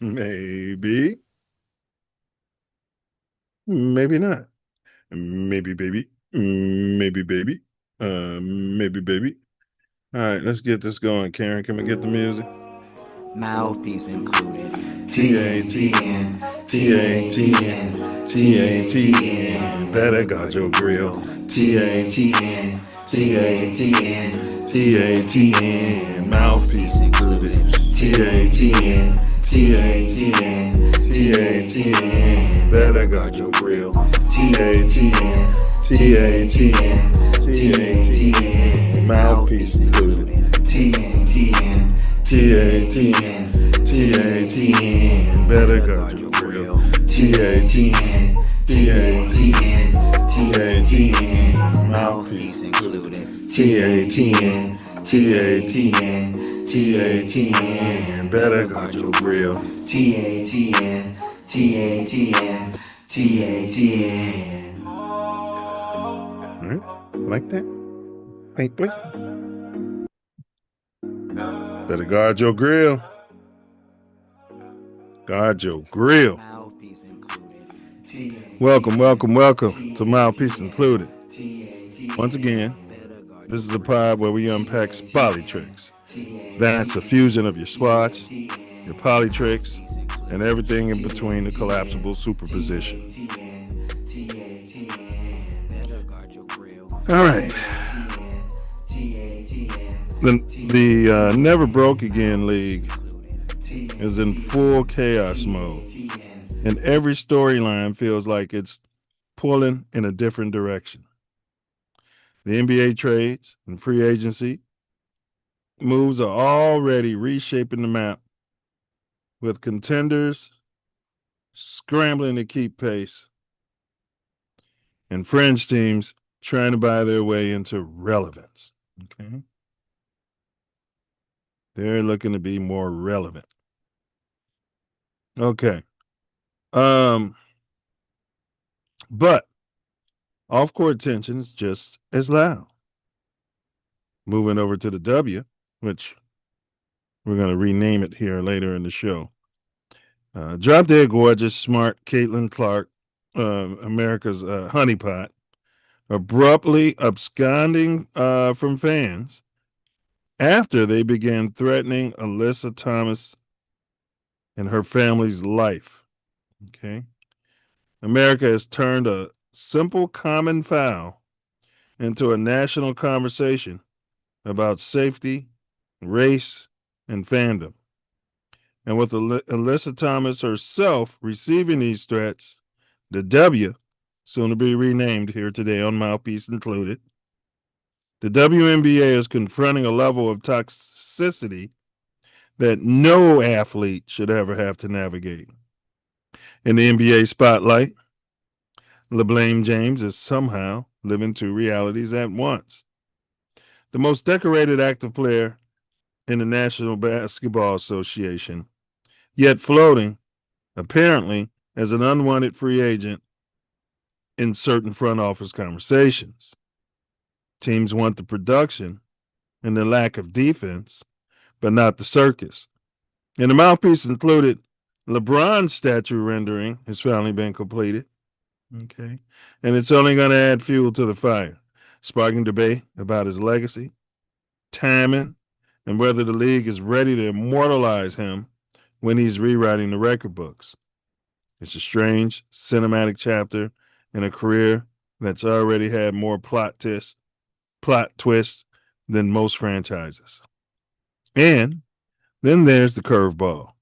Maybe. Maybe not. Maybe, baby. Maybe, baby. Maybe, baby. All right, let's get this going. Karen, can we get the music? Mouthpiece included. TATN, TATN, TATN. Better guard your grill. TATN, TATN, TATN. Mouthpiece included. TATN, TATN, TATN. Better guard your grill. TATN, TATN, TATN. Mouthpiece included. TATN. TATN, TATN, better guard your grill. TATN, TATN, TATN, mouthpiece included. TATN, TATN, TATN, better guard your grill. TATN, TATN, TATN. All right, like that? Wait. Better guard your grill. Guard your grill. Welcome to Mouthpiece Included. Once again, this is a pod where we unpack spolly tricks. That's a fusion of your swatch, your poly tricks, and everything in between the collapsible superposition. All right. The Never Broke Again League is in full chaos mode, and every storyline feels like it's pulling in a different direction. The NBA trades and free agency moves are already reshaping the map, with contenders scrambling to keep pace and fringe teams trying to buy their way into relevance. Okay. They're looking to be more relevant. Okay. But off-court tension is just as loud. Moving over to the W, which we're going to rename it here later in the show. Drop Dead Gorgeous, smart Caitlin Clark, America's honeypot, abruptly absconding from fans after they began threatening Alyssa Thomas and her family's life. Okay. America has turned a simple common foul into a national conversation about safety, race, and fandom. And with Alyssa Thomas herself receiving these threats, the W, soon to be renamed here today on Mouthpiece Included, the WNBA is confronting a level of toxicity that no athlete should ever have to navigate. In the NBA spotlight, LeBron James is somehow living two realities at once. The most decorated active player in the National Basketball Association, yet floating, apparently, as an unwanted free agent in certain front office conversations. Teams want the production and the lack of defense, but not the circus. In the Mouthpiece Included, LeBron's statue rendering has finally been completed. Okay. And it's only going to add fuel to the fire, sparking debate about his legacy, timing, and whether the league is ready to immortalize him when he's rewriting the record books. It's a strange, cinematic chapter in a career that's already had more plot twists than most franchises. And then there's the curveball.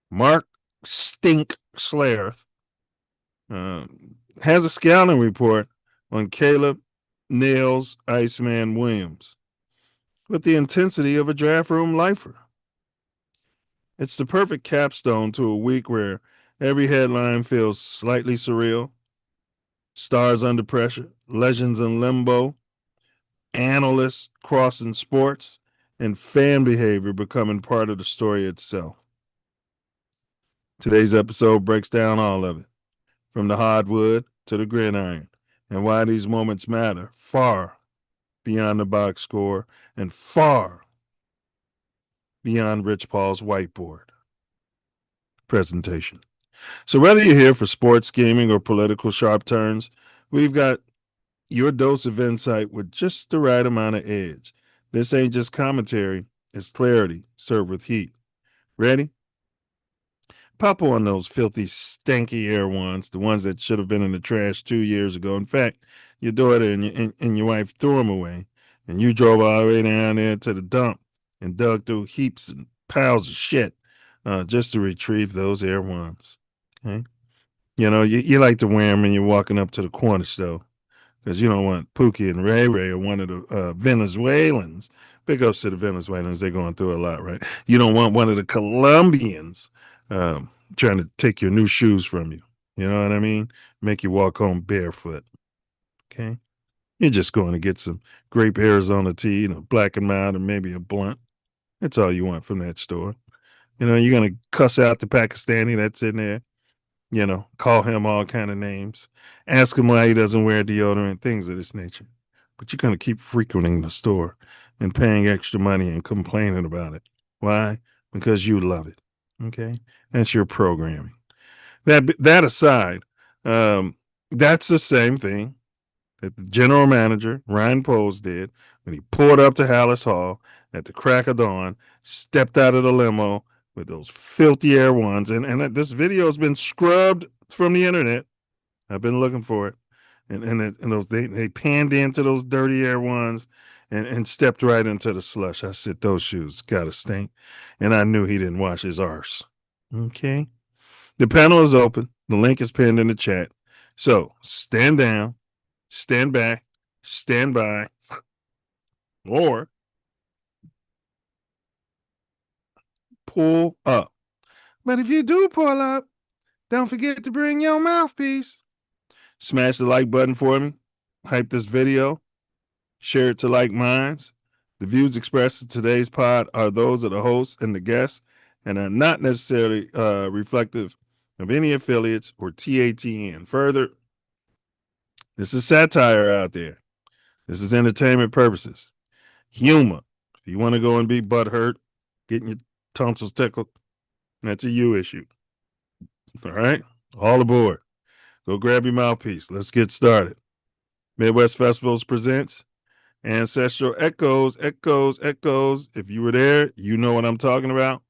Mark Stink Schlereth has a scouting report on Caleb Nails Iceman Williams with the intensity of a draft room lifer. It's the perfect capstone to a week where every headline feels slightly surreal. Stars under pressure, legends in limbo, analysts crossing sports, and fan behavior becoming part of the story itself. Today's episode breaks down all of it, from the hardwood to the gridiron, and why these moments matter far beyond the box score and far beyond Rich Paul's whiteboard. presentation. So whether you're here for sports, gaming, or political sharp turns, we've got your dose of insight with just the right amount of edge. This ain't just commentary, it's clarity served with heat. Ready? Pop on those filthy, stanky Air Ones, the ones that should have been in the trash 2 years ago. In fact, your daughter and your wife threw them away, and you drove all the way down there to the dump and dug through heaps and piles of shit just to retrieve those Air Ones. Okay? You know, you like to wear them when you're walking up to the corner store because you don't want Pookie and Ray Ray or one of the Venezuelans. Big ups to the Venezuelans. They're going through a lot, right? You don't want one of the Colombians trying to take your new shoes from you. You know what I mean? Make you walk home barefoot. Okay? You're just going to get some grape Arizona tea and a black and mild and maybe a blunt. That's all you want from that store. You know, you're going to cuss out the Pakistani that's in there. You know, call him all kind of names. Ask him why he doesn't wear deodorant, things of this nature. But you're going to keep frequenting the store and paying extra money and complaining about it. Why? Because you love it. Okay? That's your programming. That aside, that's the same thing that the general manager, Ryan Poles, did when he pulled up to Hallis Hall at the crack of dawn, stepped out of the limo with those filthy Air Ones. And this video has been scrubbed from the internet. I've been looking for it. And those they panned into those dirty Air Ones and stepped right into the slush. I said, those shoes got to stink. And I knew he didn't wash his arse. Okay. The panel is open. The link is pinned in the chat. So stand down, stand back, stand by, or pull up. But if you do pull up, don't forget to bring your mouthpiece. Smash the like button for me. Hype this video. Share it to like minds. The views expressed in today's pod are those of the hosts and the guests and are not necessarily reflective of any affiliates or TATN. Further, this is satire out there. This is entertainment purposes. Humor. If you want to go and be butthurt, getting your tonsils tickled, that's a you issue. All right? All aboard. Go grab your mouthpiece. Let's get started. Midwest Festivals presents Ancestral Echoes, Echoes, Echoes. If you were there, you know what I'm talking about.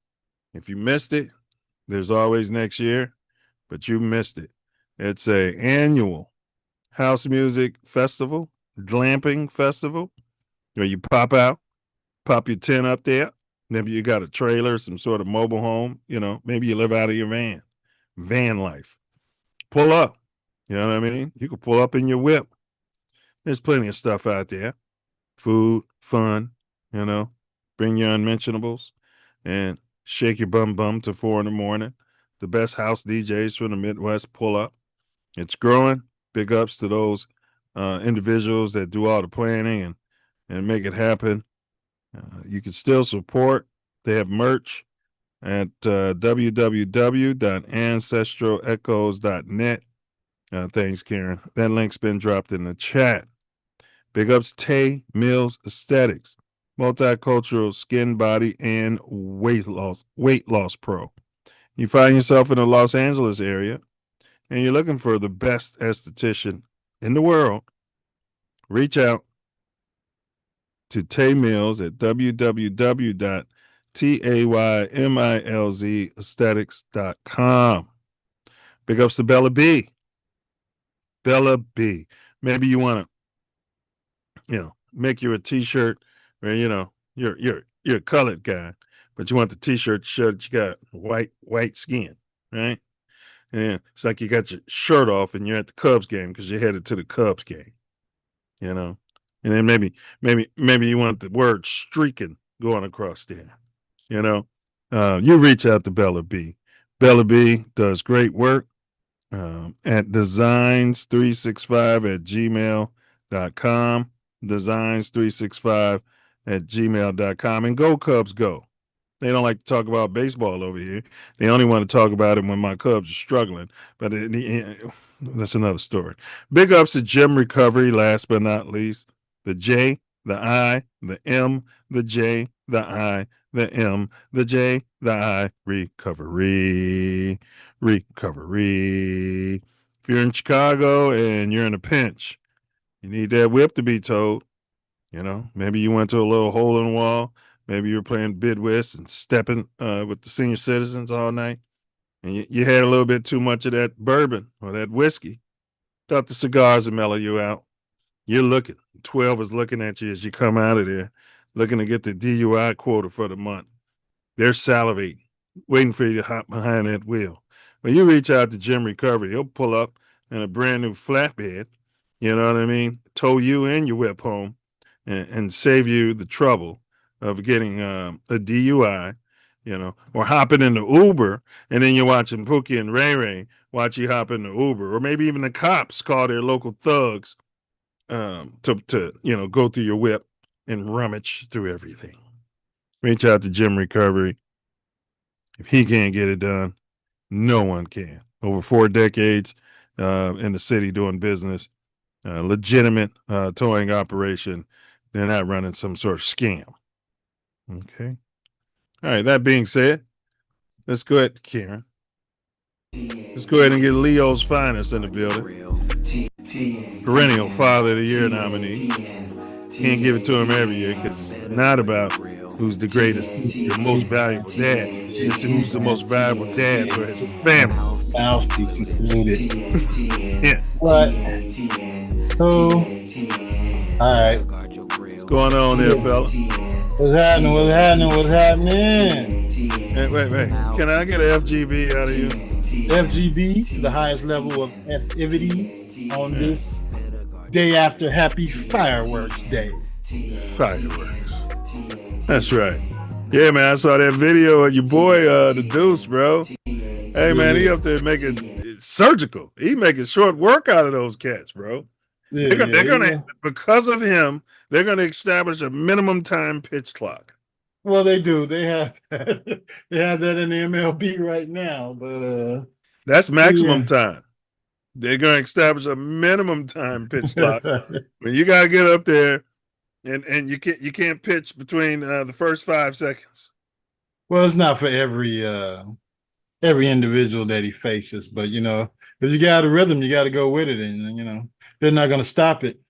If you missed it, there's always next year, but you missed it. It's an annual house music festival, glamping festival, where you pop out, pop your tent up there. Maybe you got a trailer, some sort of mobile home. You know, maybe you live out of your van life. Pull up. You know what I mean? You can pull up in your whip. There's plenty of stuff out there. Food, fun, you know, bring your unmentionables and shake your bum to 4 a.m. The best house DJs from the Midwest pull up. It's growing. Big ups to those individuals that do all the planning and make it happen. You can still support. They have merch at www.ancestralechoes.net. Thanks, Karen. That link's been dropped in the chat. Big ups Tay Milz Aesthetics, multicultural skin, body, and weight loss pro. You find yourself in the Los Angeles area and you're looking for the best esthetician in the world, reach out to Tay Milz at www.taymilzaesthetics.com. Big ups to Bella B. Bella B. Maybe you want to, make you a t-shirt where, you're a colored guy, but you want the t-shirt to show that you got white skin, right? And it's like you got your shirt off and you're at the Cubs game because you're headed to the Cubs game, And then maybe you want the word streaking going across there, You reach out to Bella B. Bella B does great work at designs365@gmail.com. Designs365@gmail.com. And go Cubs go. They don't like to talk about baseball over here. They only want to talk about it when my Cubs are struggling. But that's another story. Big ups to Gym Recovery, last but not least. The J, the I, the M, the J, the I, the M, the J, the I, recovery. Recovery. If you're in Chicago and you're in a pinch, you need that whip to be told. Maybe you went to a little hole in the wall. Maybe you were playing bid whist and stepping with the senior citizens all night. And you had a little bit too much of that bourbon or that whiskey. Thought the cigars would mellow you out. You're looking. 12 is looking at you as you come out of there, looking to get the DUI quota for the month. They're salivating, waiting for you to hop behind that wheel. When you reach out to Jim Recovery, he'll pull up in a brand new flatbed, you know what I mean? Tow you and your whip home and save you the trouble of getting a DUI, or hopping in the Uber and then you're watching Pookie and Ray Ray watch you hop in the Uber, or maybe even the cops call their local thugs to go through your whip and rummage through everything. Reach out to Jim Recovery. If he can't get it done, no one can. Over 4 decades in the city doing business, legitimate towing operation. They're not running some sort of scam. Okay. All right. That being said, let's go ahead, Karen. Let's go ahead and get Leo's finest in the building. Perennial Father of the Year nominee. Can't give it to him every year because it's not about who's the greatest, the most valuable dad. It's who's the most valuable dad for his family. Mouthpiece included. Yeah. What? Cool. All right. What's going on there, fella? What's happening? What's happening? What's happening? Hey, wait. Can I get an FGB out of you? FGB, the highest level of activity on this day after Happy Fireworks Day. Fireworks. That's right. Yeah, man, I saw that video of your boy, the Deuce, bro. Hey, man, he up there making it surgical. He making short work out of those cats, bro. Yeah, they're gonna because of him, they're gonna establish a minimum time pitch clock. Well, they do. They have that. They have that in the MLB right now, but that's maximum time. They're gonna establish a minimum time pitch clock. When you gotta get up there, and you can't pitch between the first 5 seconds. Well, it's not for every individual that he faces, but if you got a rhythm, you got to go with it, and they're not going to stop it.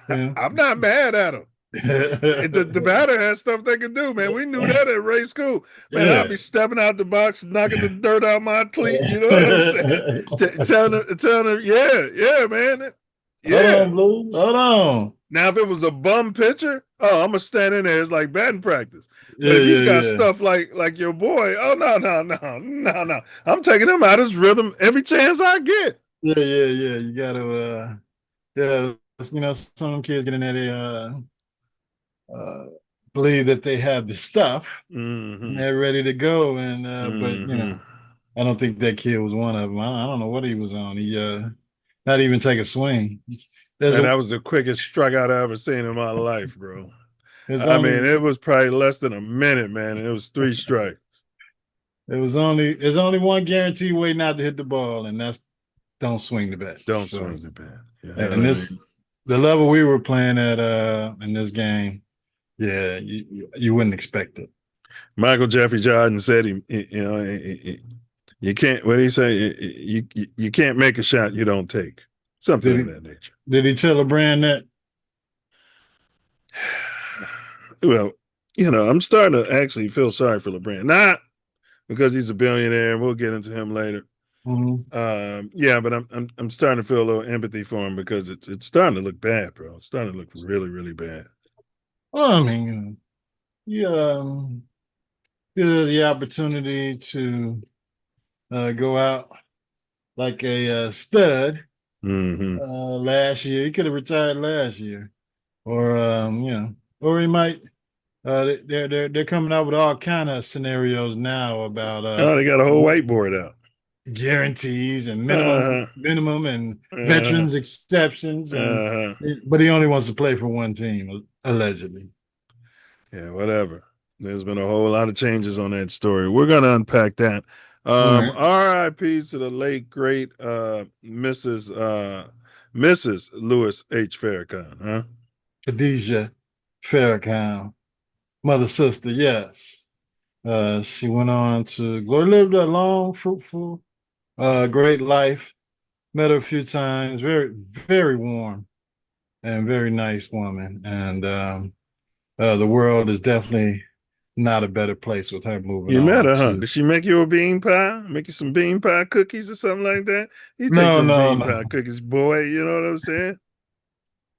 I'm not mad at him. the batter has stuff they can do, man. We knew that at Ray School. Man, I'd be stepping out the box, knocking the dirt out my cleat. You know what I'm saying? telling him, yeah, man. Yeah. Hold on, Blue. Hold on. Now, if it was a bum pitcher, I'm gonna stand in there. It's like batting practice. But if he's got stuff like your boy, no. I'm taking him out of his rhythm every chance I get. Yeah. You gotta, some kids get in there, they believe that they have the stuff and they're ready to go. And but I don't think that kid was one of them. I don't know what he was on. He not even take a swing. That was the quickest strikeout I ever seen in my life, bro. It was probably less than a minute, man. It was 3 strikes. There's only one guarantee way not to hit the ball, and that's don't swing the bat. Don't swing the bat. Yeah, and the level we were playing at in this game, yeah, you wouldn't expect it. Michael Jeffrey Jordan said you can't. What did he say? You can't make a shot you don't take. Something of that nature. Did he tell LeBron that? Well, I'm starting to actually feel sorry for LeBron. Not because he's a billionaire, and we'll get into him later. Mm-hmm. But I'm starting to feel a little empathy for him because it's starting to look bad, bro. It's starting to look really, really bad. Well, I mean, the opportunity to go out like a stud last year. He could have retired last year, or or he might. They're coming out with all kind of scenarios now about. They got a whole whiteboard out. Guarantees and minimum and veterans exceptions, but he only wants to play for one team allegedly. Yeah, whatever. There's been a whole lot of changes on that story. We're gonna unpack that. R.I.P. to the late great Mrs. Lewis H. Farrakhan, Khadijah Farrakhan, mother sister, yes. She went on to go live a long, fruitful, great life. Met her a few times. Very, very warm and very nice woman. And the world is definitely not a better place with her moving You met on her, huh? to. Did she make you a bean pie? Make you some bean pie cookies or something like that? You take No, them no, bean pie no. cookies, boy. You know what I'm saying?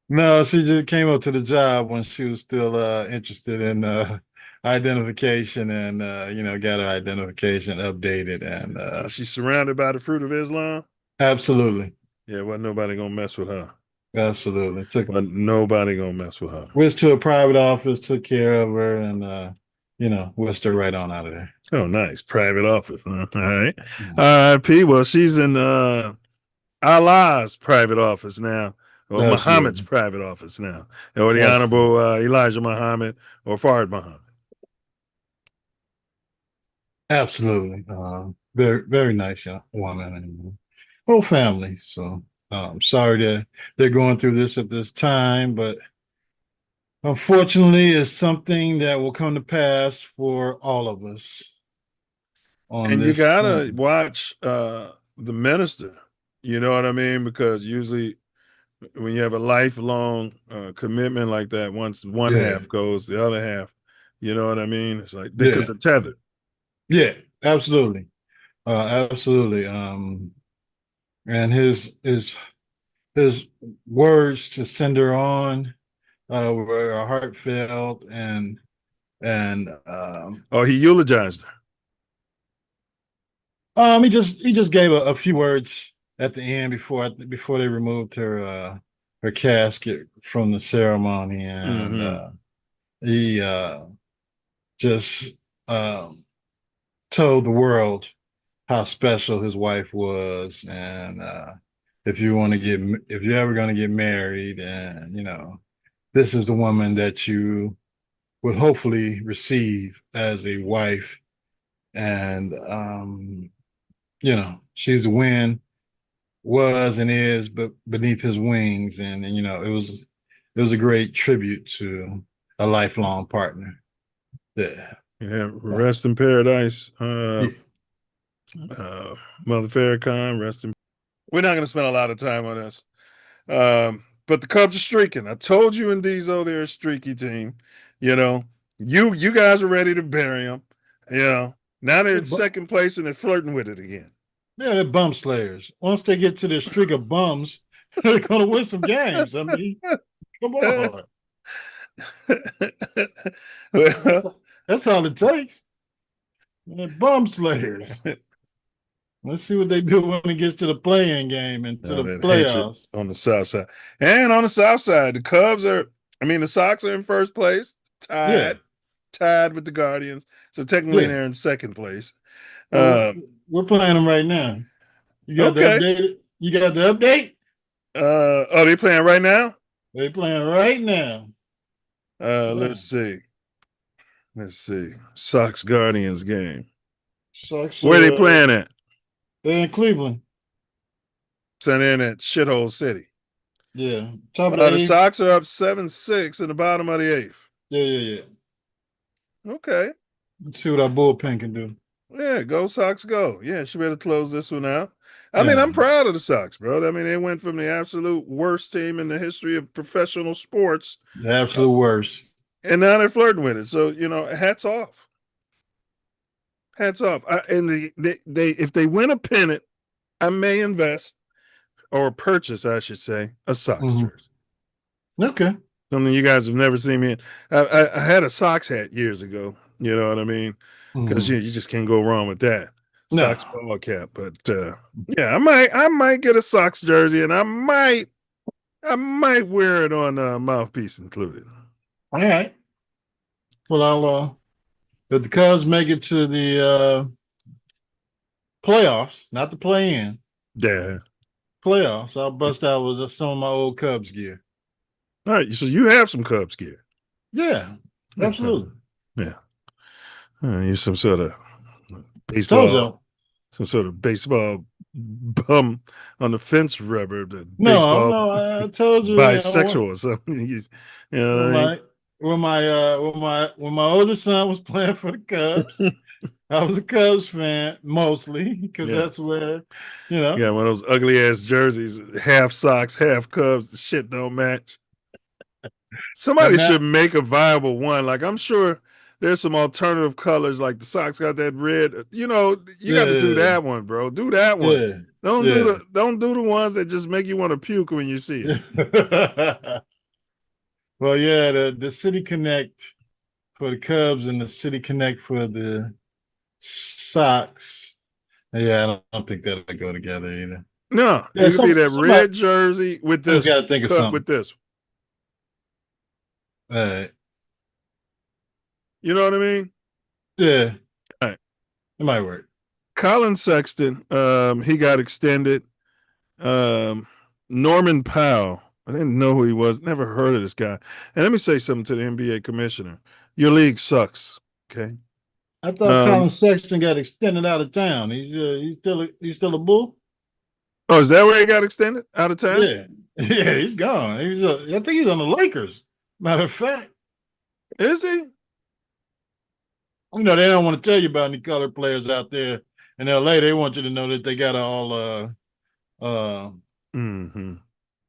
No, she just came up to the job when she was still interested in identification and got her identification updated and She's surrounded by the fruit of Islam. absolutely. Yeah, wasn't nobody gonna mess with her. Absolutely. Wasn't nobody gonna mess with her. Went to a private office, took care of her, and whisked her right on out of there. Oh, nice. Private office. Huh? All right. P. Well, she's in Allah's private office now, or Muhammad's Absolutely. private office now, or the Absolutely. Honorable Elijah Muhammad or Fard Muhammad. Absolutely. Very, very nice young woman and whole family. So sorry that they're going through this at this time, but unfortunately, it's something that will come to pass for all of us on And you this gotta thing. watch the minister. You know what I mean? Because usually when you have a lifelong commitment like that, once one Yeah. half goes, the other half, you know what I mean? It's like because Yeah. they're tethered. Yeah. Absolutely. Absolutely. And his words to send her on were heartfelt and Oh, he eulogized her. he just gave a few words at the end before they removed her casket from the ceremony, and Mm-hmm. he just told the world how special his wife was, and if you're ever going to get married, and this is the woman that you would hopefully receive as a wife, and she's the wind, was and is, but beneath his wings, and it was a great tribute to a lifelong partner. Yeah, Yeah, rest in paradise. yeah. Mother Farrakhan, rest in. We're not going to spend a lot of time on this. But the Cubs are streaking. I told you in Diesel they're a streaky team. You know, you guys are ready to bury them. You know, now they're in second place and they're flirting with it again. Yeah, they're bum slayers. Once they get to this streak of bums, they're going to win some games. I mean, come on. Well, That's all it takes. They're bum slayers. Let's see what they do when it gets to the play-in game and to the that hatred playoffs. on the south side. And on the south side, the Sox are in first place, Yeah, tied with the Guardians. So technically yeah. they're in second place. Well, Uh, we're playing them right now. You got the okay. update? You got the update? Oh, they playing right now? They playing right now. Yeah. Let's see. Let's see. Sox Guardians game. Sucks. Where they playing at? They're in Cleveland. So they're in that shithole city. Yeah. Top of the The eighth. Sox are up 7-6 in the bottom of the eighth. Yeah. Okay. Let's see what our bullpen can do. Yeah, go Sox, go. Yeah, she better close this one out. I mean, Yeah. I'm proud of the Sox, bro. I mean, they went from the absolute worst team in the history of professional sports, The absolute worst. and now they're flirting with it. So, hats off. Hats off. And they if they win a pennant, I may invest or purchase, I should say, a Sox jersey. Okay. Something you guys have never seen me in. I had a Sox hat years ago. You know what I mean? Because you just can't go wrong with that. No. Sox ball cap. But yeah, I might get a Sox jersey, and I might wear it on Mouthpiece included. All right. Well, I'll if the Cubs make it to the playoffs, not the play-in, Yeah. playoffs, I'll bust out with some of my old Cubs gear. All right. So you have some Cubs gear. Yeah, absolutely. Yeah. You're some sort of Told baseball, you. some sort of baseball bum on the fence rubber, the No, baseball no, I told you. bisexual or something. You know what I mean? when my oldest son was playing for the Cubs, I was a Cubs fan mostly because that's where, Yeah, one of those ugly ass jerseys, half socks, half Cubs. The shit don't match. But Somebody now, should make a viable one. Like I'm sure there's some alternative colors. Like the socks got that red. You got to do yeah, that one, bro. Do that one. yeah, Don't do the ones that just make you want to puke when you see it. yeah. Well, yeah, the City Connect for the Cubs and the City Connect for the Sox. Yeah, I don't think that'll go together either. No, Yeah, it could be that somebody red jersey with just this got to think of cut something. with this. All right. You know what I mean? Yeah, All right. it might work. Colin Sexton, he got extended. Norman Powell, I didn't know who he was. Never heard of this guy. And let me say something to the NBA commissioner. Your league sucks. Okay. I thought Colin Sexton got extended out of town. He's still a Bull. Oh, is that where he got extended? Out of town? Yeah, yeah, he's gone. I think he's on the Lakers. Matter of fact, is he? They don't want to tell you about any colored players out there in LA. They want you to know that they got all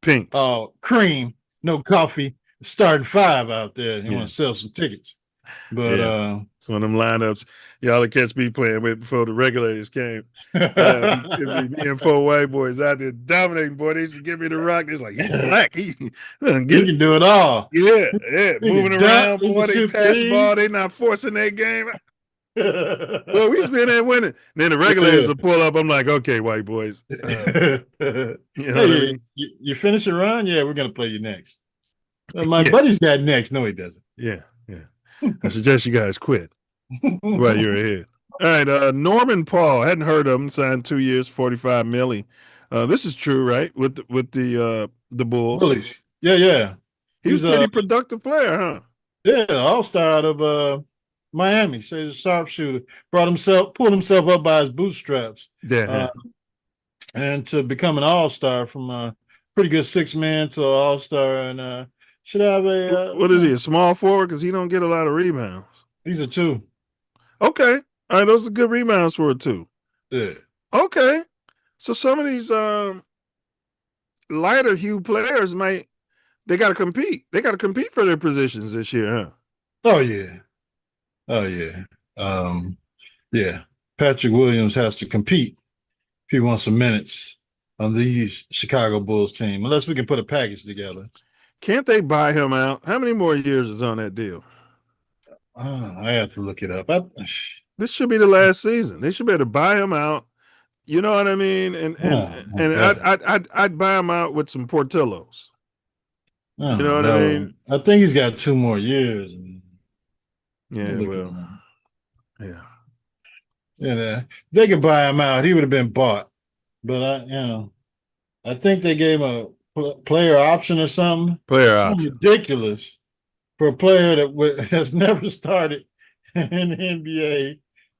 pinks, cream, no coffee, starting five out there. You want to sell some tickets. But it's one of them lineups y'all will catch me playing with before the regulators came. It'd be me and four white boys out there dominating. Boy, they used to give me the rock. It's like he's black. He can do it all. Yeah, moving around. Boy, they pass the ball. They not forcing their game. Well, we spin there winning. Then the regulators will pull up. I'm like, okay, white boys. You know what I mean? You finish your run? Yeah, we're gonna play you next. My buddy's got next. No, he doesn't. Yeah. I suggest you guys quit while you're ahead. All right, Norman Paul, hadn't heard of him. Signed 2 years, $45 million. This is true, right? With the Bulls. Bullies. Yeah. He was a pretty productive player, huh? Yeah, all-star out of Miami. So he's a sharpshooter. Pulled himself up by his bootstraps. Yeah. And to become an all-star from a pretty good six-man to an all-star, and should have a what is he, a small forward? Because he don't get a lot of rebounds. He's a two. Okay. All right, those are good rebounds for a two. Yeah. Okay. So some of these lighter hue players they gotta compete. They gotta compete for their positions this year, huh? Oh yeah. Yeah. Patrick Williams has to compete if he wants some minutes on the Chicago Bulls team, unless we can put a package together. Can't they buy him out? How many more years is on that deal? I have to look it up. This should be the last season. They should be able to buy him out. You know what I mean? And I'd buy him out with some Portillos. You know what I mean? I think he's got 2 more years. Yeah, well, yeah. They could buy him out. He would have been bought, but I think they gave him a player option or something. Something ridiculous for a player that's never started in the NBA,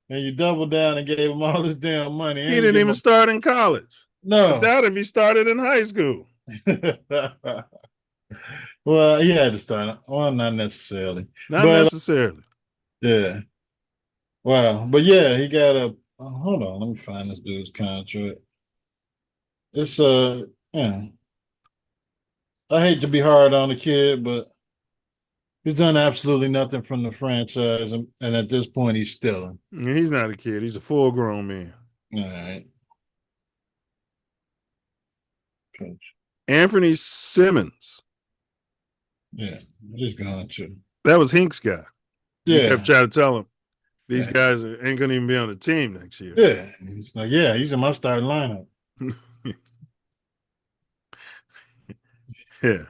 and you doubled down and gave him all this damn money. He didn't even start in college. No, I doubt if he started in high school. Well, he had to start. Well, not necessarily. Not necessarily. Yeah. Wow. But yeah, he got a. Hold on, let me find this dude's contract. It's I hate to be hard on the kid, but he's done absolutely nothing from the franchise, and at this point, he's stealing. He's not a kid; he's a full-grown man. All right. Anthony Simmons. Yeah, he's gone too. That was Hink's guy. Yeah, he kept trying to tell him these guys ain't gonna even be on the team next year. Yeah, it's like he's in my starting lineup. Yeah.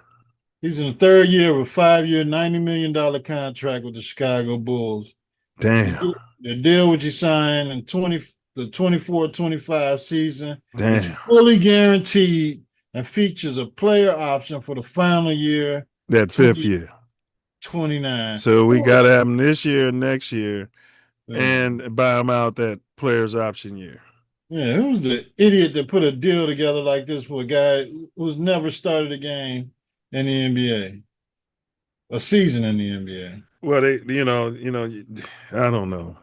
He's in the 3rd year of a 5-year, $90 million contract with the Chicago Bulls. Damn. The deal which he signed in the 24-25 season is Damn. fully guaranteed and features a player option for the final year. That 5th year. 29. So we got to have him this year and next year and buy him out that player's option year. Yeah, who's the idiot that put a deal together like this for a guy who's never started a game in the NBA? a season in the NBA. Well, I don't know.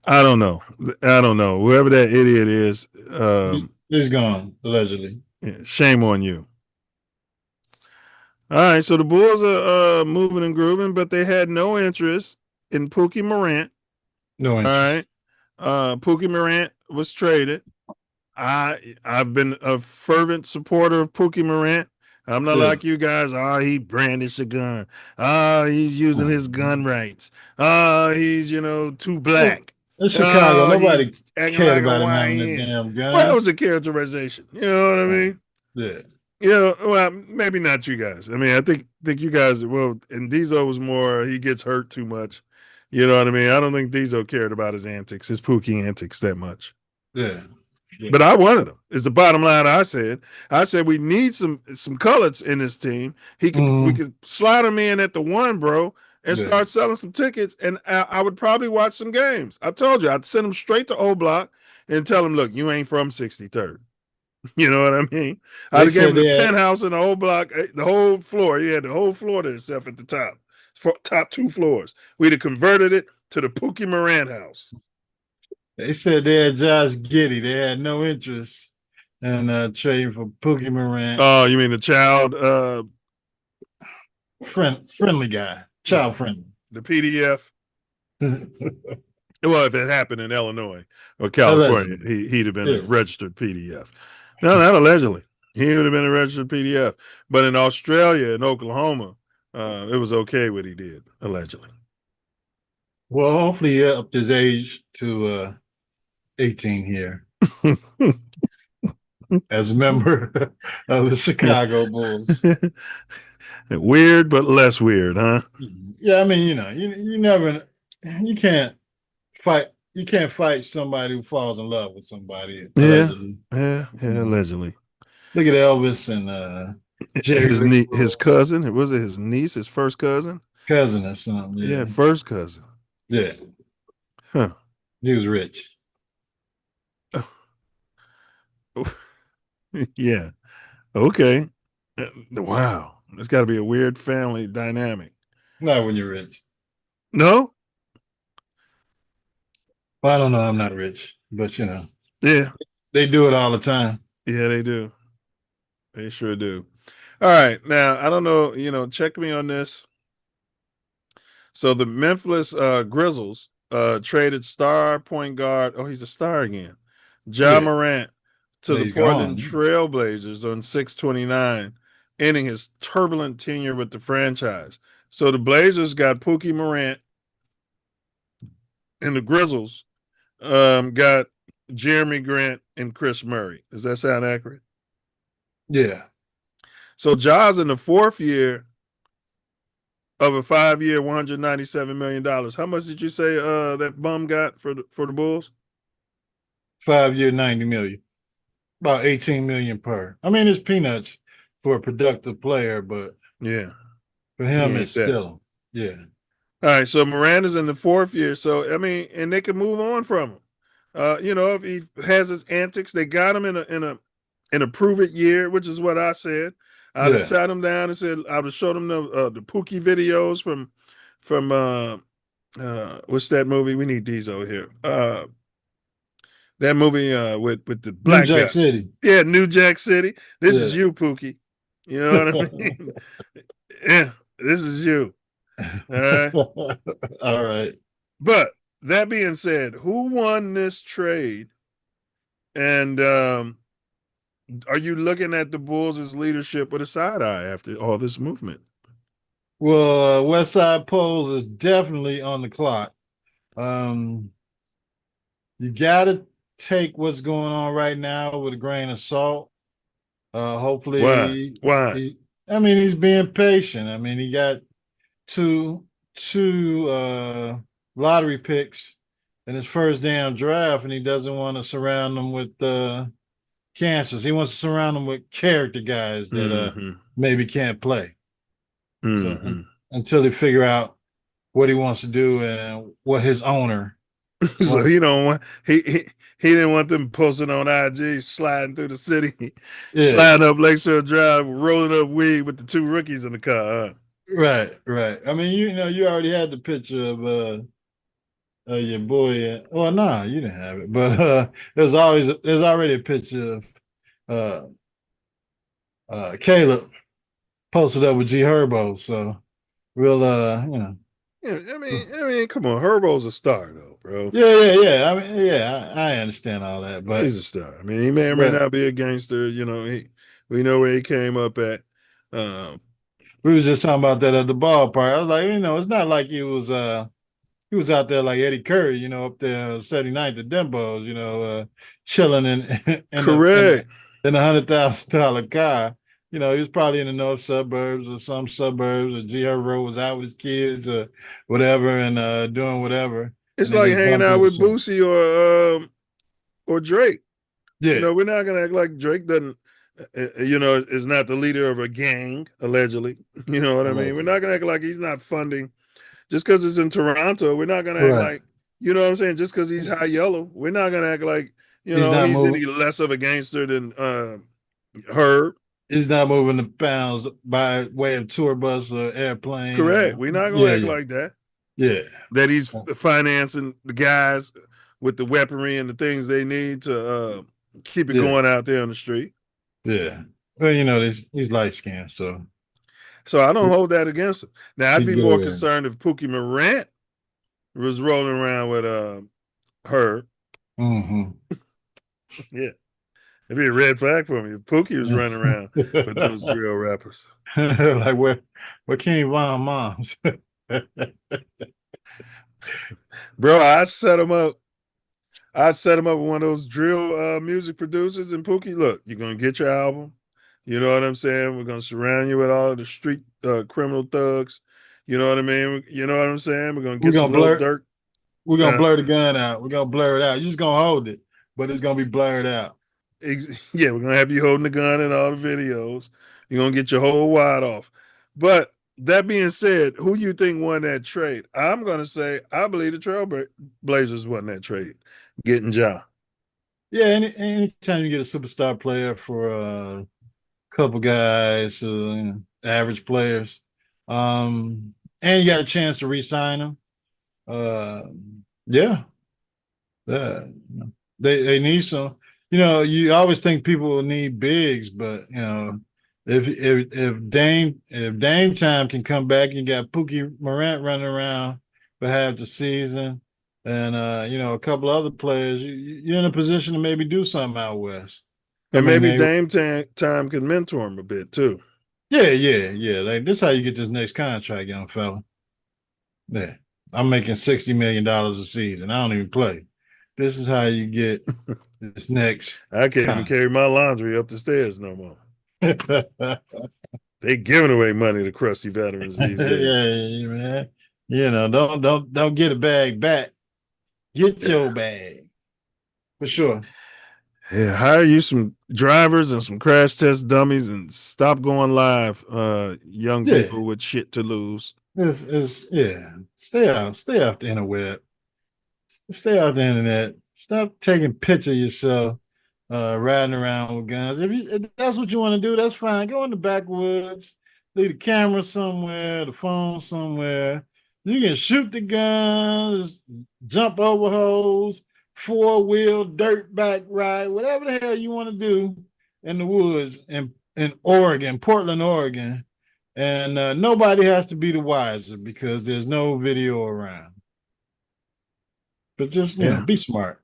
I don't know. I don't know. Whoever that idiot is, He's gone, allegedly. shame on you. All right, so the Bulls are moving and grooving, but they had no interest in Pookie Morant. No All interest. right, Pookie Morant was traded. I've been a fervent supporter of Pookie Morant. I'm not Yeah. like you guys. Oh, he brandished a gun. Oh, he's using his gun rights. Oh, he's too Well, black. in Chicago, Oh, he's nobody acting cared like a about him having that YN. damn Well, that gun. was a characterization. You know what I mean? Yeah. Well, maybe not you guys. I mean, I think you guys. Well, and Diesel was more. He gets hurt too much. You know what I mean? I don't think Diesel cared about his antics, his Pookie antics, that much. Yeah. But I wanted him. Is the bottom line. I said we need some colors in this team. We Mm-hmm. could slide him in at the one, bro, and Yeah. start selling some tickets. And I would probably watch some games. I told you I'd send him straight to O Block and tell him, look, you ain't from 63rd. You know what I mean? They I'd have gave said him the they had penthouse in the whole block, the whole floor. He had the whole floor to himself at the top, top two floors. We'd have converted it to the Pookie Moran house. they said they had Josh Giddey. They had no interest in trading for Pookie Morant. Oh, you mean the child? Friendly guy, child friendly. The PDF. Well, if it happened in Illinois or California, Allegedly. he'd have been a registered PDF. No, not allegedly. He would have been a registered PDF. But in Australia and Oklahoma, it was okay what he did, allegedly. Well, hopefully he upped his age to 18 here as a member of the Chicago Bulls. Weird, but less weird, huh? Yeah, I mean, you never, you can't fight somebody who falls in love with somebody, allegedly. Yeah, allegedly. Look at Elvis and Jerry Lee his cousin. Was it his niece, his first cousin? Cousin or something. Yeah, first cousin. Yeah. Huh. He was rich. Yeah. Okay. Wow. It's got to be a weird family dynamic. Not when you're rich. No? Well, I don't know. I'm not rich, but Yeah. They do it all the time. Yeah, they do. They sure do. All right. Now, I don't know, check me on this. So the Memphis Grizzlies traded star point guard. Oh, he's a star again. Ja Morant to the Portland Trailblazers on 6/29, ending his turbulent tenure with the franchise. So the Blazers got Pookie Morant, and the Grizzlies got Jeremy Grant and Chris Murray. Does that sound accurate? Yeah. So Ja's in the fourth year of a 5-year, $197 million. How much did you say that bum got for the Bulls? 5-year, 90 million. About 18 million per. I mean, it's peanuts for a productive player, but for him, it's still. Yeah. All right. So Miranda's in the fourth year. So I mean, and they can move on from him. If he has his antics, they got him in a prove it year, which is what I said. I'd have sat him down and said I would have showed him the Pookie videos from what's that movie? We need Diesel here. That movie with the black New Jack guy. City. Yeah, New Jack City. This is you, Pookie. You know what I mean? Yeah, this is you. All right. All right. But that being said, who won this trade? And are you looking at the Bulls' leadership with a side eye after all this movement? Well, West Side Polls is definitely on the clock. You got to take what's going on right now with a grain of salt. Hopefully, Why? He's being patient. I mean, he got two lottery picks in his first damn draft, and he doesn't want to surround them with cancers. He wants to surround them with character guys that maybe can't play. So until they figure out what he wants to do and what his owner. So he don't want he didn't want them posting on IG, sliding through the city, sliding up Lakeshore Drive, rolling up weed with the two rookies in the car. Huh? Right, right. I mean, you already had the picture of your boy. Well, nah, you didn't have it, but there's already a picture of uh Caleb posted up with G Herbo. So we'll Yeah, I mean, come on, Herbo's a star though, bro. yeah. I mean, yeah, I understand all that, He's but a star. I mean, he may or may but not be a gangster. You know, we know where he came up at. Um, we was just talking about that at the ballpark. I was like, it's not like he was out there like Eddie Curry, up there 79th at Dembo's, chilling correct. in $100,000 car. He was probably in the north suburbs or some suburbs, or G Herbo was out with his kids or whatever, and doing whatever, and It's they like just hanging bumped out into with something. Boosie or Drake. You Yeah, know, we're not gonna act like Drake doesn't. Is not the leader of a gang allegedly. You know what I mean? We're allegedly. not gonna act like he's not funding just because it's in Toronto. We're not gonna act Right. like you know what I'm saying. Just because he's high yellow, we're not gonna act like He's not he's moving. any less of a gangster than Herb. He's not moving the pounds by way of tour bus or airplane Correct. or We're not gonna yeah, act yeah, like that. yeah, That he's financing the guys with the weaponry and the things they need to keep it yeah, going out there on the street. yeah. Well, he's light skinned, so So I don't hold that against him. Now I'd he be go more in. concerned if Pookie Morant was rolling around with her. Mm-hmm. Yeah, it'd be a red flag for me if Pookie was running around with those drill rappers. Like where King Von moms. Bro, I set him up. I set him up with one of those drill music producers. And Pookie, look, you're gonna get your album. You know what I'm saying? We're gonna surround you with all the street criminal thugs. You know what I mean? You know what I'm saying? We're gonna we're get gonna some little blur dirt. we're gonna Uh, blur the gun out. We're gonna blur it out. You're just gonna hold it, but it's gonna be blurred out. Yeah, we're gonna have you holding the gun in all the videos. You're gonna get your whole wad off. But that being said, who you think won that trade? I'm gonna say I believe the Trailblazers won that trade, getting Ja. Yeah, anytime you get a superstar player for a couple guys, average players, and you got a chance to re-sign them, uh, yeah, yeah, they need some. You always think people will need bigs, but if Dame time can come back and you got Pookie Morant running around for half the season, and a couple other players, you're in a position to maybe do something out west. I And mean, maybe Dame time can mentor him a bit too. yeah. Like this, how you get this next contract, young fella. Yeah, I'm making $60 million a season. I don't even play. This is how you get this next I can't even contract. carry my laundry up the stairs no more. They giving away money to crusty veterans these days. Yeah, man. Don't get a bag back. Get Yeah. your bag for sure. Yeah, hire you some drivers and some crash test dummies and stop going live, young Yeah, people with shit to lose. it's yeah. Stay off the interweb. Stay off the internet. Stop taking pictures of yourself riding around with guns. If that's what you want to do, that's fine. Go in the backwoods, leave the camera somewhere, the phone somewhere. You can shoot the guns, jump over holes, four-wheel dirt back ride, whatever the hell you want to do in the woods in Oregon, Portland, Oregon. And nobody has to be the wiser because there's no video around. But just, Yeah. be smart.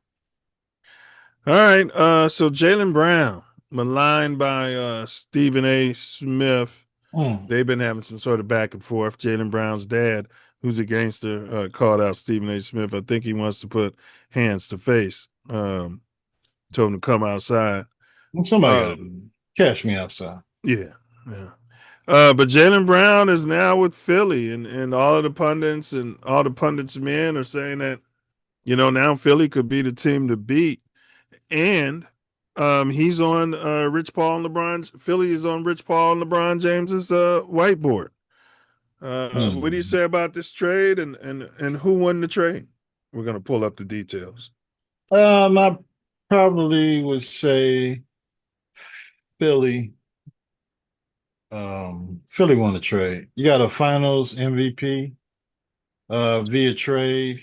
All right. So Jalen Brown, maligned by Stephen A. Smith. Mm. They've been having some sort of back and forth. Jalen Brown's dad, who's a gangster, called out Stephen A. Smith. I think he wants to put hands to face. Told him to come outside. Somebody got to Um, do it. Cash me outside. yeah, yeah. But Jalen Brown is now with Philly, and all of the pundits and all the pundits men are saying that now Philly could be the team to beat, and he's on Rich Paul and LeBron. Philly is on Rich Paul and LeBron James's whiteboard. What do you Mm. say about this trade, and who won the trade? We're gonna pull up the details. I probably would say Philly. Philly won the trade. You got a Finals MVP via trade.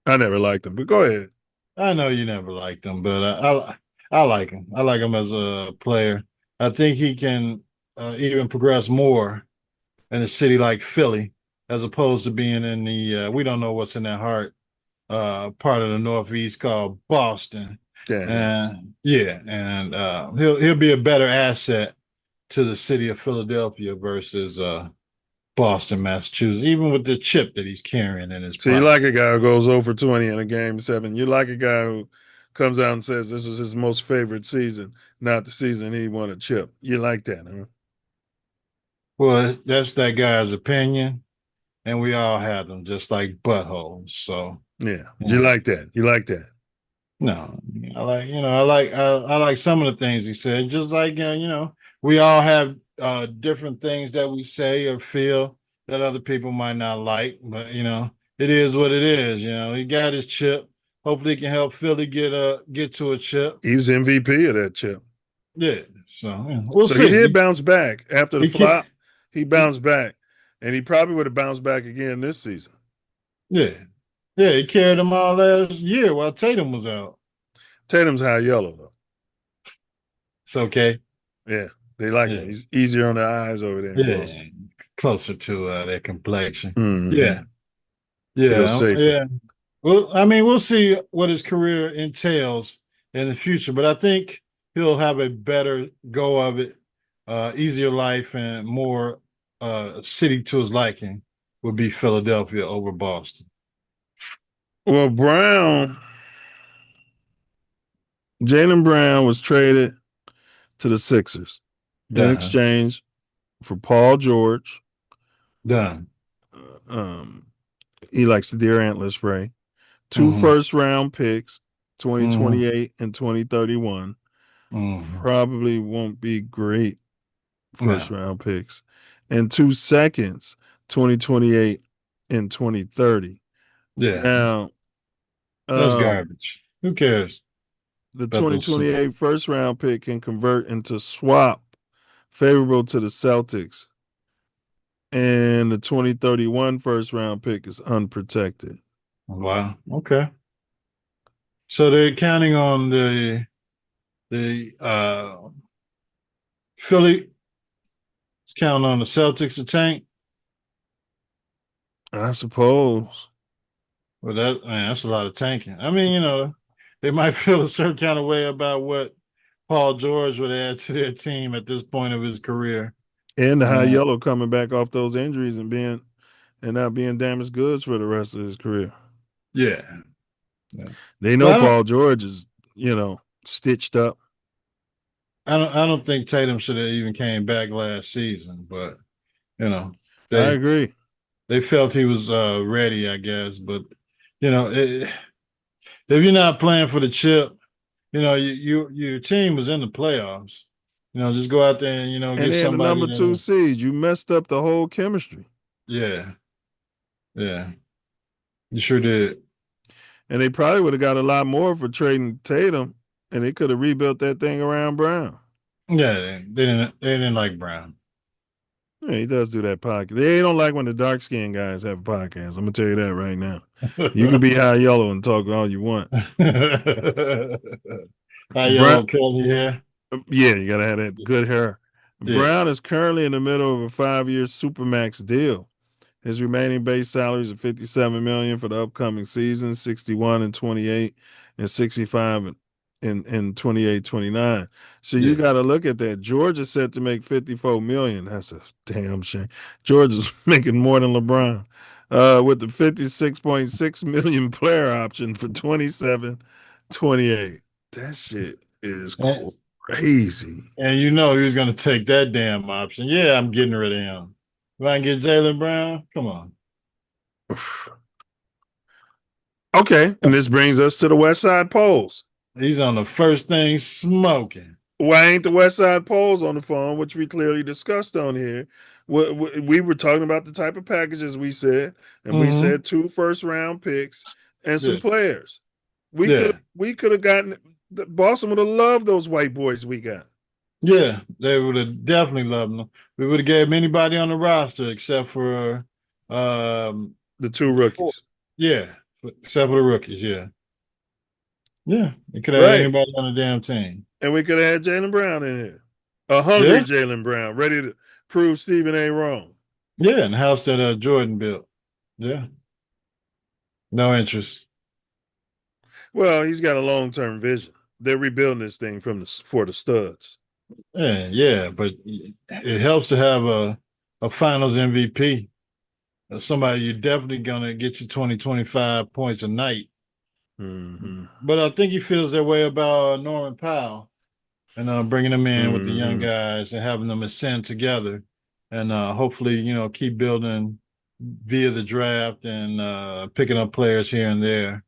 I never liked him, but go ahead. I know you never liked him, but I like him. I like him as a player. I think he can even progress more in a city like Philly, as opposed to being in the we don't know what's in that heart part of the Northeast called Boston. Yeah. And yeah, and he'll be a better asset to the city of Philadelphia versus Boston, Massachusetts, even with the chip that he's carrying in his So you pocket. like a guy who goes over 20 in a game 7. You like a guy who comes out and says this was his most favorite season, not the season he won a chip. You like that, huh? Well, that's that guy's opinion, and we all have them, just like buttholes. So Yeah. You yeah. like that. You like that. No, I like some of the things he said. Just like we all have different things that we say or feel that other people might not like, but it is what it is. He got his chip. Hopefully, he can help Philly get to a chip. He was MVP of that chip. Yeah, so we'll So he see. did bounce back after the He can't. flop. He bounced back, and he probably would have bounced back again this season. Yeah, yeah, he carried them all last year while Tatum was out. Tatum's high yellow though. It's okay. Yeah, they like him. Yeah, He's easier on the eyes over there in yeah, Boston. closer to their complexion. Mm-hmm. Yeah, Feel yeah, safer. yeah. Well, I mean, we'll see what his career entails in the future, but I think he'll have a better go of it, easier life, and more city to his liking would be Philadelphia over Boston. Well, Jaylen Brown was traded to the Sixers in Done, exchange for Paul George. done. Um, he likes the deer antler spray. 2 Mm-hmm. first-round picks, Mm-hmm. 2028 and 2031. Mm-hmm. Probably won't be great No, first-round picks. And 2 seconds, 2028 and 2030. yeah, Now, that's um, garbage. Who cares the about those? 2028 first-round pick can convert into swap favorable to the Celtics. And the 2031 first-round pick is unprotected. Wow. Okay. So they're counting on the Philly is counting on the Celtics to tank. I suppose. Well, that's a lot of tanking. I mean, they might feel a certain kind of way about what Paul George would add to their team at this point of his career. And the high Uh, yellow coming back off those injuries and not being damaged goods for the rest of his career. yeah. Yeah. They know But Paul George is, stitched up. I don't think Tatum should have even came back last season, but you know, I they agree. they felt he was ready, I guess. But if you're not playing for the chip, your team was in the playoffs. Just go out there and And get they had the somebody number that 2 seed. You messed up the whole chemistry. yeah, yeah, you sure did. And they probably would have got a lot more for trading Tatum, and they could have rebuilt that thing around Brown. Yeah, they didn't like Brown. Yeah, he does do that podcast. They don't like when the dark skinned guys have a podcast. I'm gonna tell you that right now. You can be high yellow and talk all you want. High Brown, yellow curly hair. yeah, you gotta have that good hair. Yeah, Brown is currently in the middle of a 5-year supermax deal. His remaining base salaries are $57 million for the upcoming season, 61 and 28, and 65 in 28, 29. So you yeah. got to look at that. George is set to make 54 million. That's a damn shame. George is making more than LeBron. With the 56.6 million player option for 27, 28. That shit is And, crazy. and he was going to take that damn option. Yeah, I'm getting rid of him. If I can get Jaylen Brown, come on. Okay, and this brings us to the West Side Polls. He's on the first thing smoking. Why ain't the West Side Polls on the phone, which we clearly discussed on here? We were talking about the type of packages we said, and we Mm-hmm. said 2 first-round picks and some Yeah, players. We yeah, could have gotten Boston would have loved those white boys we got. Yeah, they would have definitely loved him. We would have gave him anybody on the roster except for The two the four. rookies. Yeah, except for the rookies. Yeah, yeah. They could have had Right. anybody on the damn team. And we could have had Jaylen Brown in here. A hungry Yeah, Jaylen Brown, ready to prove Stephen A. wrong. yeah. And the house that Jordan built. Yeah, no interest. Well, he's got a long-term vision. They're rebuilding this thing for the studs. Yeah, yeah. But it helps to have a Finals MVP. Somebody you're definitely gonna get you 20, 25 points a night. Mm-hmm. But I think he feels that way about Norman Powell. And bringing them in with the young Mm-hmm. guys and having them ascend together, and hopefully, keep building via the draft and picking up players here and there.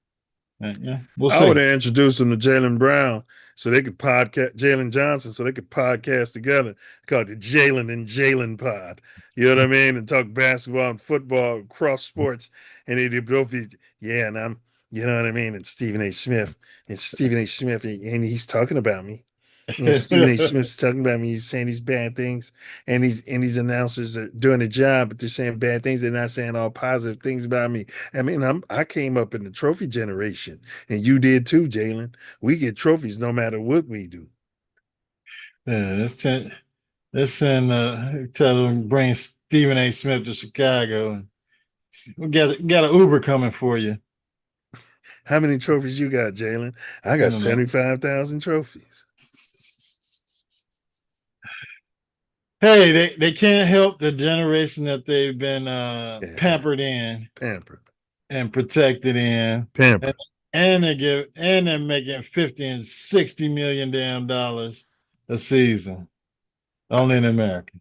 And yeah, we'll I would see. have introduced him to Jaylen Brown so they could podcast Jalen Johnson so they could podcast together, call it the Jalen and Jalen Pod. You know what I mean? And talk basketball and football, cross sports, and they'd both be, yeah, and I'm, you know what I mean? And Stephen A. Smith, and he's talking about me. You know, Stephen A. Smith's talking about me. He's saying these bad things, and these announcers are doing a job, but they're saying bad things. They're not saying all positive things about me. I mean, I came up in the trophy generation, and you did too, Jalen. We get trophies no matter what we do. Yeah, let's send tell them bring Stephen A. Smith to Chicago. We got an Uber coming for you. How many trophies you got, Jalen? I got Send them up. 75,000 trophies. Hey, they can't help the generation that they've been Yeah, pampered in pampered, and protected in, and pampered. they're making 50 and 60 million damn dollars a season only in America.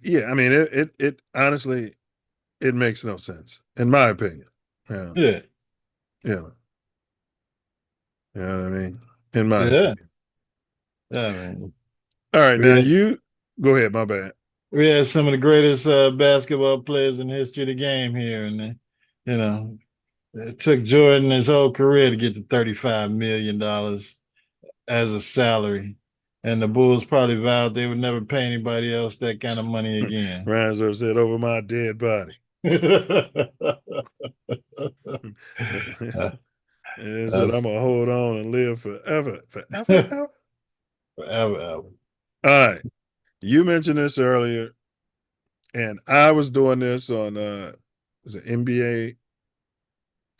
Yeah, I mean, it honestly, it makes no sense in my opinion. Yeah, Yeah, yeah, you know what I mean. In my yeah, opinion. yeah, man. All right, We now had, you go ahead. My bad. we had some of the greatest basketball players in the history of the game here, and you know, it took Jordan his whole career to get to $35 million as a salary. And the Bulls probably vowed they would never pay anybody else that kind of money again. Reinsdorf said, "Over my dead body." And he said, "I'm That's gonna hold on and live forever, forever, ever." forever, ever. All right, you mentioned this earlier, and I was doing this on was it NBA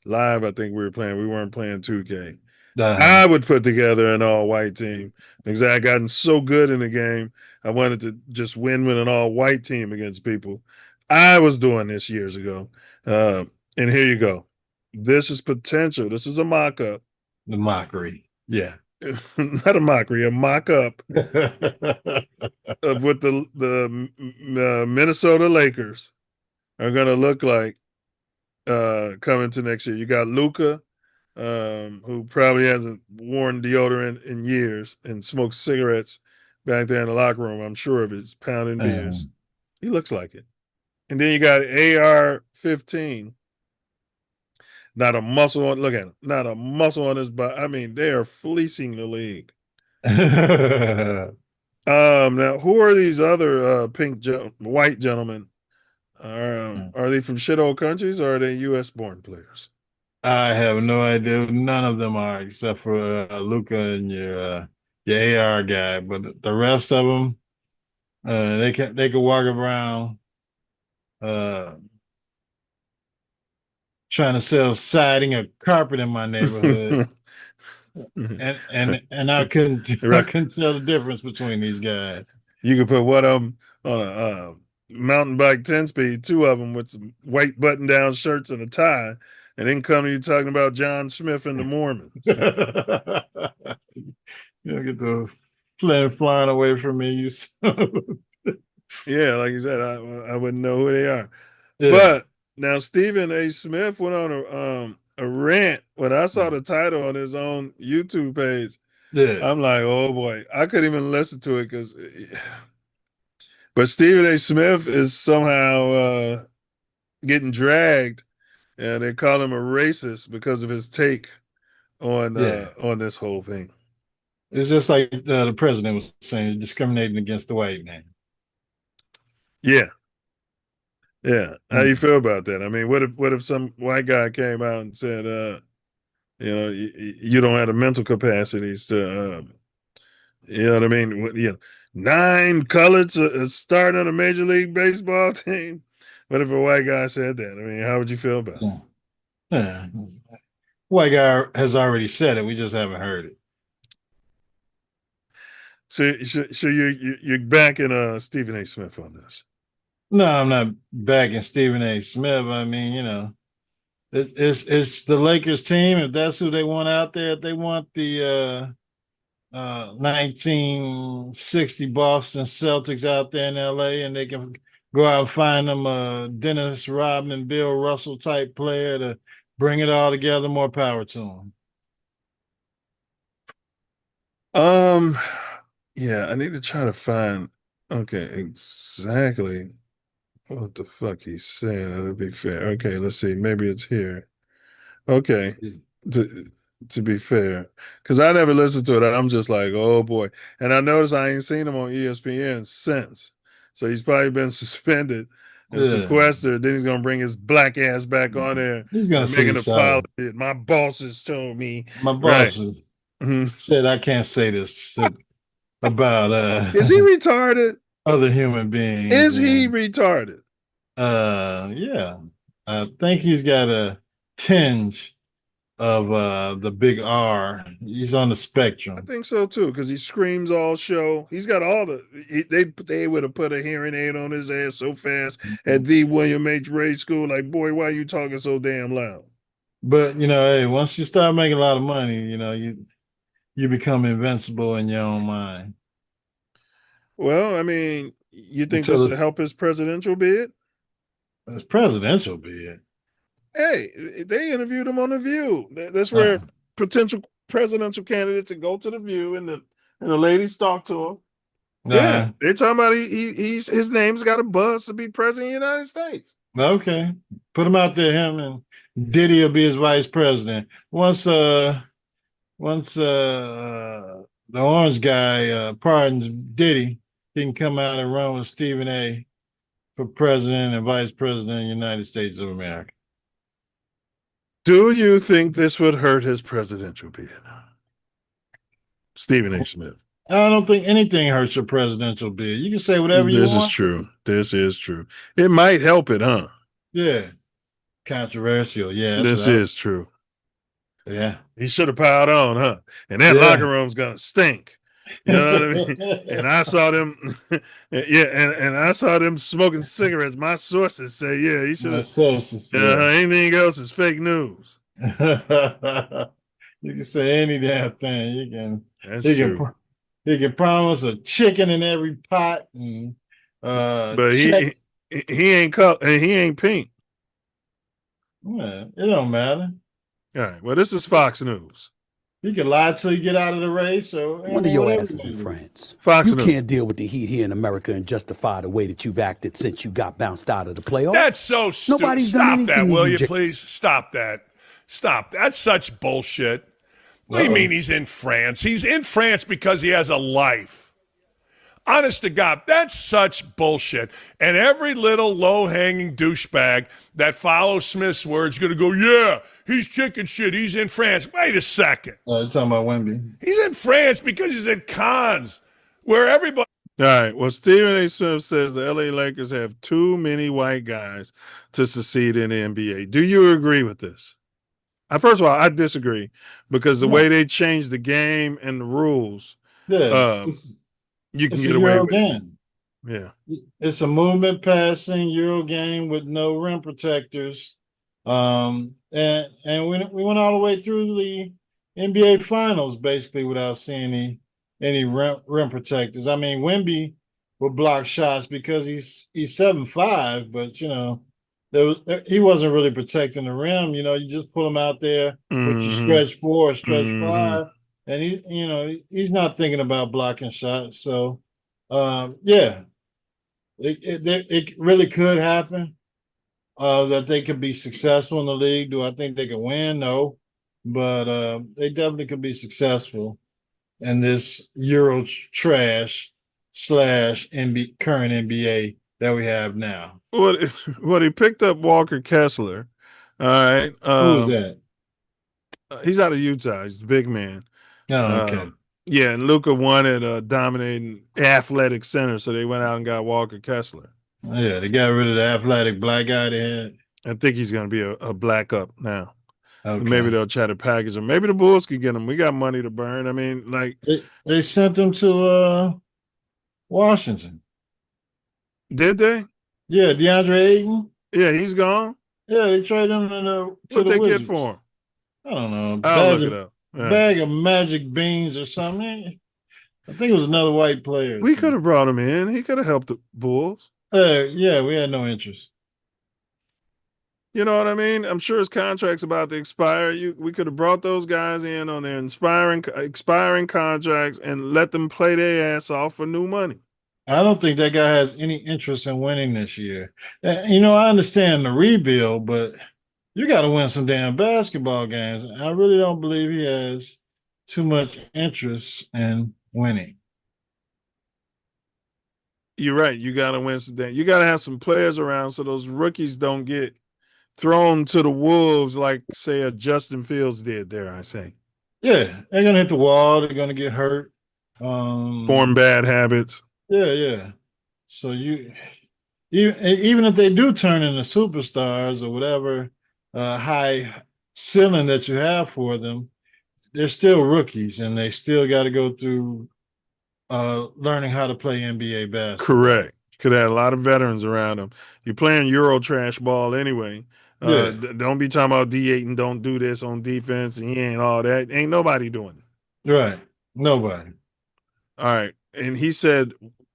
Live? I think we were playing. We weren't playing 2K. Uh-huh. I would put together an all-white team because I had gotten so good in the game. I wanted to just win with an all-white team against people. I was doing this years ago, and here you go. This is potential. This is a mock-up, The mockery. Yeah. not a mockery, a mock-up of what the Minnesota Lakers are going to look like coming to next year. You got Luca, who probably hasn't worn deodorant in years and smokes cigarettes back there in the locker room. I'm sure of it's pounding beers. Um, He looks like it. And then you got AR-15. Not a muscle on. Look at him. Not a muscle on his body. I mean, they are fleecing the league. Now who are these other white gentlemen? Are they from shit old countries or are they U.S. born players? I have no idea. None of them are except for Luca and your AR guy, but the rest of them, they can walk around uh, trying to sell siding or carpet in my neighborhood, and I couldn't I Right. couldn't tell the difference between these guys. You could put one of them on a mountain bike 10 speed, two of them with some white button down shirts and a tie, and then come to you talking about John Smith and the Mormons. You don't get the flame flying away from me, you son. Yeah, like you said, I wouldn't know who they are. Yeah, But now Stephen A. Smith went on a rant when I saw the title on his own YouTube page. yeah, I'm like, oh boy, I couldn't even listen to it because. But Stephen A. Smith is somehow getting dragged, and they call him a racist because of his take yeah. on this whole thing. It's just like the president was saying, discriminating against the white man. Yeah. Yeah. How you feel about that? I mean, what if some white guy came out and said, you don't have the mental capacities to, you know what I mean? You know, 9 colors starting on a major league baseball team. What if a white guy said that? I mean, how would you feel about it? Yeah. White guy has already said it. We just haven't heard it. So you're backing Stephen A. Smith on this? No, I'm not backing Stephen A. Smith. I mean, it's the Lakers team. If that's who they want out there, if they want the 1960 Boston Celtics out there in LA, and they can go out and find them a Dennis Rodman, Bill Russell type player to bring it all together, more power to them. Yeah, I need to try to find exactly what the fuck he's saying. To be fair. Okay, let's see. Maybe it's here. Okay. To to be fair. Because I never listened to it. I'm just like, oh boy. And I noticed I ain't seen him on ESPN since. So he's probably been suspended and sequestered. Then he's gonna bring his black ass back on there He's gonna and make say an sorry. apology. My bosses told me. My Right. boss said I can't say this about Is he retarded? other human beings. Is he retarded? Yeah. I think he's got a tinge of the big R. He's on the I spectrum. think so too, because he screams all show. He's got all they would have put a hearing aid on his ass so fast at the William H. Ray School. Like, boy, why are you talking so damn loud? But hey, once you start making a lot of money, you become invincible in your own mind. Well, I mean, you think Until this will help his presidential bid? it's presidential bid. Hey, they interviewed him on The View. That's where potential presidential candidates can go to The View, and the ladies talk to him. Yeah, they're talking about his name's got a buzz to be president of the United States. Okay, put him out there. Him and Diddy will be his vice president. Once the orange guy pardons Diddy, he can come out and run with Stephen A. for president and vice president of the United States of America. Do you think this would hurt his presidential bid? Stephen A. Smith. I don't think anything hurts your presidential bid. You can say whatever you want. This is true. This is true. It might help it, huh? Yeah. Controversial. Yeah. This is true. Yeah. He should have piled on, huh? And that locker room's gonna stink. You know what I mean? And I saw them, and I saw them smoking cigarettes. My sources say, yeah, he should have. Anything else is fake news. You can say any damn thing. You can. That's true. He can promise a chicken in every pot, and but he ain't color and he ain't pink. Yeah, it don't matter. All right. Well, this is Fox News. You can lie till you get out of the race. So one of your asses in France. Fox you News. Can't deal with the heat here in America and justify the way that you've acted since you got bounced out of the playoffs. That's so stupid. Nobody's Stop done that, will you, to please? Stop that. Stop. That's such bullshit. What do you mean he's in France? He's in France because he has a life. Honest to God, that's such bullshit. And every little low-hanging douchebag that follows Smith's words is going to go, yeah, he's chicken shit. He's in France. Wait a second. You're talking about Wemby. He's in France because he's at Cannes, where everybody. All right. Well, Stephen A. Smith says the LA Lakers have too many white guys to succeed in the NBA. Do you agree with this? First of all, I disagree because the way they changed the game and the rules, you can get away with it. Yeah. It's a movement passing Euro game with no rim protectors. And we went all the way through the NBA finals basically without seeing any rim protectors. I mean, Wemby would block shots because he's 7'5", but he wasn't really protecting the rim. You just pull him out there with your stretch 4, stretch 5, and he's not thinking about blocking shots. So, it really could happen that they could be successful in the league. Do I think they could win? No, but they definitely could be successful. in this Euro trash slash current NBA that we have now. What he picked up Walker Kessler. All right. Who is that? He's out of Utah. He's a big man. Oh, okay. Yeah, and Luka wanted a dominating athletic center, so they went out and got Walker Kessler. Yeah, they got rid of the athletic black guy they had. I think he's going to be a black up now. Okay. Maybe they'll try to package him. Maybe the Bulls could get him. We got money to burn. I mean, like they sent him to Washington. Did they? Yeah, DeAndre Ayton. Yeah, he's gone. Yeah, they traded him to the what they Wizards. get for him? I don't know. I'll look it up. Yeah. Bag of magic beans or something. I think it was another white player. We could have brought him in. He could have helped the Bulls. Yeah, we had no interest. You know what I mean? I'm sure his contract's about to expire. We could have brought those guys in on their expiring contracts and let them play their ass off for new money. I don't think that guy has any interest in winning this year. You know, I understand the rebuild, but you got to win some damn basketball games. I really don't believe he has too much interest in winning. You're right. You got to win some damn. You got to have some players around so those rookies don't get thrown to the wolves like, say, a Justin Fields did, dare I say. Yeah, they're going to hit the wall. They're going to get hurt. Form bad habits. Yeah. So even if they do turn into superstars or whatever high ceiling that you have for them, they're still rookies and they still got to go through learning how to play NBA basketball. Correct. Could have a lot of veterans around them. You're playing Euro trash ball anyway. Don't be talking about D8 and don't do this on defense and he ain't all that. Ain't nobody doing it. Right. Nobody. All right. And he said,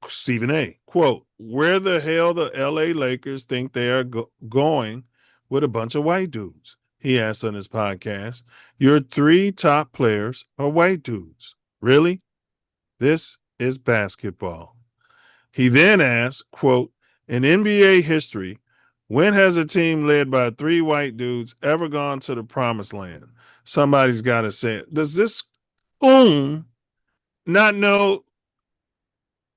Stephen A., quote, where the hell the LA Lakers think they are going with a bunch of white dudes? He asked on his podcast. Your 3 top players are white dudes. Really? This is basketball. He then asked, quote, in NBA history, when has a team led by 3 white dudes ever gone to the promised land? Somebody's got to say it. Does this not know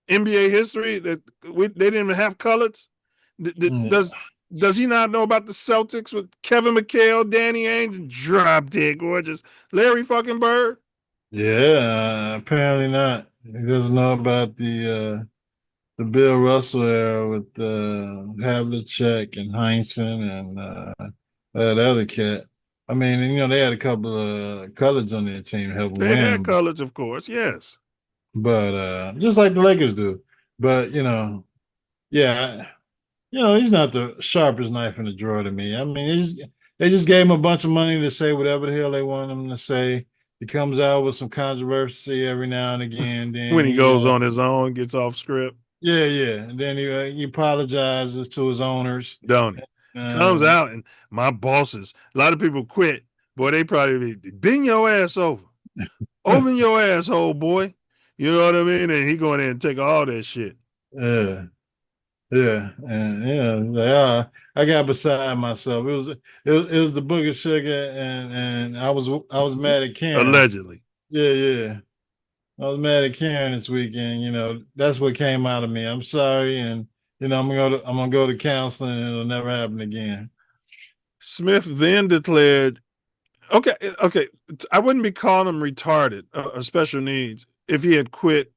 NBA history that they didn't even have colors? Does he not know about the Celtics with Kevin McHale, Danny Ainge, and drop dead gorgeous Larry fucking Bird? Yeah, apparently not. He doesn't know about the Bill Russell era with Havlicek and Heinsohn and that other cat. I mean, you know, they had a couple of colors on their team to help them win. They had colors, of course, yes. But just like the Lakers do. But, you know, yeah, you know, he's not the sharpest knife in the drawer to me. I mean, they just gave him a bunch of money to say whatever the hell they want him to say. He comes out with some controversy every now and again. Then when he goes on his own, gets off script. Yeah. And then he apologizes to his owners. Don't he? Comes out and my bosses, a lot of people quit. Boy, they probably bend your ass over. Open your asshole, boy. You know what I mean? And he going in and take all that shit. Yeah. And like, I got beside myself. It was the booger sugar and I was mad at Karen. Allegedly. Yeah. I was mad at Karen this weekend. You know, that's what came out of me. I'm sorry, and you know, I'm gonna go to counseling, and it'll never happen again. Smith then declared, okay, I wouldn't be calling him retarded or special needs if he had quit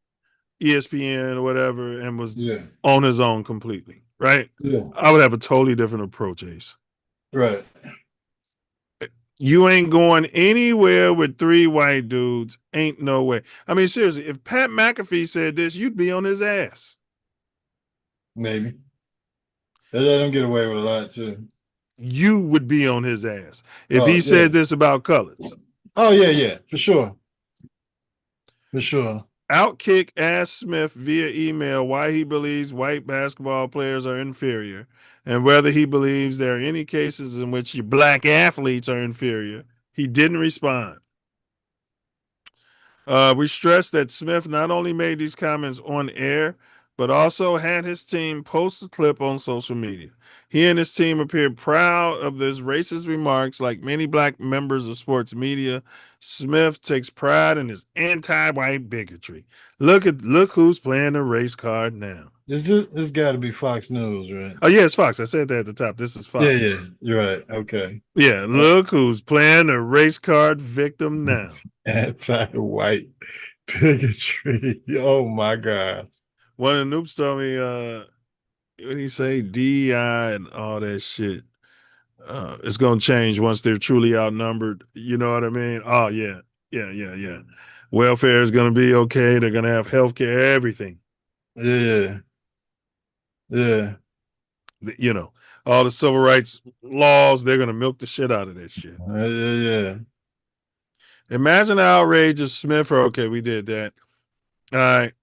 ESPN or whatever and was on his own completely, right? Yeah. I would have a totally different approach, Ace. Right. You ain't going anywhere with 3 white dudes. Ain't no way. I mean, seriously, if Pat McAfee said this, you'd be on his ass. Maybe. They let him get away with a lot, too. You would be on his ass if he said this about colors. Oh, yeah, for sure. For sure. Outkick asked Smith via email why he believes white basketball players are inferior and whether he believes there are any cases in which black athletes are inferior. He didn't respond. We stressed that Smith not only made these comments on air, but also had his team post a clip on social media. He and his team appeared proud of his racist remarks. Like many black members of sports media, Smith takes pride in his anti-white bigotry. Look who's playing the race card now. This got to be Fox News, right? Oh, yeah, it's Fox. I said that at the top. This is Fox. Yeah, you're right. Okay. Yeah, look who's playing the race card victim now. Anti-white bigotry. Oh my God. One of the noobs told me, when he say DEI and all that shit, it's gonna change once they're truly outnumbered. You know what I mean? Oh yeah. Welfare is gonna be okay. They're gonna have health care, everything. Yeah. You know, all the civil rights laws, they're gonna milk the shit out of that shit. Yeah. Imagine the outrage of Smith. Okay, we did that. All right.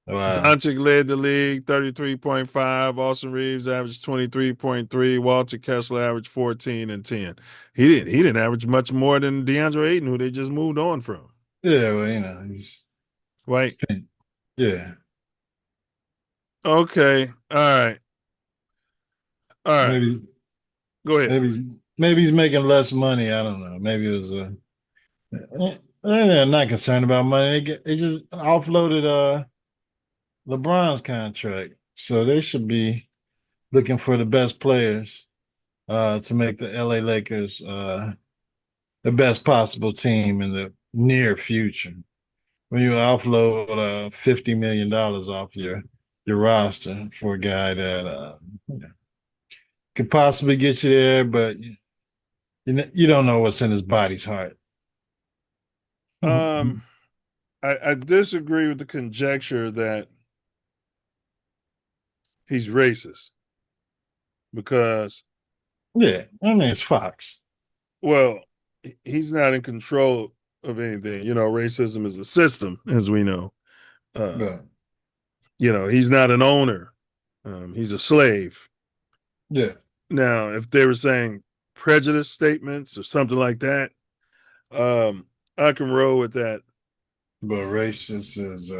Wow. Doncic led the league, 33.5. Austin Reeves averaged 23.3. Walter Kessler averaged 14 and 10. He didn't average much more than DeAndre Ayton, who they just moved on from. Yeah, well, he's right. Yeah. Okay. All right. Maybe go ahead. Maybe he's making less money. I don't know. Maybe it was they're not concerned about money. They just offloaded LeBron's contract, so they should be looking for the best players to make the LA Lakers the best possible team in the near future. When you offload $50 million off your roster for a guy that could possibly get you there, but you don't know what's in his body's heart. I disagree with the conjecture that he's racist, because it's Fox. Well, he's not in control of anything. Racism is a system, as we know. He's not an owner. He's a slave. Yeah. Now, if they were saying prejudice statements or something like that, I can roll with that. But racist is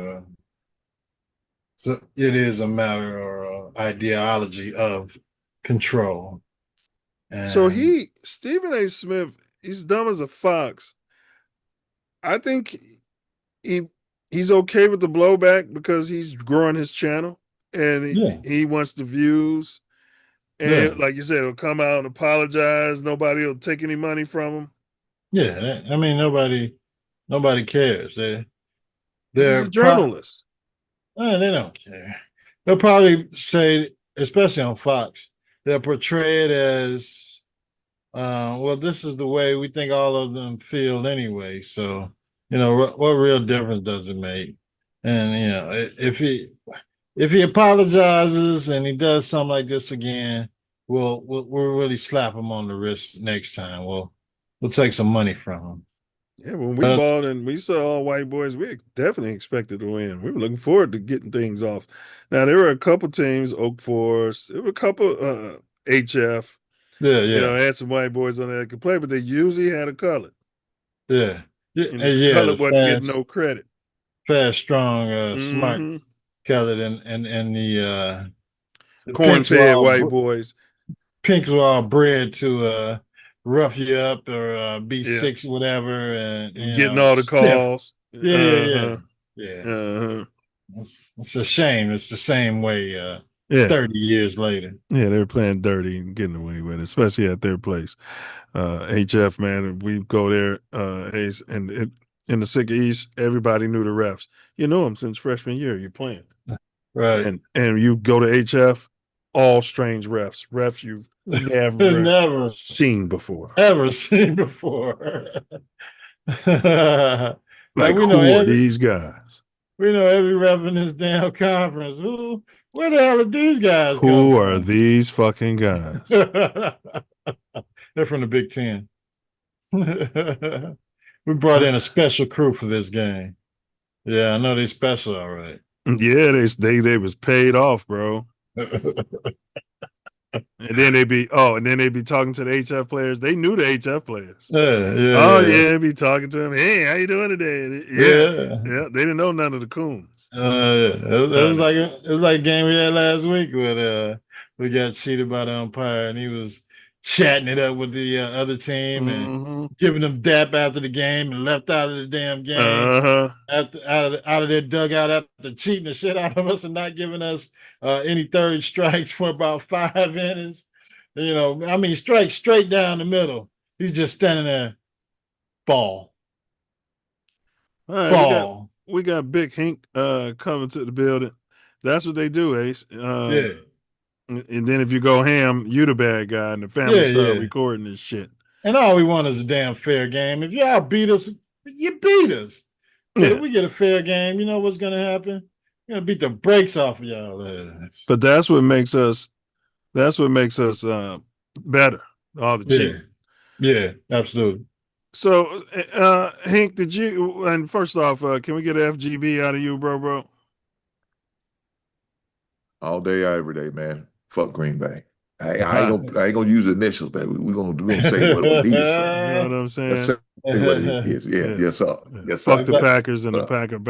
so it is a matter or ideology of control. And so Stephen A. Smith, he's dumb as a fox. I think he's okay with the blowback because he's growing his channel and he wants the views. And like you said, he'll come out and apologize. Nobody will take any money from him. Yeah, I mean nobody cares. They're He's a journalist. They don't care. They'll probably say, especially on Fox, they'll portray it as, well, this is the way we think all of them feel anyway. So, what real difference does it make? And if he apologizes and he does something like this again, we'll really slap him on the wrist next time. We'll take some money from him. Yeah, when we balled and we saw all white boys, we definitely expected to win. We were looking forward to getting things off. Now, there were a couple teams, Oak Forest, there were a couple HF. Had some white boys on there that could play, but they usually had a colored. Yeah. Colored wasn't getting no credit. Fast, strong, smart colored and the corn-fed white boys. Pinks were all bred to rough you up or be six, whatever, and getting all the calls. Yeah. It's a shame. It's the same way 30 years later. Yeah, they're playing dirty and getting away with it, especially at their place. HF, man, we go there, Ace, and in the Sick East, everybody knew the refs. You know them since freshman year. You're playing, right? And you go to HF, all strange refs you've never seen before. Ever seen before. Like we know these guys. We know every ref in this damn conference. Where the hell are these guys? Who are these fucking guys? They're from the Big Ten. We brought in a special crew for this game. Yeah, I know they special, all right. Yeah, they was paid off, bro. And then they'd be talking to the HF players. They knew the HF players. They'd be talking to them. Hey, how you doing today? Yeah. They didn't know none of the coons. It was like a game we had last week when we got cheated by the umpire and he was chatting it up with the other team and giving them dap after the game and left out of the damn game out of their dugout after cheating the shit out of us and not giving us any third strikes for about 5 innings. You know, I mean, strike straight down the middle. He's just standing there, ball. All right, we got Big Hink coming to the building. That's what they do, Ace. Yeah. And then if you go ham, you the bad guy, and the family start recording this shit. And all we want is a damn fair game. If y'all beat us, you beat us. But if we get a fair game, you know what's gonna happen? We're gonna beat the brakes off of y'all. But that's what makes us. That's what makes us better. All the cheating. Yeah, absolutely. So, Hank, did you? And first off, can we get an FGB out of you, bro? All day, every day, man. Fuck Green Bay. I ain't gonna use initials, baby. We're gonna say what we need to say. You know what I'm saying? Let's say what it is. Yes, sir. Yes, sir. Fuck the Packers and the Packers.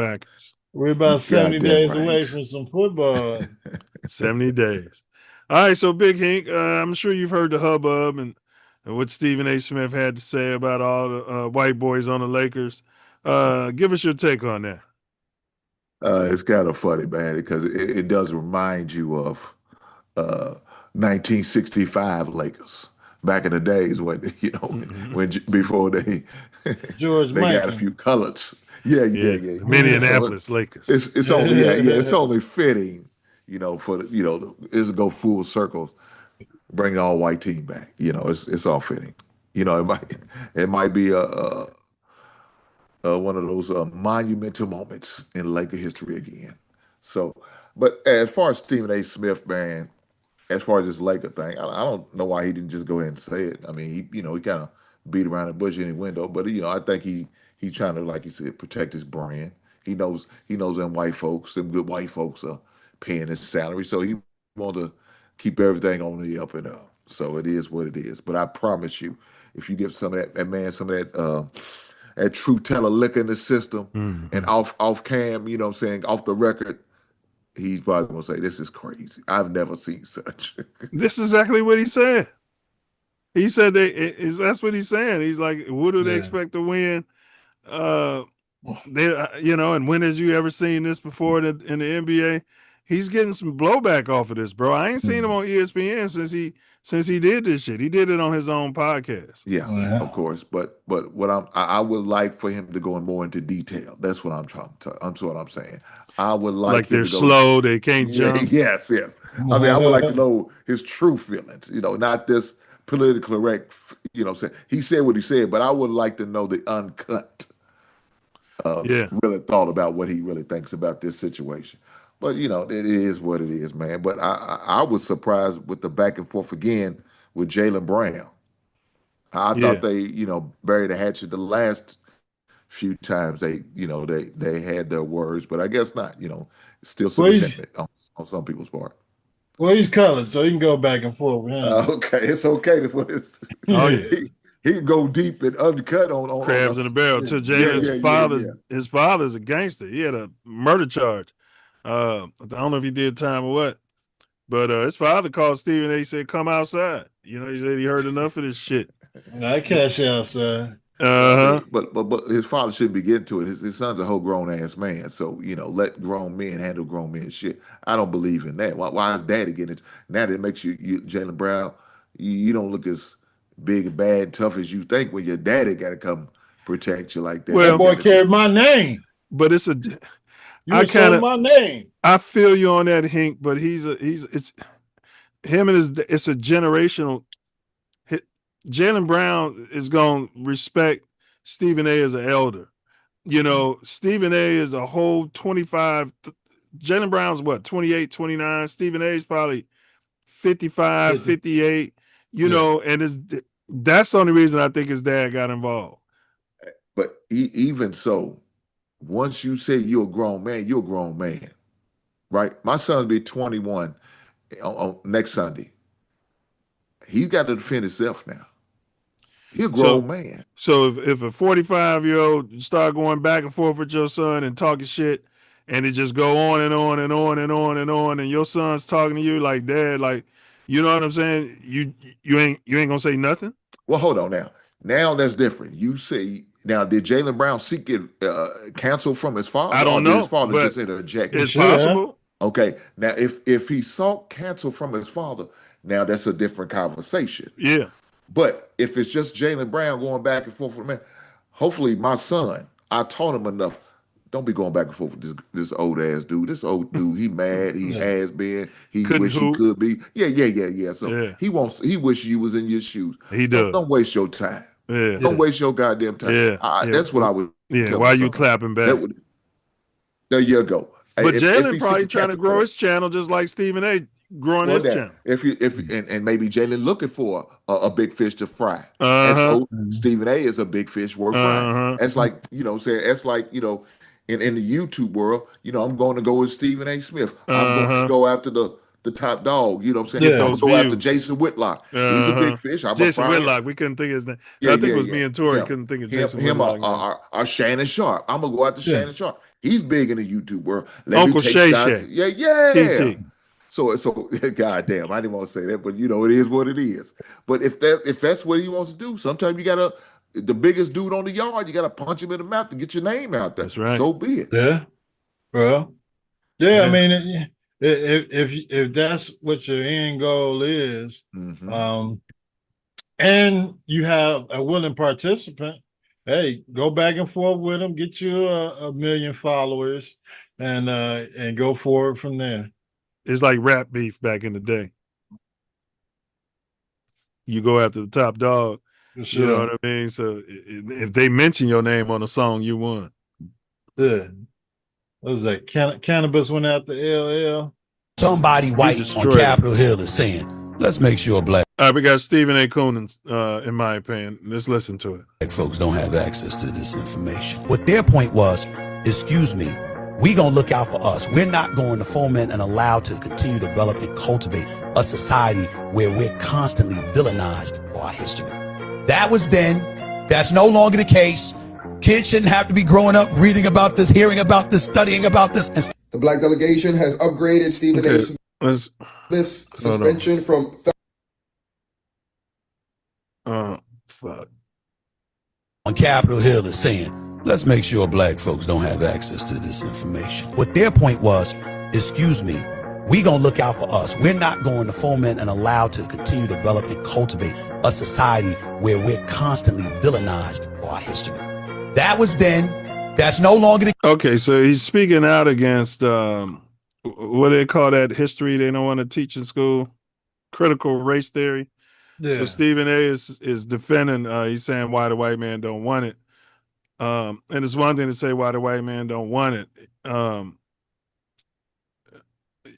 We're about 70 days away from some football. 70 days. All right, so Big Hank, I'm sure you've heard the hubbub and what Stephen A. Smith had to say about all the white boys on the Lakers. Give us your take on that. It's kind of funny, man, because it does remind you of 1965 Lakers back in the days when before they George they got a few colors. Yeah. Minneapolis so Lakers. It's only it's only fitting, for it's go full circle, bring the all white team back. It's all fitting. It might be one of those monumental moments in Laker history again. So, but as far as Stephen A. Smith, man, as far as this Laker thing, I don't know why he didn't just go ahead and say it. I mean, he kind of beat around the bush in the window, but I think he's trying to, like he said, protect his brand. He knows them white folks, them good white folks are paying his salary, so he want to keep everything on the up and up. So it is what it is. But I promise you, if you give some of that man some of that truth teller liquor in the system and off cam, you know what I'm saying, off the record, he's probably gonna say, this is crazy. I've never seen such. This is exactly what he said. He said that's what he's saying. He's like, what do they expect to win? And when has you ever seen this before in the NBA? He's getting some blowback off of this, bro. I ain't seen him on ESPN since he did this shit. He did it on his own podcast. Yeah, of course. But what I would like for him to go more into detail. That's what I'm trying to. That's what I'm saying. I would like they're slow, they can't jump. Yes. I mean, I would like to know his true feelings. Not this politically correct. He said what he said, but I would like to know the uncut. Really thought about what he really thinks about this situation. But it is what it is, man. But I was surprised with the back and forth again with Jaylen Brown. I thought they buried the hatchet the last few times they had their words, but I guess not. Still some resentment on some people's part. Well, he's colored, so he can go back and forth with him. Okay, it's okay to put his. He can go deep and uncut on crabs in the barrel. So Jalen's his father's a gangster. He had a murder charge. I don't know if he did time or what, but his father called Stephen A. Said, "Come outside." He said he heard enough of this shit. I catch you outside. But his father shouldn't be getting to it. His son's a whole grown ass man, so let grown men handle grown men shit. I don't believe in that. Why is daddy getting it? Now that makes you Jaylen Brown. You don't look as big and bad and tough as you think when your daddy got to come protect you like that. Well, that boy carried my name, but it's my name. I feel you on that, Hank. But it's him and it's a generational. Jaylen Brown is going to respect Stephen A. as an elder. Stephen A. is a whole 25. Jaylen Brown's what, 28, 29. Stephen A. is probably 55, 58. And that's the only reason I think his dad got involved. But even so, once you say you're a grown man, right? My son's be 21 on next Sunday. He's got to defend himself now. He's a grown man. So if a 45-year-old start going back and forth with your son and talking shit, and it just go on and on and on and on and on, and your son's talking to you like, Dad, like, you know what I'm saying? You ain't gonna say nothing? Well, hold on now. Now that's different. You say now, did Jaylen Brown seek it canceled from his father, I or don't did his know, father but just interject? He it's should have. possible. Okay, now if he sought cancel from his father, now that's a different conversation. Yeah. But if it's just Jaylen Brown going back and forth with man, hopefully my son, I taught him enough. Don't be going back and forth with this old ass dude. This old dude, he mad, he Yeah. has been, he Couldn't wish he hoop. could be. Yeah. So Yeah. he wish you was in your shoes. He does. Don't waste your time. Yeah. Don't waste your goddamn time. Yeah. That's what I would Yeah. tell Why my you son. clapping back? There you go. But If Jalen he probably seek trying to cancel, grow his channel just like Stephen A. growing well, his that channel. and maybe Jalen looking for a big fish to fry, and Uh-huh. so Stephen A is a big fish worth frying. Uh-huh. That's like saying that's like in the YouTube world, I'm going to go with Stephen A. Smith. I'm going to Uh-huh. go after the top dog. You know what I'm saying? Get I'm those gonna go after views. Jason Whitlock. He's a Uh-huh. big fish. I'm a Jason fry him. Whitlock. We couldn't think of his name. Yeah, I think it was me and Tori Him, couldn't think of him, Jason him, Whitlock. our Shannon Sharp. I'm gonna go after Yeah. Shannon Sharp. He's big in the YouTube world. Let Uncle me take Shay shots. Shay. Yeah. TT. So goddamn, I didn't want to say that, but it is what it is. But if that's what he wants to do, sometimes you gotta the biggest dude on the yard, you gotta punch him in the mouth to get your name out there. That's right. So be it. Yeah. Well, yeah. I mean, if that's what your end goal is, and you have a willing participant, hey, go back and forth with him, get you a million followers, and go forward from there. It's like rap beef back in the day. You go after the top dog. Sure. You know what I mean? So if they mention your name on a song, you won. Yeah. What was that? Cannabis went out the LL. Somebody white on Capitol Hill is saying, let's make sure black All right, we got Stephen A. Coonan, in my opinion. Let's listen to it. folks don't have access to this information. What their point was, excuse me, we gonna look out for us. We're not going to foment and allow to continue to develop and cultivate a society where we're constantly villainized for our history. That was then. That's no longer the case. Kids shouldn't have to be growing up reading about this, hearing about this, studying about this. The black delegation has upgraded Stephen A. Smith's suspension from fuck. On Capitol Hill is saying, let's make sure black folks don't have access to this information. What their point was, excuse me, we gonna look out for us. We're not going to foment and allow to continue to develop and cultivate a society where we're constantly villainized for our history. That was then. That's no longer the Okay, so he's speaking out against what do they call that history they don't want to teach in school? Critical race theory. Yeah. So Stephen A is defending, he's saying why the white man don't want it. And it's one thing to say why the white man don't want it.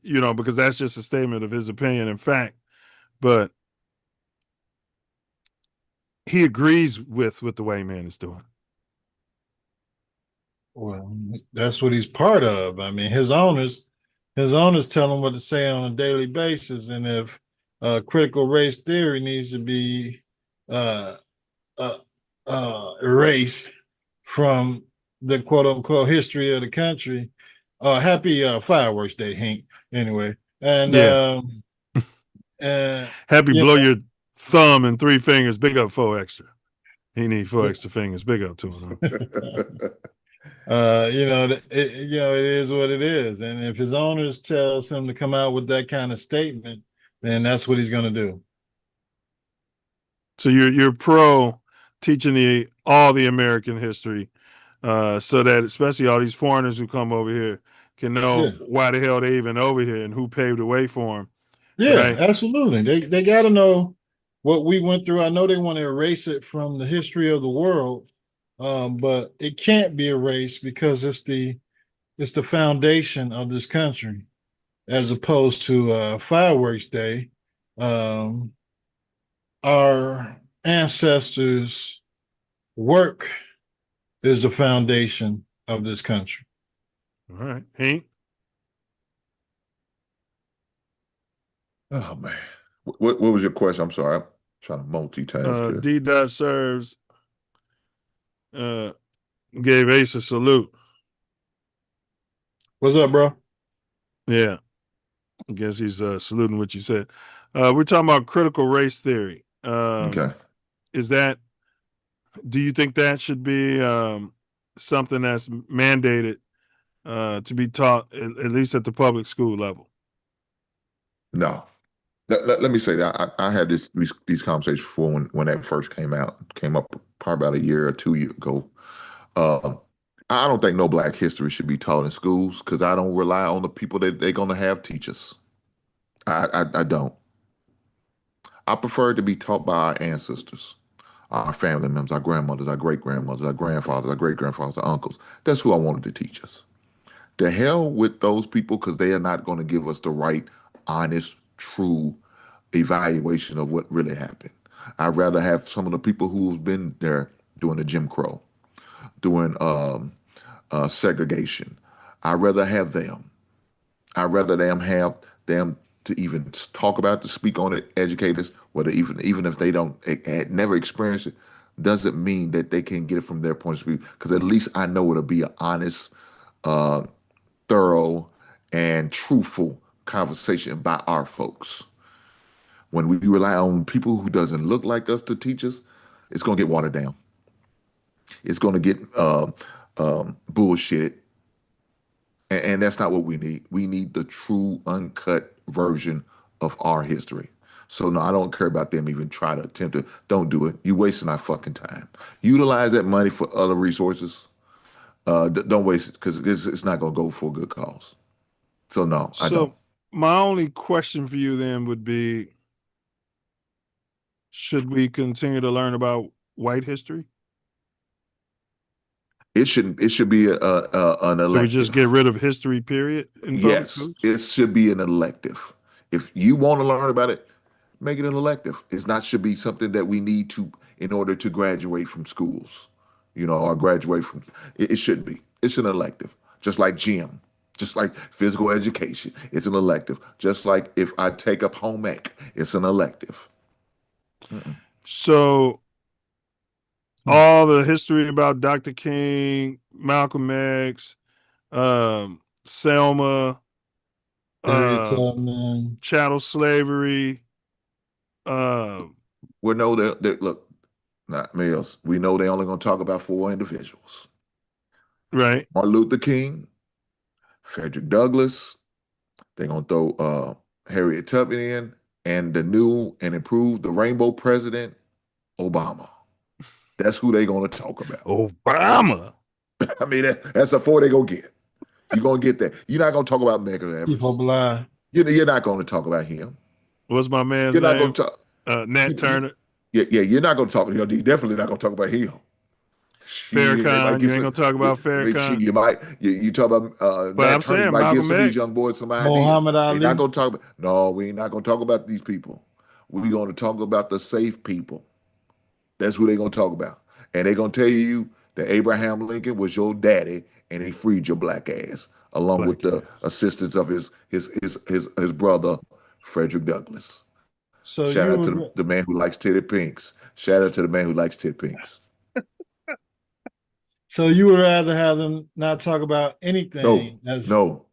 Because that's just a statement of his opinion and fact. But he agrees with what the white man is doing. Well, that's what he's part of. I mean, his owners tell him what to say on a daily basis, and if critical race theory needs to be erased from the quote unquote history of the country, happy Fireworks Day, Hank. Anyway, and happy blow your thumb and 3 fingers, big up 4 extra. He need 4 extra fingers, big up to him. It is what it is, and if his owners tells him to come out with that kind of statement, then that's what he's going to do. So you're pro teaching all the American history, so that especially all these foreigners who come over here can know why the hell they even over here and who paved the way for them. Yeah, right? Absolutely. They got to know what we went through. I know they want to erase it from the history of the world. But it can't be erased because it's the foundation of this country, as opposed to Fireworks Day. Our ancestors' work is the foundation of this country. All right, Hank. Oh man, what was your question? I'm sorry, I'm trying to multitask. D. Dot serves. Gave Ace a salute. What's up, bro? Yeah, I guess he's saluting what you said. We're talking about critical race theory. Okay. Do you think that should be something that's mandated to be taught at least at the public school level? No. Let me say that I had these conversations before when that first came up probably about a year or 2 years ago. Um, I don't think no Black history should be taught in schools because I don't rely on the people that they're going to have teach us. I don't. I prefer it to be taught by our ancestors, our family members, our grandmothers, our great-grandmothers, our grandfathers, our great-grandfathers, our uncles. That's who I wanted to teach us. The hell with those people because they are not going to give us the right, honest, true evaluation of what really happened. I'd rather have some of the people who've been there during the Jim Crow, during segregation. I'd rather have them. I'd rather them have them to even talk about, to speak on it, educators, whether even if they don't had never experienced it, doesn't mean that they can get it from their point of view. Because at least I know it'll be an honest, thorough, and truthful conversation by our folks. When we rely on people who doesn't look like us to teach us, it's going to get watered down. It's going to get bullshit. And that's not what we need. We need the true, uncut version of our history. So no, I don't care about them even try to attempt it. Don't do it. You're wasting our fucking time. Utilize that money for other resources. Don't waste it because it's not going to go for a good cause. So no, I don't. So my only question for you then would be, should we continue to learn about white history? It shouldn't. It should be an elective. Should we just get rid of history, period, in public Yes, schools? it should be an elective. If you want to learn about it, make it an elective. It's not should be something that we need to in order to graduate from schools, or graduate from. It shouldn't be. It's an elective, just like gym, just like physical education. It's an elective. Just like if I take up home ec, it's an elective. So all the history about Dr. King, Malcolm X, Selma, chattel slavery. We know that look, not Milz. We know they're only going to talk about 4 individuals. Right. Martin Luther King, Frederick Douglass. They're going to throw Harriet Tubman in, and the new and improved the rainbow president, Obama. That's who they're going to talk about. Obama. I mean, that's the 4 they're going to get. You're going to get that. You're not going to talk about Medgar Evers. You're not going to talk about him. What's my man's you're name? Not going to talk, Nat Turner. Yeah, you're not going to talk about him. You're definitely not going to talk about him. Farrakhan, you ain't gonna talk about Farrakhan. You might. You talk about. But I'm saying, you might give Malcolm some of X, these young boys some ideas. Muhammad Ali. Not gonna talk about. No, we ain't not gonna talk about these people. We're gonna talk about the safe people. That's who they're gonna talk about, and they're gonna tell you that Abraham Lincoln was your daddy, and he freed your black ass, along with the assistance of his brother Frederick Douglass. So shout out to the man who likes titty pinks. Shout out to the man who likes titty pinks. So you would rather have them not talk about anything? No.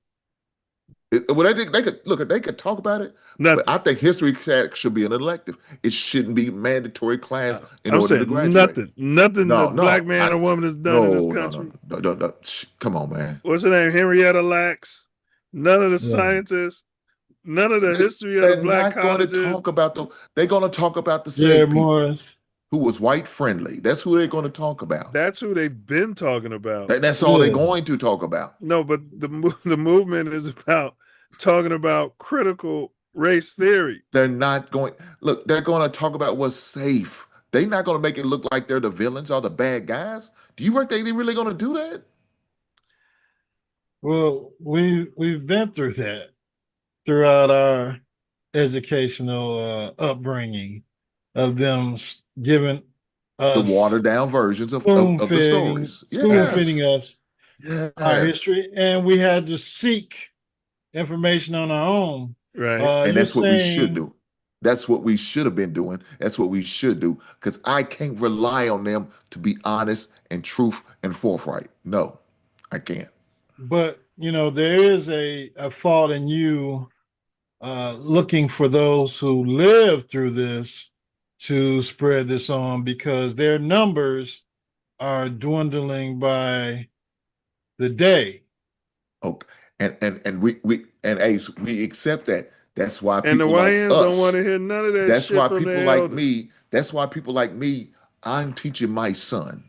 Well, they could look. They could talk about it. Nothing. But I think history should be an elective. It shouldn't be mandatory class in order to graduate. Nothing that black man or woman has done in this country. No. Come on, man. What's her name? Henrietta Lacks. None of the scientists. None of the history of the black colleges. They're going to talk about the same people. Morris. Who was white friendly. That's who they're going to talk about. That's who they've been talking about. That's all they're going to talk about. No, but the movement is about talking about critical race theory. They're not going, look, they're going to talk about what's safe. They're not going to make it look like they're the villains or the bad guys. Do you think they're really going to do that? Well, we've been through that throughout our educational upbringing of them giving us the watered down versions of the stories. Spoon feeding us our history, and we had to seek information on our own. Right. And that's what we should do. That's what we should have been doing. That's what we should do. Because I can't rely on them to be honest and truth and forthright. No, I can't. But there is a fault in you looking for those who live through this to spread this on, because their numbers are dwindling by the day. Okay. And Ace, we accept that. That's why And the people like YNs don't want us. to hear none of that That's shit why from people their like elders. me. That's why people like me. I'm teaching my son.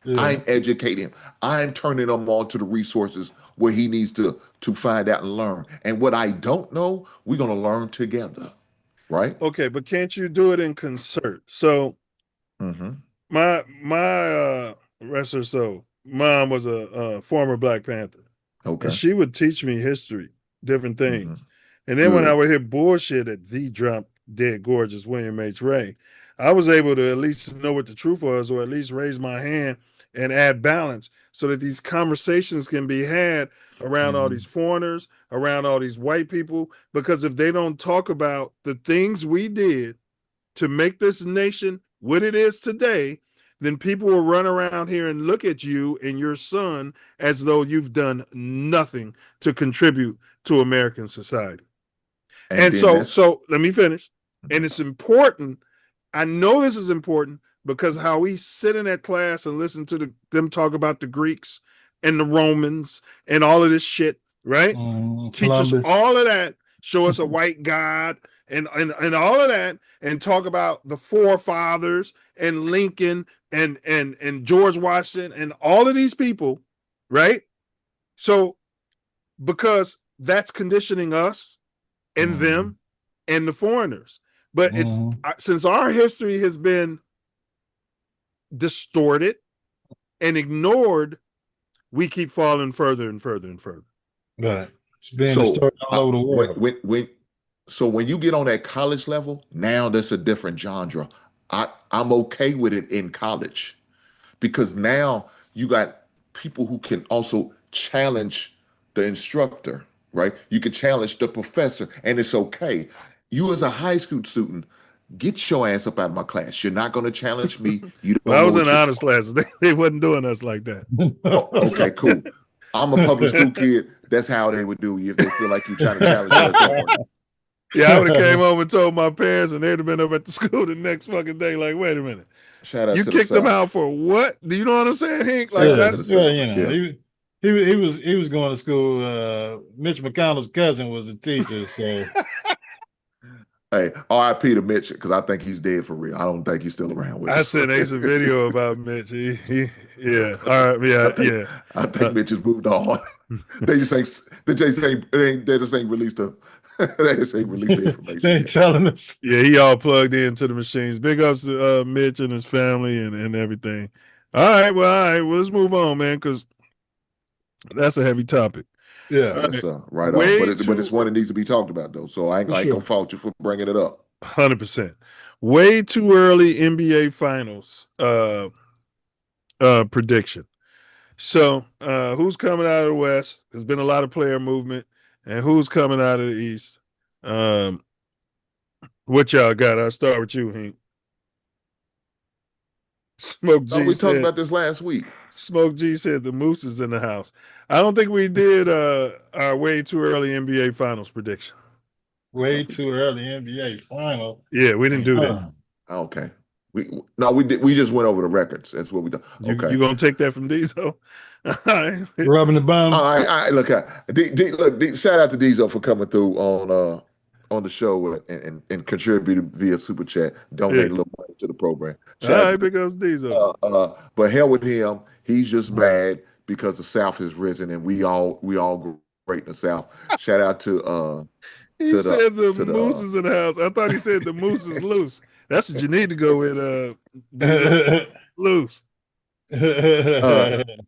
Yeah. I'm educating him. I'm turning him on to the resources where he needs to find out and learn. And what I don't know, we're gonna learn together, right? Okay, but can't you do it in concert? So my rest her soul, mom was a former Black Panther. Okay. And she would teach me history, different things. And then when I Good. would hear bullshit at the drop dead gorgeous William H. Ray, I was able to at least know what the truth was, or at least raise my hand and add balance so that these conversations can be had around all these foreigners, around all these white people. Because if they don't talk about the things we did to make this nation what it is today, then people will run around here and look at you and your son as though you've done nothing to contribute to American society. And so let me finish. And it's important. I know this is important because how we sit in that class and listen to them talk about the Greeks and the Romans and all of this shit, right? Teach us all of that, show us a white God and all of that, and talk about the forefathers and Lincoln and George Washington and all of these people, right? So because that's conditioning us and them and the foreigners. But it's since our history has been distorted and ignored, we keep falling further and further and further. Right. It's being distorted all over the world. So when you get on that college level, now that's a different genre. I'm okay with it in college because now you got people who can also challenge the instructor, right? You can challenge the professor, and it's okay. You as a high school student, get your ass up out of my class. You're not going to challenge me. You don't Well, I was know in honors classes. They wasn't doing us like that. Oh, okay, cool. I'm a public school kid. That's how they would do you if they feel like you're trying to challenge their authority. Yeah, I would have came home and told my parents, and they'd have been up at the school the next fucking day. Like, wait a minute, shout out you to kicked the them South. out for what? Do you know what I'm saying, Hank? Like that's he was going to school. Mitch McConnell's cousin was the teacher, so. Hey, R.I.P. to Mitch, because I think he's dead for real. I don't think he's still around with us. I sent Ace a video about Mitch. Yeah. All right, I think Mitch has moved on. They just ain't released the they just ain't released the information. They ain't telling us. Yeah, he all plugged into the machines. Big ups to Mitch and his family and everything. All right, well, let's move on, man, because that's a heavy topic. Yeah, yes, right on. But it's one that needs to be talked about, though. So I ain't gonna fault you for bringing it up. 100%. Way too early NBA Finals prediction. So who's coming out of the West? There's been a lot of player movement, and who's coming out of the East? What y'all got? I'll start with you, Hank. Smoke G we talked about this last week. Smoke G said the Moose is in the house. I don't think we did our way too early NBA Finals prediction. Way too early NBA Final. Yeah, we didn't do that. Okay. We did. We just went over the records. That's what we done. Okay. You gonna take that from Diesel? Rubbing the bum. All right. Look, shout out to Diesel for coming through on the show and contributing via super chat, donating a little money to the program. All right, big ups Diesel. But hell with him. He's just mad because the South has risen and we all great in the South. Shout out to he said the Moose is in the house. I thought he said the Moose is loose. That's what you need to go with. Loose.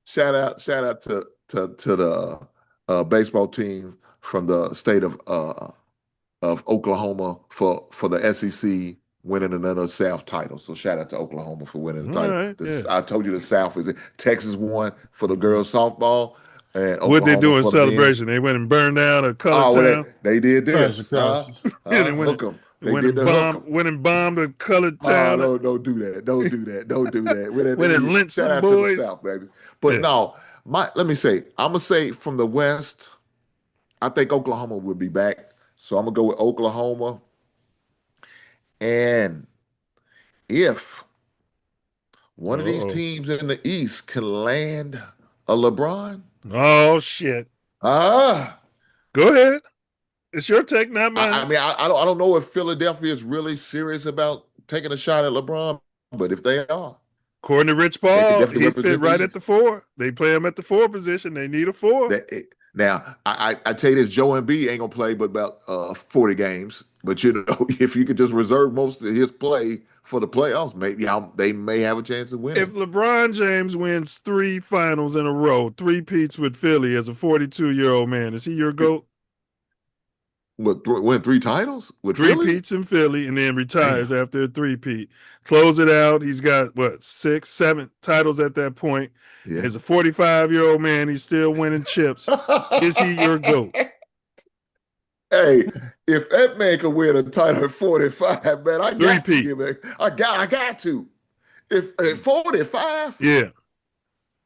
Shout out to the baseball team from the state of Oklahoma for the SEC winning another South title. So shout out to Oklahoma for winning the title. Right, I told you the South is it. Texas won for the girls softball. And what they do in celebration? They went and burned down a colored town. They did this. They went and bombed a colored town. No, don't do that. Don't do that. Went and lynched some boys. South, baby. But no, Let me say, I'm gonna say from the West, I think Oklahoma will be back. So I'm gonna go with Oklahoma. And if one of these teams in the East can land a LeBron, oh shit, ah, go ahead. It's your take, not mine. I mean, I don't know if Philadelphia is really serious about taking a shot at LeBron, but if they are, according to Rich they could Paul, definitely he fit represent the right at East. the 4. They play him at the 4 position. They need a 4. Now, I tell you this, Joe Embiid ain't gonna play but about 40 games. But you know, if you could just reserve most of his play for the playoffs, maybe they may have a chance of winning. If LeBron James wins 3 finals in a row, 3 peats with Philly as a 42-year-old man, is he your GOAT? What, win 3 titles with 3 Philly? peats in Philly and then retires after a 3-peat. Close it out. He's got, 6, 7 titles at that point. Yeah. As a 45-year-old man, he's still winning chips. Is he your GOAT? Hey, if that man can win a title at 45, man, I got to give it. I got to. If at 45, yeah,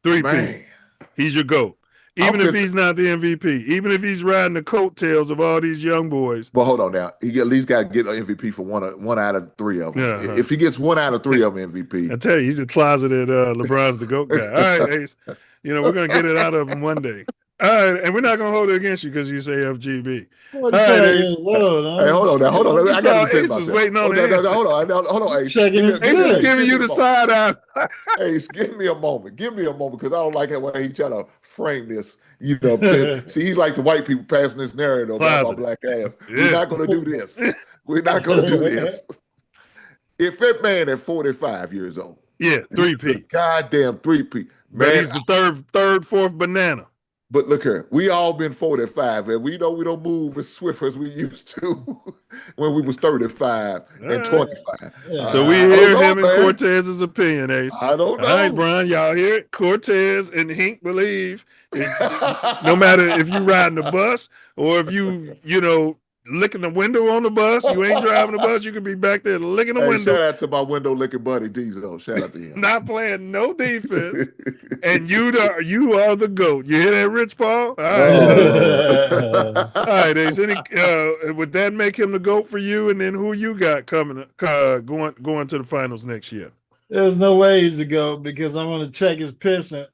3-peat. He's your GOAT. Even if he's not the MVP, even if he's riding the coattails of all these young boys. Well, hold on now. He at least got to get an MVP for one out of 3 of them. Uh-huh. If he gets 1 out of 3 of them MVP. I tell you, he's a closeted LeBron's the GOAT guy. All right, Ace. You know, we're going to get it out of him one day. All right, and we're not going to hold it against you because you say FGB. All right, Ace. Hey, hold on now. Hold on. I got to Ace was waiting on the answer. Hold on, Ace. Ace is giving you the side eye. Ace, give me a moment. Give me a moment because I don't like the way he trying to frame this. You know, see, he's like the white people passing this narrative about my black ass. Yeah. We're not going to do this. We're not going to do this. If that man at 45 years old. Yeah, 3-peat. Goddamn 3-peat. But he's the third, fourth banana. But look here, we all been 45, and we know we don't move as swift as we used to when we was 35 and 25. Yeah. So we hear him and Cortez's opinion, Ace. I don't know. All right, Brian, y'all hear it? Cortez and Hink believe no matter if you riding the bus or if you licking the window on the bus, you ain't driving the bus, you could be back there licking the window. Shout out to my window licking buddy Diesel. Shout out to him. Not playing no defense, and you are the GOAT. You hear that, Rich Paul? All right, all right, Ace. Would that make him the GOAT for you? And then who you got coming going to the finals next year? There's no way he's the GOAT because I'm going to check his pissing.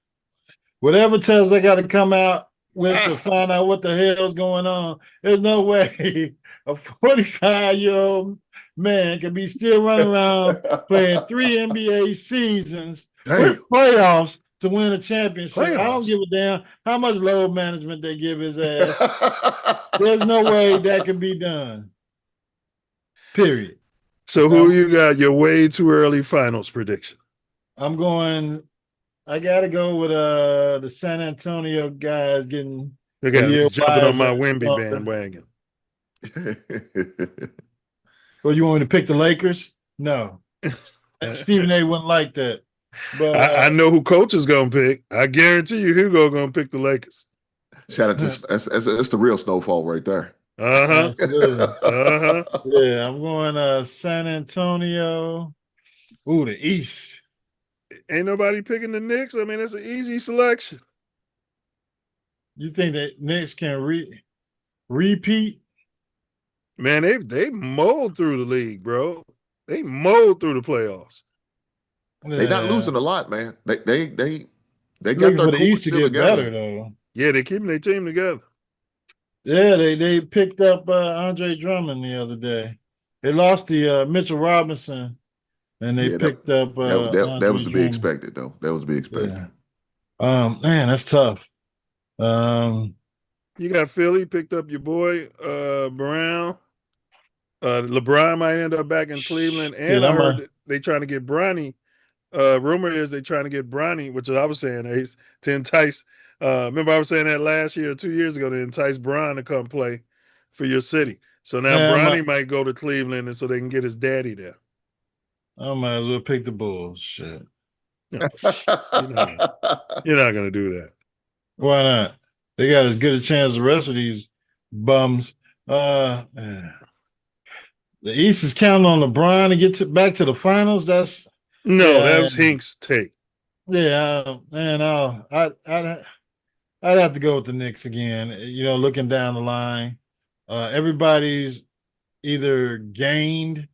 Whatever tells I got to come out with to find out what the hell's going on. There's no way a 45-year-old man can be still running around playing 3 NBA seasons with playoffs to win a championship. I don't give a damn how much load management they give his ass. There's no way that can be done. Period. So who you got your way too early finals prediction? I got to go with the San Antonio guys getting. Jumping on my Wemby bandwagon. Well, you want me to pick the Lakers? No. Stephen A. wouldn't like that. But I know who coach is going to pick. I guarantee you Hugo going to pick the Lakers. Shout out to that's the real snowfall right there. Uh-huh. Yeah, I'm going San Antonio. Ooh, the East. Ain't nobody picking the Knicks. I mean, it's an easy selection. You think that Knicks can repeat? Man, they mowed through the league, bro. They mowed through the playoffs. They're not losing a lot, man. They got their the East to get better though. Yeah, they're keeping their team together. Yeah, they picked up Andre Drummond the other day. They lost the Mitchell Robinson. And they picked up. That was to be expected, though. That was to be expected. Yeah. Man, that's tough. You got Philly picked up your boy Brown. LeBron might end up back in Cleveland, and I heard they trying to get Bronny. Rumor is they trying to get Bronny, which I was saying, Ace, to entice. Remember I was saying that last year or 2 years ago to entice Bron to come play for your city. So now Bronny might go to Cleveland, and so they can get his daddy there. I might as well pick the Bulls. Shit. No, you're not going to do that. Why not? They got as good a chance as the rest of these bums. The East is counting on LeBron to get back to the finals. That was Hink's take. Yeah, man, I'd have to go with the Knicks again. Looking down the line, everybody's either gained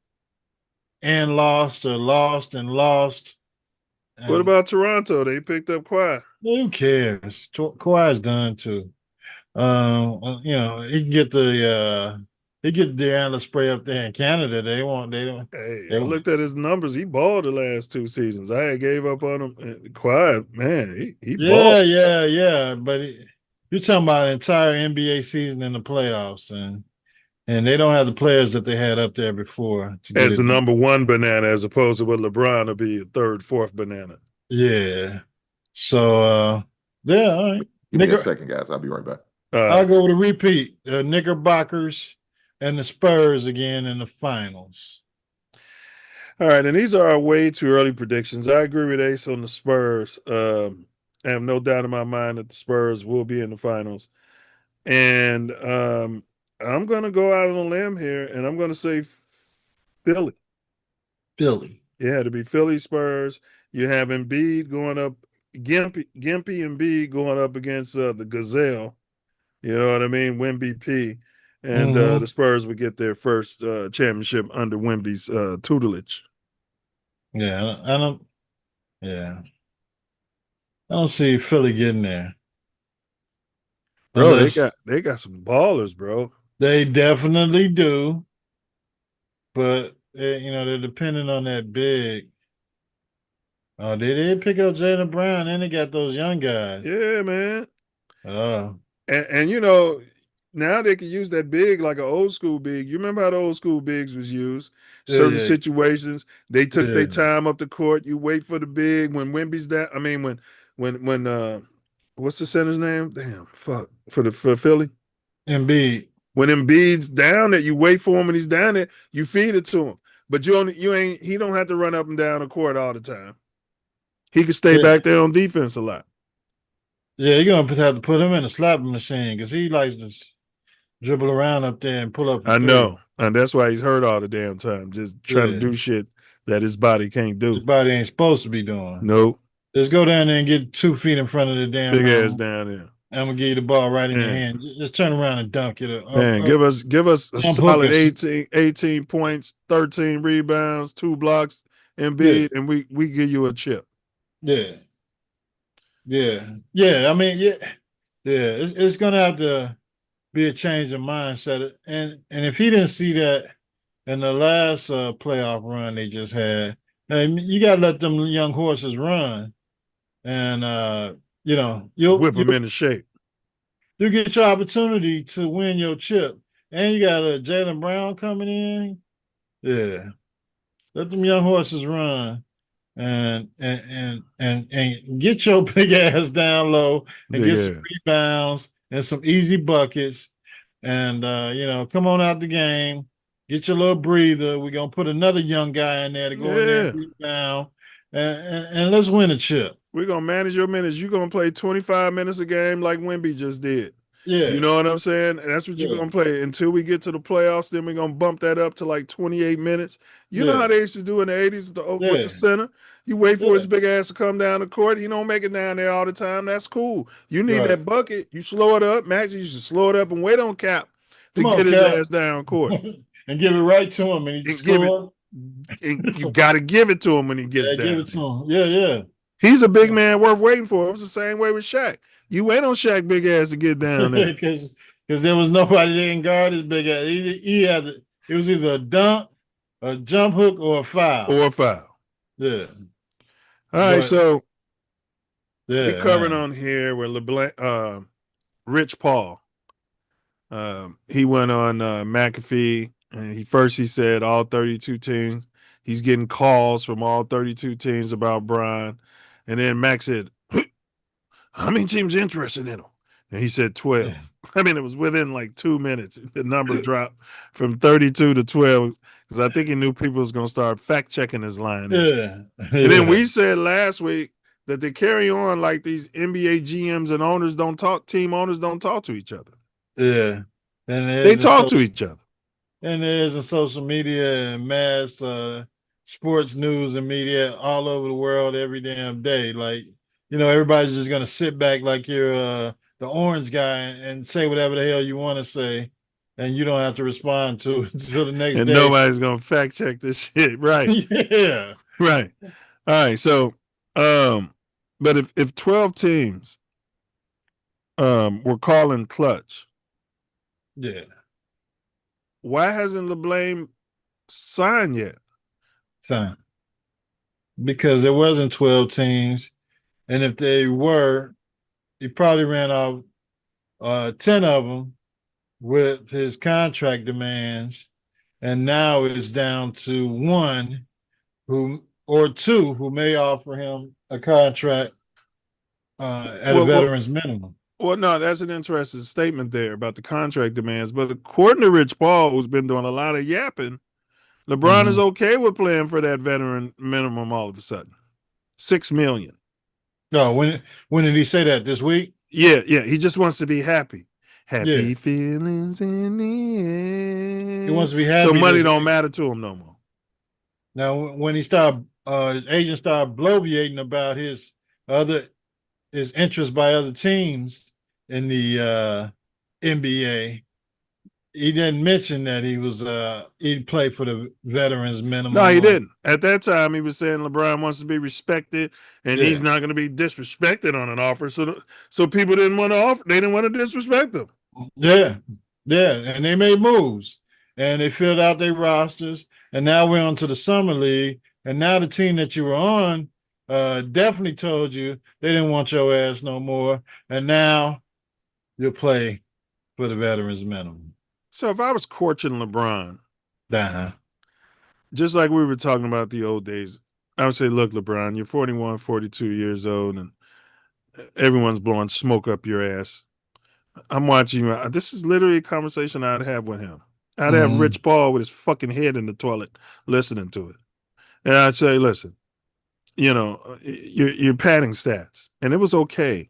and lost or lost and lost. What And about Toronto? They picked up Kawhi. who cares? Kawhi's done too. He get the antler spray up there in Canada. They don't. Hey, They I want. looked at his numbers. He balled the last 2 seasons. I had gave up on him. Kawhi, man, he balled. Yeah. But you're talking about an entire NBA season in the playoffs, and they don't have the players that they had up there before to get As it the done. number one banana, as opposed to what LeBron will be a third, fourth banana. Yeah. So yeah, all right. Give me a second, guys. I'll be right back. I'll go with a repeat. Knickerbockers and the Spurs again in the finals. All right, and these are our way too early predictions. I agree with Ace on the Spurs. I have no doubt in my mind that the Spurs will be in the finals. And I'm going to go out on a limb here, and I'm going to say Philly. Philly. Yeah, to be Philly Spurs. You have Embiid going up, Gimpy Embiid going up against the Gazelle. You know what I mean? Wemby P. And the Spurs would get their first championship under Wemby's tutelage. Yeah, I don't. Yeah, I don't see Philly getting there. Bro, Unless they got some ballers, bro. they definitely do, but they're dependent on that big. Oh, they did pick up Jaylen Brown, and they got those young guys. Yeah, man. Oh, And now they can use that big like an old school big. You remember how the old school bigs was used? Certain yeah. situations, they took their Yeah. time up the court. You wait for the big when Wemby's down. I mean, when what's the center's name? Damn, fuck for Philly. Embiid. When Embiid's down there, you wait for him and he's down there. You feed it to him, but he don't have to run up and down the court all the time. He can stay back there on defense a lot. Yeah, you're gonna have to put him in a slapping machine because he likes to dribble around up there and pull up. I know, and that's why he's hurt all the damn time, just trying to do shit that his body can't do. His body ain't supposed to be doing. Nope. Just go down there and get 2 feet in front of the damn big ass down there. I'm gonna give you the ball right in your hand. Just turn around and dunk it. Man, give us a solid 18 points, 13 rebounds, 2 blocks, Embiid, and we give you a chip. Yeah. I mean, yeah. It's gonna have to be a change of mindset, and if he didn't see that in the last playoff run they just had, you gotta let them young horses run, and you'll whip them into shape. You get your opportunity to win your chip, and you got Jaylen Brown coming in. Yeah, let them young horses run, and get your big ass down low and get some rebounds and some easy buckets, and come on out the game, get your little breather. We're gonna put another young guy in there to go in there and rebound, and let's win a chip. We're gonna manage your minutes. You're gonna play 25 minutes a game like Wemby just did. Yeah. You know what I'm saying? And that's what you're gonna play until we get to the playoffs. Then we're gonna bump that up to like 28 minutes. You know how they used to do in the 80s with the center. You wait for his big ass to come down the court. He don't make it down there all the time. That's cool. You need that bucket. You slow it up. Max, you should slow it up and wait on Cap to get his ass down court. And give it right to him and he score. And you got to give it to him when he gets down. Give it to him. Yeah. He's a big man worth waiting for. It was the same way with Shaq. You wait on Shaq big ass to get down there. Because there was nobody that can guard his big ass. It was either a dunk, a jump hook, or a foul. Yeah. All right, so we're covering on here where Rich Paul. He went on McAfee, and he said all 32 teams. He's getting calls from all 32 teams about Brian. And then Max said, how many teams interested in him? And he said 12. I mean, it was within like 2 minutes. The number dropped from 32 to 12 because I think he knew people was going to start fact-checking his line. And then we said last week that they carry on like these NBA GMs and owners team owners don't talk to each other. Yeah. And they talk to each other. And there's a social media and mass sports news and media all over the world every damn day. Like, everybody's just gonna sit back like you're the orange guy and say whatever the hell you want to say, and you don't have to respond to it until the next And day. nobody's gonna fact check this shit. Right. Yeah. Right. All right. So but if 12 teams were calling clutch, Yeah. why hasn't LeBlanc signed yet? Son. Because there wasn't 12 teams. And if they were, he probably ran off 10 of them with his contract demands. And now it's down to one or two who may offer him a contract at a veteran's minimum. Well, no, that's an interesting statement there about the contract demands. But according to Rich Paul, who's been doing a lot of yapping, LeBron is okay with playing for that veteran minimum all of a sudden. $6 million. No, when did he say that? This week? Yeah. He just wants to be happy. Happy feelings in the air. He wants to be happy. So money don't matter to him no more. Now, when he started, his agent started bloviating about his interest by other teams in the NBA. He didn't mention that he'd play for the veterans minimum. No, he didn't. At that time, he was saying LeBron wants to be respected, and he's not going to be disrespected on an offer. So people didn't want to offer. They didn't want to disrespect him. Yeah, and they made moves, and they filled out their rosters, and now we're on to the summer league, and now the team that you were on definitely told you they didn't want your ass no more, and now you'll play for the veterans minimum. So if I was coaching LeBron, just like we were talking about the old days, I would say, look, LeBron, you're 41, 42 years old, and everyone's blowing smoke up your ass. I'm watching you. This is literally a conversation I'd have with him. I'd have Rich Paul with his fucking head in the toilet listening to it. And I'd say, listen, you're padding stats. And it was okay.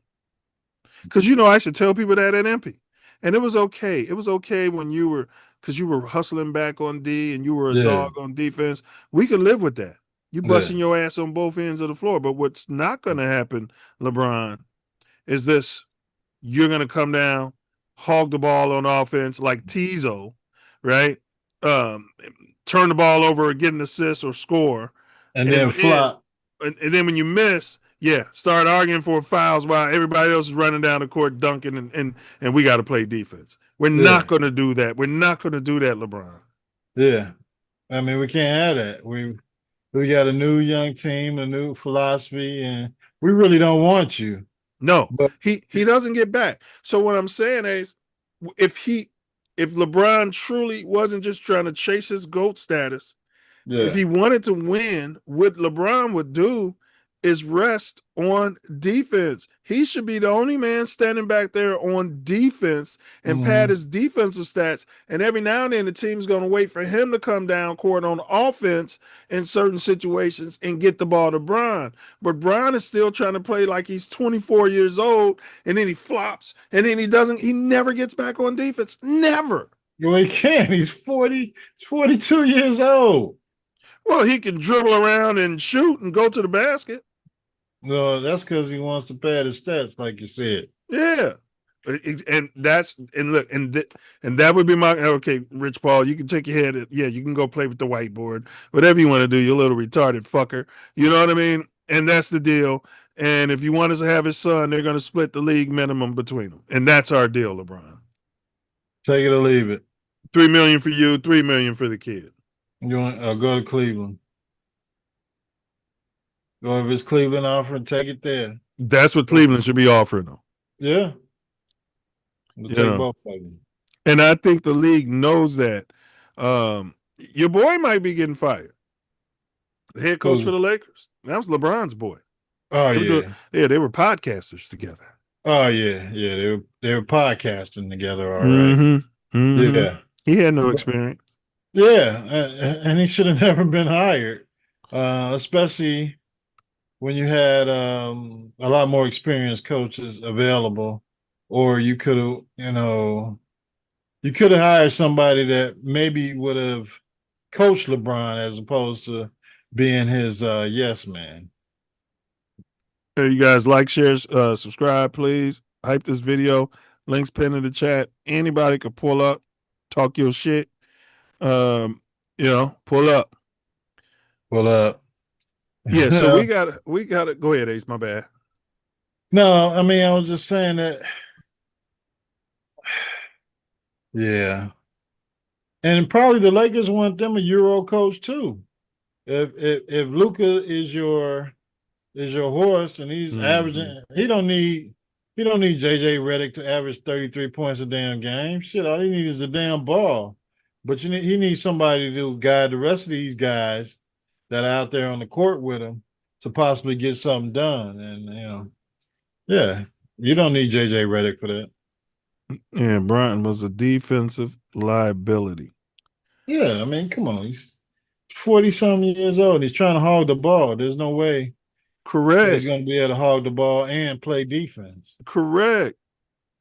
Because, I used to tell people that at MP. And it was okay. It was okay when because you were hustling back on D and you were a dog on defense. We could live with that. You busting your ass on both ends of the floor. But what's not going to happen, LeBron, is this: you're going to come down, hog the ball on offense like Tizo, right? Turn the ball over, get an assist or score. And then flop. And then when you miss, start arguing for fouls while everybody else is running down the court dunking, and we got to play defense. We're not going to do that. We're not going to do that, LeBron. Yeah. I mean, we can't have that. We got a new young team, a new philosophy, and we really don't want you. No, but he doesn't get back. So what I'm saying is, if LeBron truly wasn't just trying to chase his GOAT status, if he wanted to win, what LeBron would do is rest on defense. He should be the only man standing back there on defense and pad his defensive stats. And every now and then the team's going to wait for him to come down court on offense in certain situations and get the ball to Bron. But Bron is still trying to play like he's 24 years old, and then he flops, and then he never gets back on defense. Never. Well, he can't. He's 42 years old. Well, he can dribble around and shoot and go to the basket. No, that's because he wants to pad his stats, like you said. Yeah, and that would be my Rich Paul. You can take your head. You can go play with the whiteboard, whatever you want to do. You little retarded fucker. You know what I mean? And that's the deal. And if you want us to have his son, they're going to split the league minimum between them, and that's our deal, LeBron. Take it or leave it. $3 million for you, $3 million for the kid. You want go to Cleveland? Or if it's Cleveland offering, take it there. That's what Cleveland should be offering them. Yeah. We'll take both of them. And I think the league knows that. Your boy might be getting fired. The head coach for the Lakers. That was LeBron's boy. Oh, they were podcasters together. Oh, yeah. They were podcasting together, all right. Yeah. He had no experience. Yeah, and he should have never been hired, especially when you had a lot more experienced coaches available, or you could have, hired somebody that maybe would have coached LeBron as opposed to being his yes man. Hey, you guys like, share, subscribe, please. Hype this video. Links pinned in the chat. Anybody can pull up, talk your shit. Pull up. Pull up. Yeah, so we got to go ahead, Ace. My bad. No, I mean, I was just saying that. Yeah. And probably the Lakers want them a Euro coach too. If Luka is your horse and he's averaging, he don't need JJ Redick to average 33 points a damn game. Shit, all he needs is a damn ball. But he needs somebody to guide the rest of these guys that are out there on the court with him to possibly get something done. And yeah, you don't need JJ Redick for that. Yeah, Bryant was a defensive liability. Yeah, I mean, come on, he's 40-something years old. He's trying to hog the ball. There's no way. Correct. He's going to be able to hog the ball and play defense. Correct.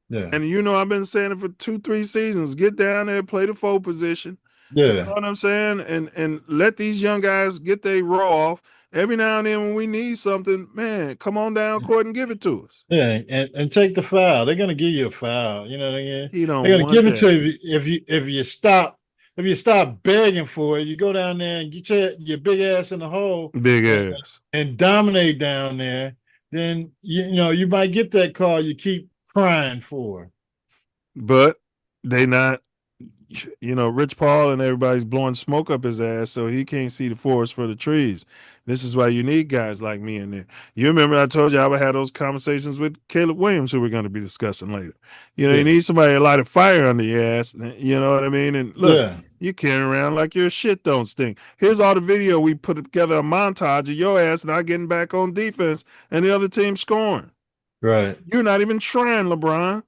Yeah. And I've been saying it for 2-3 seasons. Get down there, play the forward position. Yeah. You know what I'm saying? And let these young guys get their roll off. Every now and then when we need something, man, come on down court and give it to us. Yeah, and take the foul. They're going to give you a foul. You know what I mean? He don't They're going to give it that. to you if you stop. If you stop begging for it, you go down there and get your big ass in the hole. Big ass. And dominate down there, then you might get that call you keep crying for. But they not, Rich Paul and everybody's blowing smoke up his ass, so he can't see the forest for the trees. This is why you need guys like me in there. You remember I told you I would have those conversations with Caleb Williams, who we're going to be discussing later. You need somebody to light a fire under your ass. You know what I mean? And look, you carrying around like your shit don't stink. Here's all the video we put together, a montage of your ass not getting back on defense and the other team scoring. Right. You're not even trying, LeBron.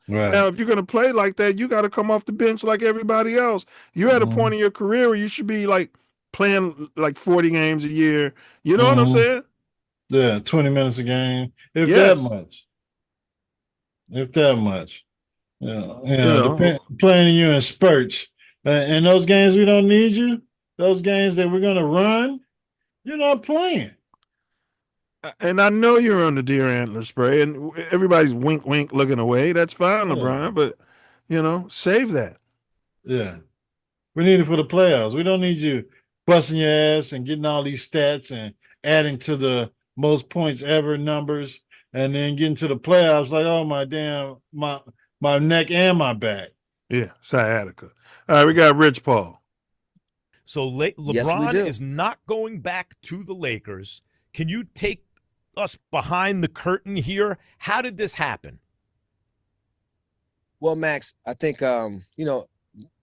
Right. Now, if you're going to play like that, you got to come off the bench like everybody else. You're at a point in your career where you should be like playing like 40 games a year. You know what I'm saying? Yeah, 20 minutes a game, if that much. If that much. Playing you in spurts. And those games we don't need you, those games that we're going to run, you're not playing. And I know you're on the deer antler spray, and everybody's wink, wink, looking away. That's fine, LeBron, but, save that. Yeah. We need it for the playoffs. We don't need you busting your ass and getting all these stats and adding to the most points ever numbers and then getting to the playoffs like, oh, my damn, my neck and my back. Yeah, sciatica. All right, we got Rich Paul. So LeBron is not going back to the Lakers. Can you take us behind the curtain here? How did this happen? Well, Max, I think, when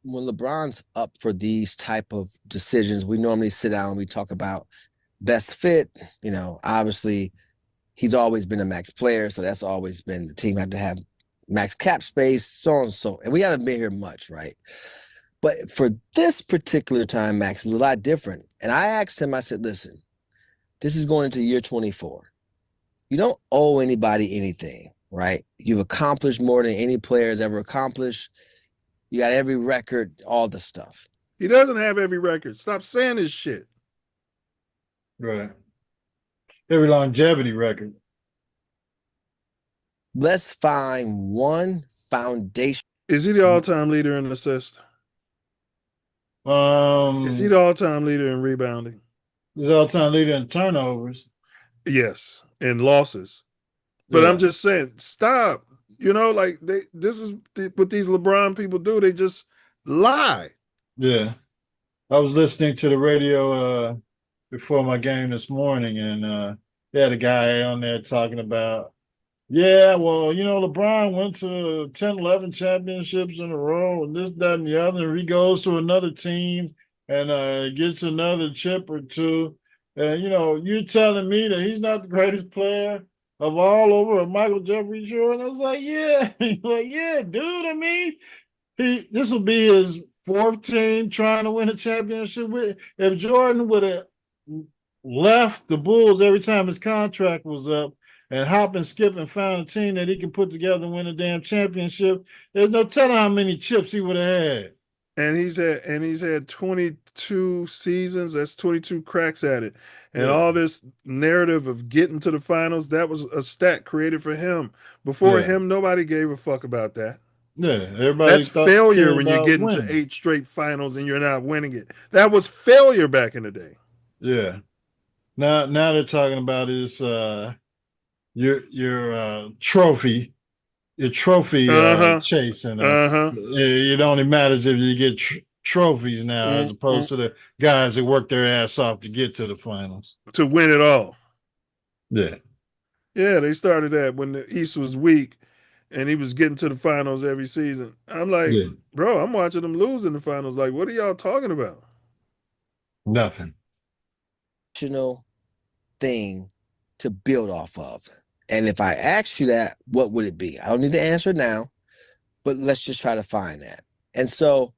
LeBron's up for these type of decisions, we normally sit down and we talk about best fit. Obviously he's always been a max player. So that's always been the team had to have max cap space, so on and so. And we haven't been here much, right? But for this particular time, Max, it was a lot different. And I asked him, I said, listen, this is going into year 24. You don't owe anybody anything, right? You've accomplished more than any player has ever accomplished. You got every record, all the stuff. He doesn't have every record. Stop saying this shit. Right. Every longevity record. Let's find one foundation. Is he the all-time leader in assists? Is he the all-time leader in rebounding? He's all-time leader in turnovers. Yes, and losses. But I'm just saying, stop. This is what these LeBron people do. They just lie. Yeah. I was listening to the radio before my game this morning, and they had a guy on there talking about, LeBron went to 10, 11 championships in a row, and this, that, and the other, and he goes to another team and gets another chip or two. And, you're telling me that he's not the greatest player of all over Michael Jeffrey Jordan? I was like, yeah. Like, yeah, dude. I mean, this will be his fourth team trying to win a championship. If Jordan would have left the Bulls every time his contract was up and hop and skip and found a team that he can put together and win a damn championship, there's no telling how many chips he would have had. And he's had 22 seasons. That's 22 cracks at it. And Yeah. all this narrative of getting to the finals, that was a stat created for him. Before him, nobody gave a fuck about that. Yeah, everybody That's failure when you about get into winning. 8 straight finals and you're not winning it. That was failure back in the day. Yeah. Now they're talking about is your trophy, chase, and it only matters if you get trophies now, as opposed to the guys that work their ass off to get to the finals to win it all. Yeah, they started that when the East was weak, and he was getting to the finals every season. I'm like, bro, I'm watching them lose in the finals. Like, what are y'all talking about? Nothing. Thing to build off of. And if I asked you that, what would it be? I don't need to answer now, but let's just try to find that. And so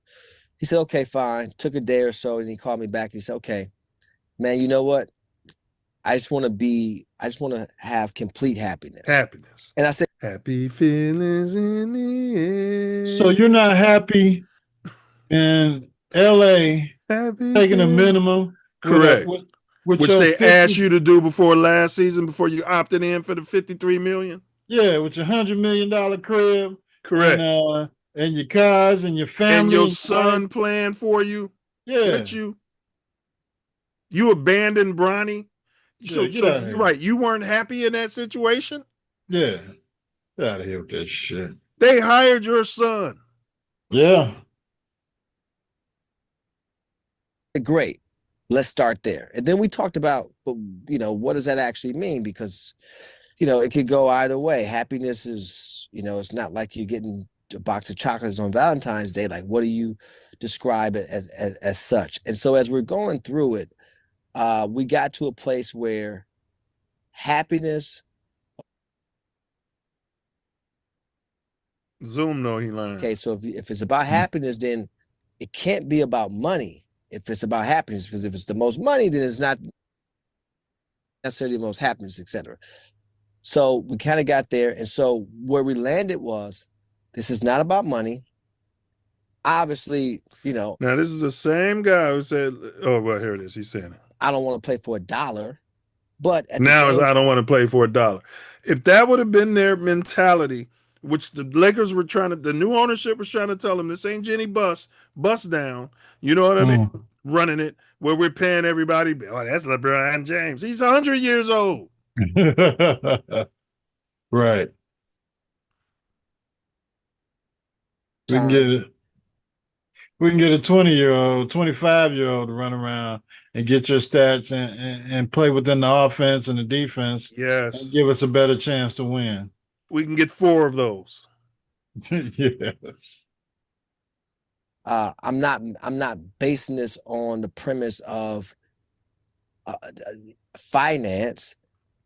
he said, okay, fine. Took a day or so, and he called me back. He said, okay, man, you know what? I just want to have complete happiness. And I said, happy feelings in the air. So you're not happy in LA taking a minimum? Correct. Which they asked you to do before last season, before you opted in for the $53 million? Yeah, with your $100 million crib. Correct. And your cars and your family. And your son playing for you. Yeah. With you. You abandoned Bronny. So you're right. You weren't happy in that situation? Yeah. Get out of here with that shit. They hired your son. Yeah. Great. Let's start there. And then we talked about, what does that actually mean? Because, it could go either way. Happiness is, it's not like you're getting a box of chocolates on Valentine's Day. Like, what do you describe it as such? And so as we're going through it, we got to a place where happiness. Zoom, no, he lying. Okay, so if it's about happiness, then it can't be about money. If it's about happiness, because if it's the most money, then it's not necessarily the most happiness, etc. So we kind of got there. And so where we landed was, this is not about money. Obviously, Now, this is the same guy who said, oh, well, here it is. He's saying it. I don't want to play for $1. But now I don't want to play for $1. If that would have been their mentality, which the Lakers were the new ownership was trying to tell them, this ain't Jenny bust down. You know what I mean? Running it where we're paying everybody. Oh, that's LeBron James. He's 100 years old. Right. We can get a 20-year-old, 25-year-old to run around and get your stats and play within the offense and the defense. Yes. And give us a better chance to win. We can get 4 of those. Yes. I'm not basing this on the premise of finance.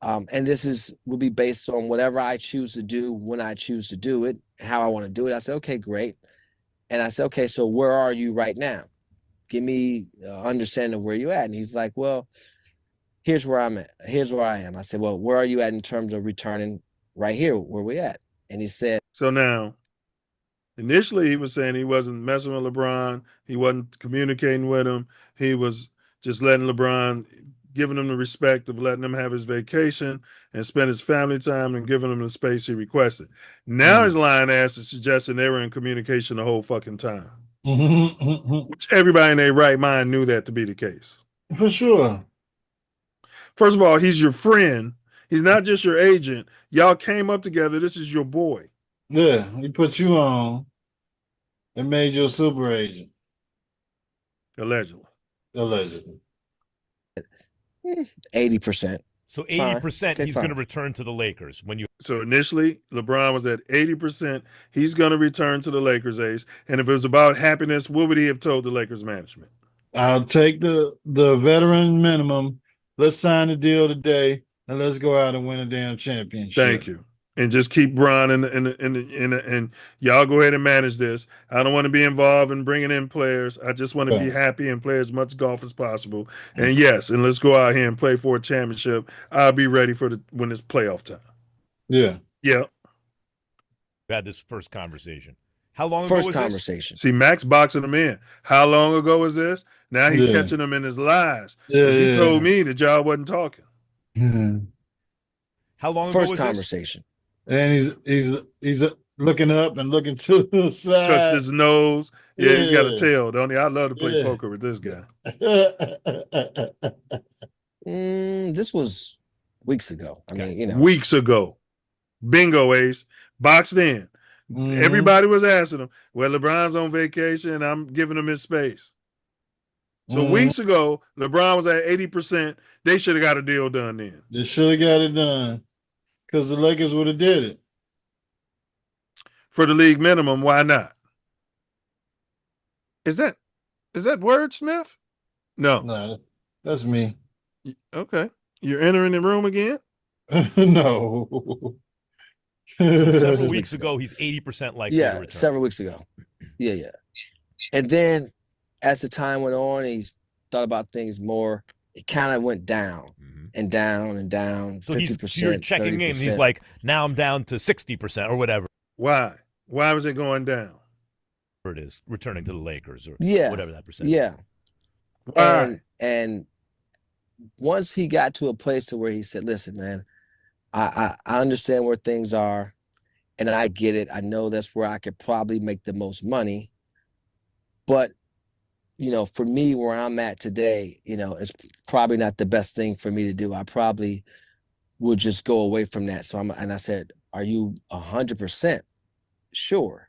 And this will be based on whatever I choose to do, when I choose to do it, how I want to do it. I said, okay, great. And I said, okay, so where are you right now? Give me an understanding of where you're at. And he's like, well, here's where I'm at. Here's where I am. I said, well, where are you at in terms of returning right here where we at? And he said, so now, initially he was saying he wasn't messing with LeBron. He wasn't communicating with him. He was just letting LeBron, giving him the respect of letting him have his vacation and spend his family time and giving him the space he requested. Now his lying ass is suggesting they were in communication the whole fucking time. Which everybody in their right mind knew that to be the case. For sure. First of all, he's your friend. He's not just your agent. Y'all came up together. This is your boy. Yeah, he put you on and made you a super agent. Allegedly. 80%. So 80% he's going to return to the Lakers when you. So initially, LeBron was at 80%. He's going to return to the Lakers, Ace. And if it was about happiness, what would he have told the Lakers management? I'll take the veteran minimum. Let's sign the deal today, and let's go out and win a damn championship. Thank you. And just keep Bron and y'all go ahead and manage this. I don't want to be involved in bringing in players. I just want to be happy and play as much golf as possible. And yes, and let's go out here and play for a championship. I'll be ready when it's playoff time. Yeah. Yeah. We had this first conversation. How long ago First was conversation. See, Max boxing him in. How long ago was this? Now he's catching him in his lies. He told me that y'all wasn't talking. How long First ago was conversation. And he's looking up and looking to the side. Trust his nose. Yeah, he's got a tail, don't he? I love to play poker with this guy. This was weeks ago. I mean, you know. Weeks ago. Bingo, Ace. Boxed in. Everybody was asking him, well, LeBron's on vacation. I'm giving him his space. So weeks ago, LeBron was at 80%. They should have got a deal done then. They should have got it done because the Lakers would have did it. For the league minimum, why not? Is that wordsmith? No, that's me. Okay. You're entering the room again? No. several weeks ago, he's 80% likely to return. Several weeks ago. Yeah. And then as the time went on, he's thought about things more. It kind of went down and down and down. So 50%, you're checking 30%. in. He's like, now I'm down to 60% or whatever. Why? Why was it going down? It is returning to the Lakers or whatever that percentage. Yeah. Why? And once he got to a place to where he said, listen, man, I understand where things are and I get it. I know that's where I could probably make the most money. But, you know, for me, where I'm at today, you know, it's probably not the best thing for me to do. I probably would just go away from that. So I said, are you 100% sure?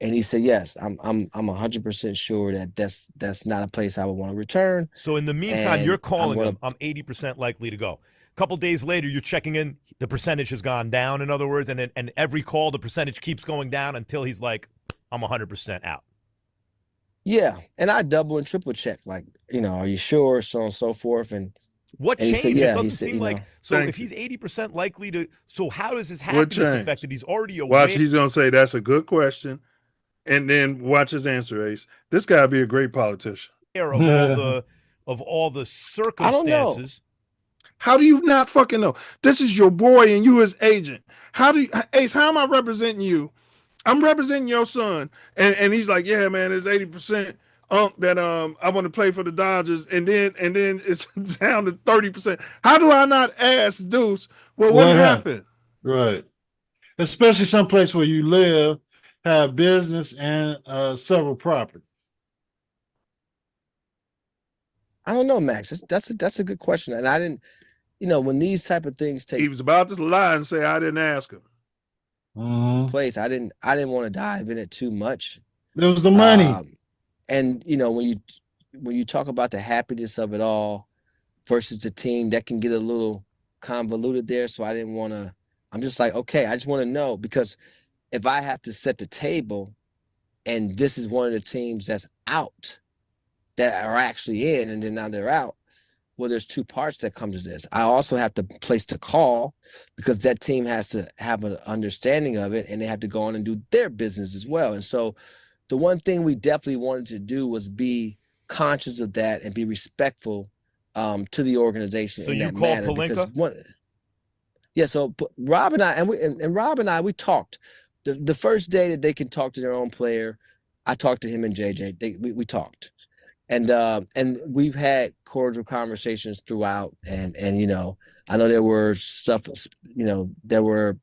And he said, yes, I'm 100% sure that that's not a place I would want to return. So in the meantime, you're calling him, I'm 80% likely to go. A couple days later, you're checking in, the percentage has gone down, in other words, and every call, the percentage keeps going down until he's like, I'm 100% out. Yeah, and I double and triple check, like, you know, are you sure, so on and so forth. And what changed? Said, yeah, it doesn't seem like, so if he's 80% likely to, so how does his happiness affect it? He's already aware. Watch, he's going to say, that's a good question. And then watch his answer, Ace. This guy would be a great politician. Of all the circumstances. I don't know. How do you not fucking know? This is your boy and you his agent. Ace, how am I representing you? I'm representing your son. And he's like, yeah, man, it's 80% that I want to play for the Dodgers, and then it's down to 30%. How do I not ask Deuce, well, what happened? Right. Especially someplace where you live, have business and several properties. I don't know, Max. That's a good question. And I didn't, you know, when these type of things take he was about to lie and say I didn't ask him. Place, I didn't want to dive in it too much. There was the money. And you know, when you talk about the happiness of it all versus the team, that can get a little convoluted there. So I didn't want to, I'm just like, okay, I just want to know, because if I have to set the table and this is one of the teams that's out that are actually in and then now they're out, well, there's two parts that come to this. I also have to place the call because that team has to have an understanding of it and they have to go on and do their business as well. And so the one thing we definitely wanted to do was be conscious of that and be respectful to the organization. So in you that called manner Pelinka? Yeah, so Rob and I, and Rob and I, we talked. The first day that they can talk to their own player, I talked to him and JJ. We talked. And we've had cordial conversations throughout. And you know, I know there were stuff, you know, there were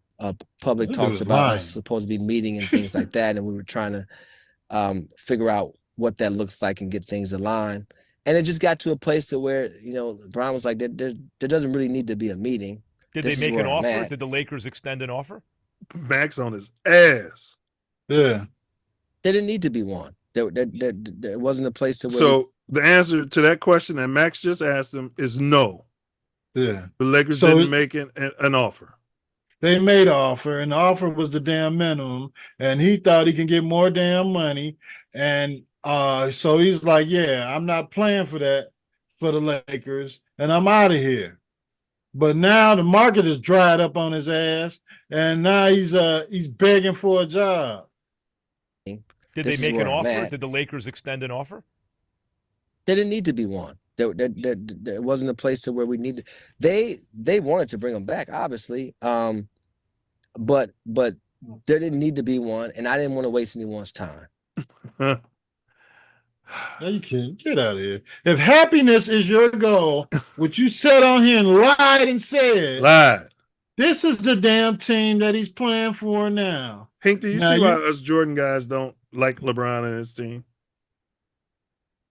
public talks about us supposed to be meeting and things like that. And we were trying to figure out what that looks like and get things aligned. And it just got to a place to where, you know, Brian was like, there doesn't really need to be a meeting. Did they make an offer? Did the Lakers extend an offer? Max on his ass. Yeah. There didn't need to be one. There wasn't a place to where. So the answer to that question that Max just asked him is no. Yeah. The Lakers didn't make an offer. They made an offer, and the offer was the damn minimum, and he thought he can get more damn money. And so he's like, yeah, I'm not playing for that for the Lakers, and I'm out of here. But now the market is dried up on his ass, and now he's begging for a job. Did they make an offer? Did the Lakers extend an offer? There didn't need to be one. There wasn't a place to where we needed. They wanted to bring him back, obviously. But There didn't need to be one, and I didn't want to waste anyone's time. No, you can't. Get out of here. If happiness is your goal, what you said on here and lied and said, this is the damn team that he's playing for now. Hank, do you see why us Jordan guys don't like LeBron and his team?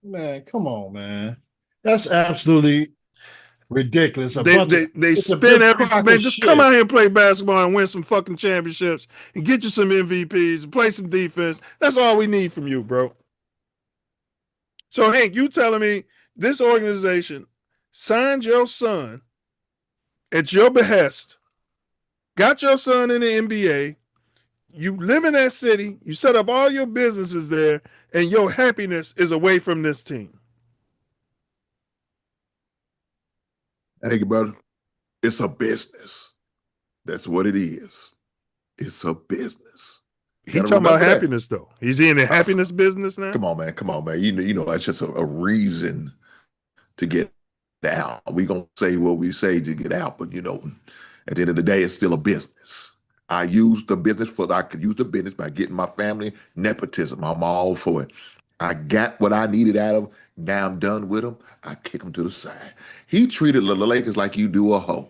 Man, come on, man. That's absolutely ridiculous. They spin everything. Man, just come out here and play basketball and win some fucking championships and get you some MVPs and play some defense. That's all we need from you, bro. So, Hank, you telling me this organization signed your son at your behest, got your son in the NBA, you live in that city, you set up all your businesses there, and your happiness is away from this team. Thank you, brother. It's a business. That's what it is. It's a business. He's talking about happiness, though. He's in the happiness business now? Come on, man. You know, that's just a reason to get out. We're going to say what we say to get out, but, you know, at the end of the day, it's still a business. I could use the business by getting my family nepotism. I'm all for it. I got what I needed out of him. Now I'm done with him. I kick him to the side. He treated the Lakers like you do a hoe.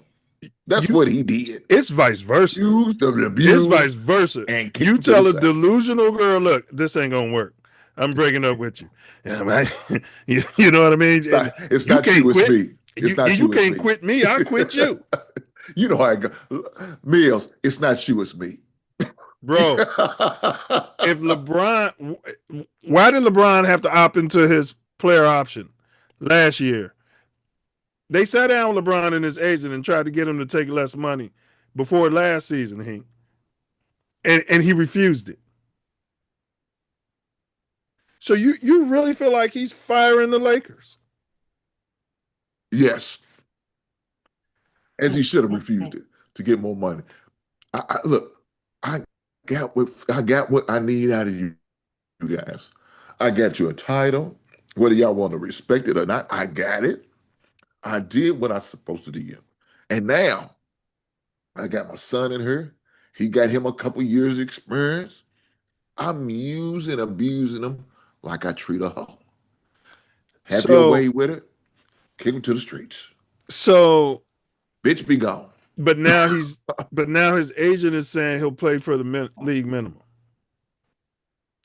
That's what he did. It's vice versa. It's vice versa. And you tell a delusional girl, look, this ain't going to work. I'm breaking up with you. You know what I mean? It's not you, it's me. You can't quit me. I'll quit you. You know how I go. Milz, it's not you, it's me. Bro, if LeBron, why did LeBron have to opt into his player option last year? They sat down with LeBron and his agent and tried to get him to take less money before last season, and he refused it. So you really feel like he's firing the Lakers? Yes. As he should have refused it to get more money. I got what I need out of you guys. I got you a title. Whether y'all want to respect it or not, I got it. I did what I was supposed to do. And now I got my son in here. He got him a couple years experience. I'm abusing him like I treat a hoe. Have your way with it. Kick him to the streets. So, bitch, be gone. But now his agent is saying he'll play for the league minimum.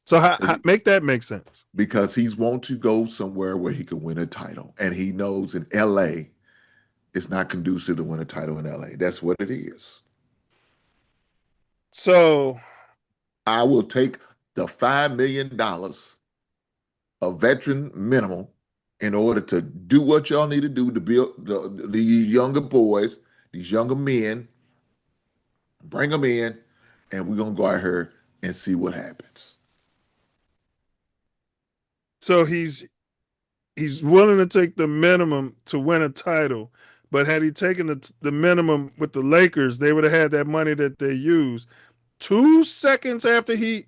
So how make that make sense? Because he's want to go somewhere where he can win a title, and he knows in LA it's not conducive to win a title in LA. That's what it is. So I will take the $5 million of veteran minimum in order to do what y'all need to do to build these younger boys, these younger men, bring them in, and we're going to go out here and see what happens. So he's willing to take the minimum to win a title, but had he taken the minimum with the Lakers, they would have had that money that they used. 2 seconds after he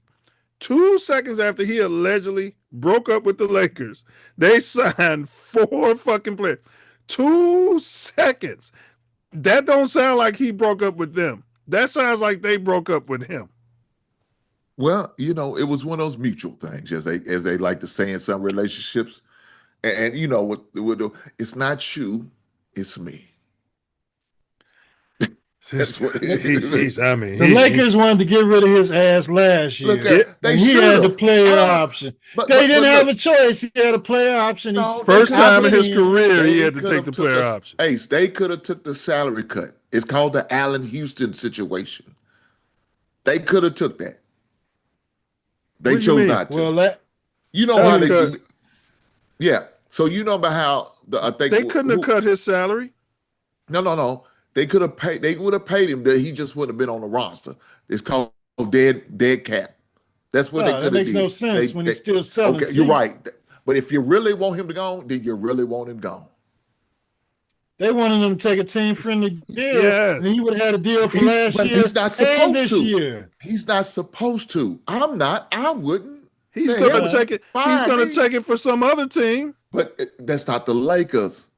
allegedly broke up with the Lakers, they signed 4 fucking players. 2 seconds. That don't sound like he broke up with them. That sounds like they broke up with him. Well, you know, it was one of those mutual things, as they like to say in some relationships. And you know, it's not you, it's me. That's what it is. The Lakers wanted to get rid of his ass last year. He had the player option. They didn't have a choice. He had a player option. First time in his career, he had to take the player option. Ace, they could have took the salary cut. It's called the Allen Houston situation. They could have took that. They chose not to. Well, you know how they. Yeah. So you know about how I think they couldn't have cut his salary. No. They could have paid. They would have paid him. That he just wouldn't have been on the roster. It's called dead cap. That's what they could have did. That makes no sense when he's still selling. Okay, you're right. But if you really want him to go, then you really want him gone. They wanted him to take a team-friendly deal. Yeah. And he would have had a deal for last year he's not supposed and this year. He's not supposed to. I'm not. I wouldn't. He's going to take it. He's going to take it for some other team. But that's not the Lakers.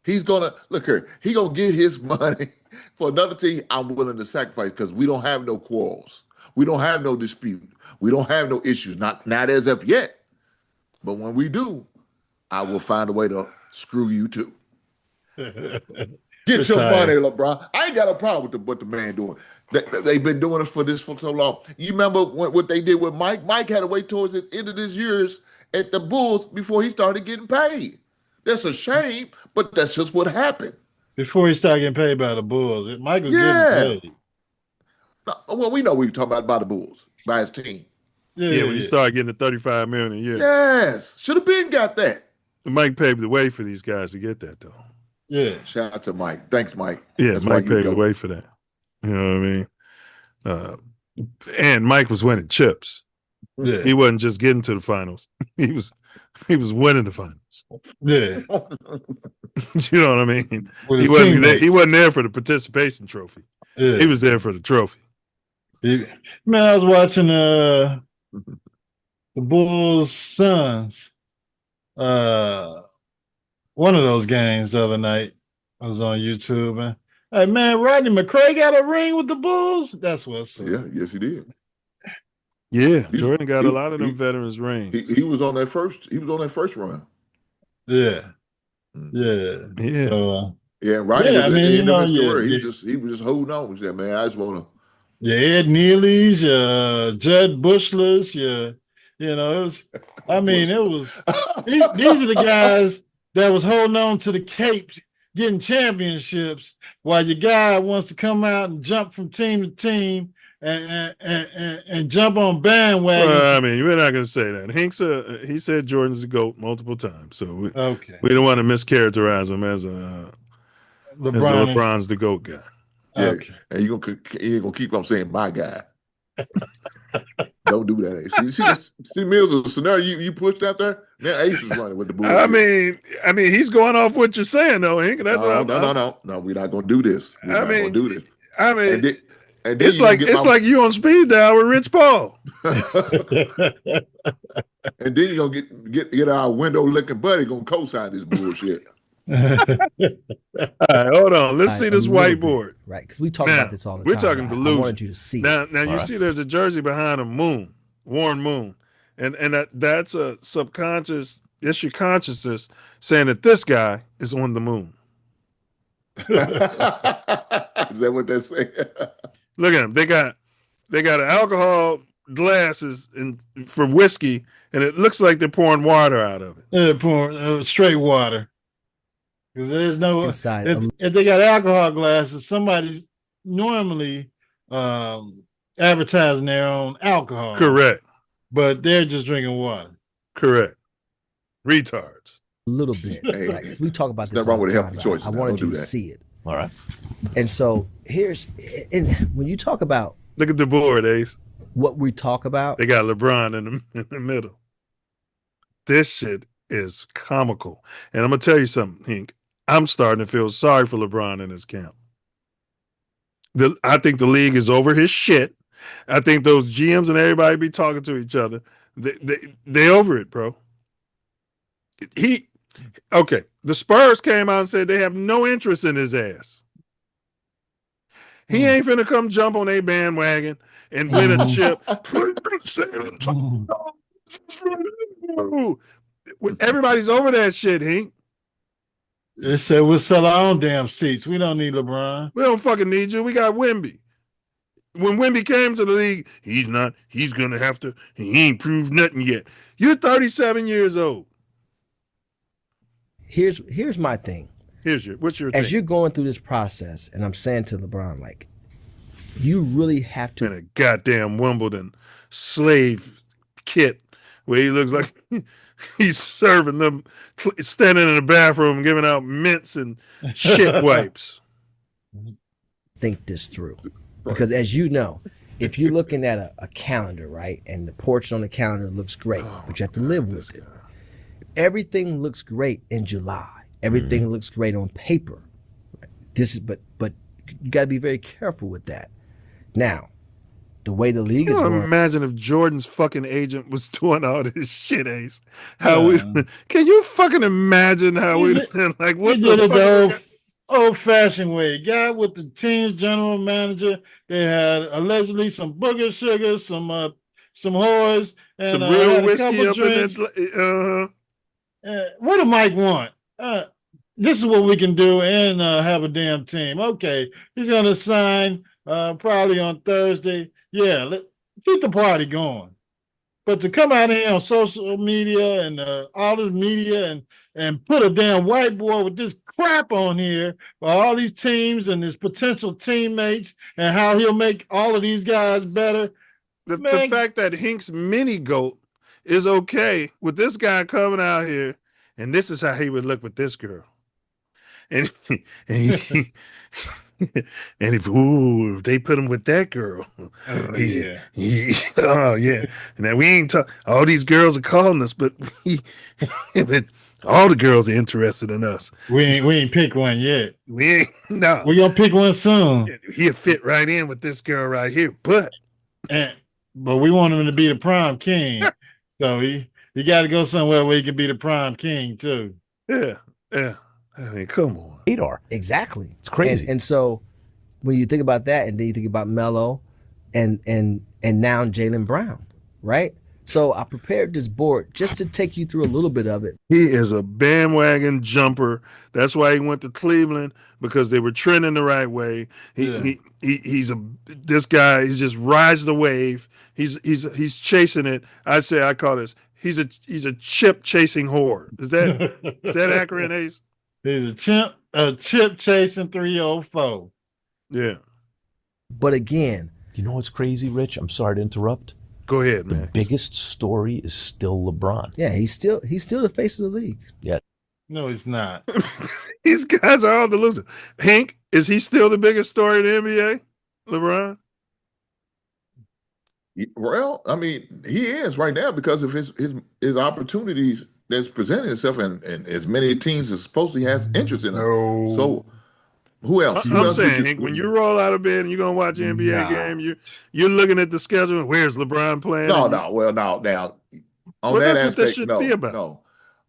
He's going to, look here, he's going to get his money for another team I'm willing to sacrifice because we don't have no quarrels. We don't have no dispute. We don't have no issues. Not as of yet. But when we do, I will find a way to screw you too. Get your money, LeBron. I ain't got a problem with what the man doing. They've been doing it for so long. You remember what they did with Mike? Mike had to wait towards the end of this year's at the Bulls before he started getting paid. That's a shame, but that's just what happened. Before he started getting paid by the Bulls, Mike was getting paid. Well, we know we were talking about by the Bulls, by his team. Yeah, when you start getting the $35 million a year. Yes, should have been got that. Mike paved the way for these guys to get that, though. Yeah. Shout out to Mike. Thanks, Mike. Yeah, Mike paved the way for that. You know what I mean? And Mike was winning chips. Yeah. He wasn't just getting to the finals. He was winning the finals. Yeah. You know what I mean? He wasn't there for the participation trophy. Yeah. He was there for the trophy. Man, I was watching the Bulls Suns. One of those games the other night. I was on YouTube, man. Hey, man, Rodney McCray got a ring with the Bulls. That's what's up. Yeah, yes, he did. Yeah, Jordan got a lot of them veterans rings. He was on that first. He was on that first round. Yeah, yeah, yeah. So, Rodney. Yeah, I mean, he was just holding on. He said, "Man, I just want to." Yeah, Ed Neely's, Judd Bushless, it was. I mean, it was. These are the guys that was holding on to the cape, getting championships, while your guy wants to come out and jump from team to team and jump on bandwagons. Well, I mean, we're not going to say that. He said Jordan's the GOAT multiple times, so we don't want to mischaracterize him as LeBron's the GOAT guy. Yeah, okay. And you gonna keep on saying my guy. Don't do that. See, Milz, the scenario you pushed out there. Now Ace is running with the Bulls. I mean, he's going off what you're saying, though, Hank. That's no. We're not gonna do this. We're not gonna do this. I mean, it's like you on speed dial with Rich Paul. And then you're gonna get our window licking buddy gonna co-sign this bullshit. All right, hold on. Let's see this whiteboard. Right, because we talk about this all the time. We're talking delusion. I wanted you to see. Now you see there's a jersey behind a Warren Moon. And that's a subconscious, it's your consciousness saying that this guy is on the moon. Is that what they're saying? Look at them. They got alcohol glasses for whiskey, and it looks like they're pouring water out of it. They're pouring straight water. Because there's no inside. If they got alcohol glasses, somebody's normally advertising their own alcohol. Correct. But they're just drinking water. Correct. Retards. A little bit. Right? Because we talk about this. Nothing wrong with healthy choices. I wanted you to see it. All right. And so when you talk about, look at the board, Ace. What we talk about. They got LeBron in the middle. This shit is comical. And I'm going to tell you something, Hank. I'm starting to feel sorry for LeBron in his camp. I think the league is over his shit. I think those GMs and everybody be talking to each other. They over it, bro. The Spurs came out and said they have no interest in his ass. He ain't finna come jump on a bandwagon and win a chip. Everybody's over that shit, Hank. They said we'll sell our own damn seats. We don't need LeBron. We don't fucking need you. We got Wemby. When Wemby came to the league, he ain't proved nothing yet. You're 37 years old. Here's my thing. What's your thing? As you're going through this process, and I'm saying to LeBron, like, you really have to. In a goddamn Wimbledon slave kit where he looks like he's serving them, standing in the bathroom, giving out mints and shit wipes. Think this through. Because as you know, if you're looking at a calendar, right, and the portrait on the calendar looks great, but you have to live with it. Everything looks great in July. Everything looks great on paper. But you got to be very careful with that. Now, the way the league is going. Imagine if Jordan's fucking agent was doing all this shit, Ace. Can you fucking imagine how we'd been like? What he did it old-fashioned way. Guy with the team's general manager. They had allegedly some booger sugar, some whores, and some real had a whiskey couple up drinks. in that. What do Mike want? This is what we can do and have a damn team. Okay, he's going to sign probably on Thursday. Yeah, keep the party going. But to come out here on social media and all this media and put a damn whiteboard with this crap on here for all these teams and his potential teammates and how he'll make all of these guys better. The fact that Hink's mini goat is okay with this guy coming out here, and this is how he would look with this girl. And and if they put him with that girl, oh yeah. And now we ain't talk. All these girls are calling us, but all the girls are interested in us. We ain't pick one yet. We ain't. No, we gonna pick one soon. He'll fit right in with this girl right here, but we want him to be the prom king. So he got to go somewhere where he can be the prime king too. Yeah. I mean, come on. Radar. Exactly. It's crazy. And so when you think about that, and then you think about Melo and now Jaylen Brown, right? So I prepared this board just to take you through a little bit of it. He is a bandwagon jumper. That's why he went to Cleveland, because they were trending the right way. This guy. He just rides the wave. He's chasing it. I call this. He's a chip chasing whore. Is that accurate, Ace? He's a chip chasing 304. Yeah. But again, you know what's crazy, Rich? I'm sorry to interrupt. Go ahead, man. The biggest story is still LeBron. Yeah, he's still the face of the league. Yeah. No, he's not. These guys are all delusional. Hank, is he still the biggest story in the NBA? LeBron? Well, I mean, he is right now because of his opportunities that's presenting itself, and as many teams as supposedly has interest in him. No. So who else? I'm saying, Hank, when you roll out of bed and you're gonna watch an NBA game, you're looking at the schedule. Where's LeBron playing? Now on that that's aspect, what this should be about. No.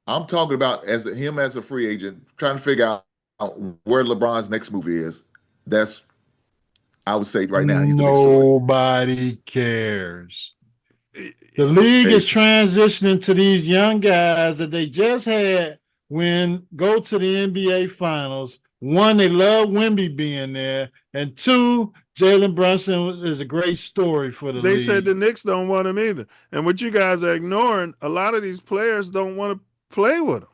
I'm talking about him as a free agent, trying to figure out where LeBron's next move is. That's, I would say right now, he's nobody cares. The league is transitioning to these young guys that they just had go to the NBA Finals. One, they love Wemby being there, and two, Jalen Brunson is a great story for the league. They said the Knicks don't want him either. And what you guys are ignoring, a lot of these players don't want to play with him.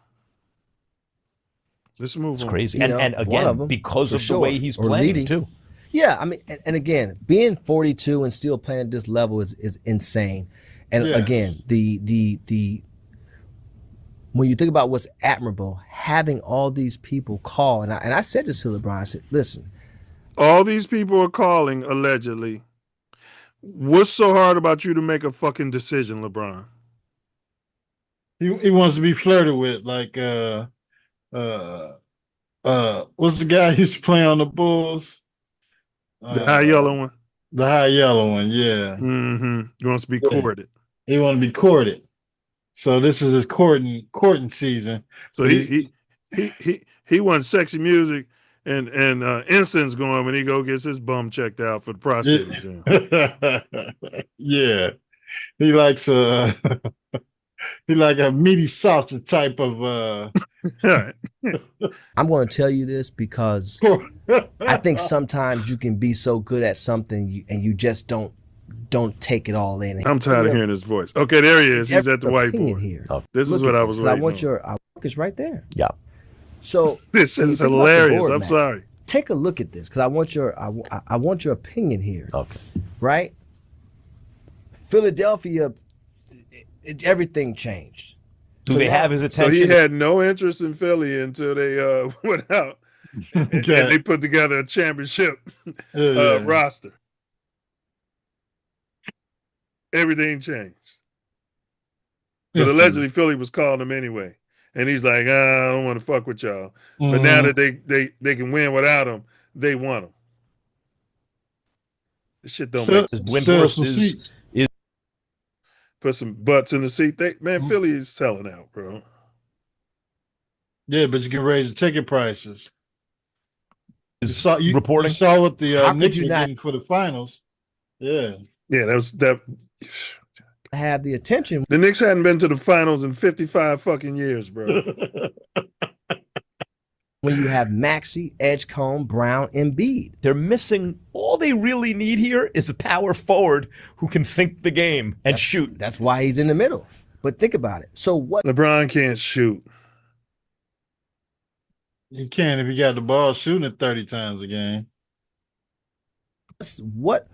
Let's move on. It's crazy. And again, because of the way he's playing too. Yeah, I mean, and again, being 42 and still playing at this level is insane. And again, the when you think about what's admirable, having all these people call, and I said this to LeBron, I said, listen. All these people are calling, allegedly. What's so hard about you to make a fucking decision, LeBron? He wants to be flirted with, like what's the guy who used to play on the Bulls? The high yellow one. The high yellow one, yeah. Mm-hmm. He wants to be courted. He wants to be courted. So this is his courting season. So he wants sexy music and incense going when he gets his bum checked out for the prostate exam. Yeah, he likes he like a meaty sausage type of. I'm going to tell you this because I think sometimes you can be so good at something and you just don't take it all in. I'm tired of hearing his voice. Okay, there he is. He's at the whiteboard. Here. This is what I was waiting I want your is right there. Yeah. So this shit is hilarious. I'm sorry. Take a look at this because I want your opinion here. Okay. Right? Philadelphia, everything changed. Do they have his attention? So he had no interest in Philly until they went out and they put together a championship roster. Everything changed. But allegedly Philly was calling him anyway. And he's like, I don't want to fuck with y'all. But now that they can win without him, they want him. This shit don't make sense. Put some butts in the seat. Philly is selling out, bro. Yeah, but you can raise the ticket prices. reporting. You saw what the How could Knicks you were not getting for the finals. Yeah. Yeah, that. have the attention? The Knicks hadn't been to the finals in 55 fucking years, bro. When you have Maxey, Edgecombe, Brown, Embiid. They're missing, all they really need here is a power forward who can think the game and shoot. That's why he's in the middle. But think about it. So what? LeBron can't shoot. You can if you got the ball shooting it 30 times a game. What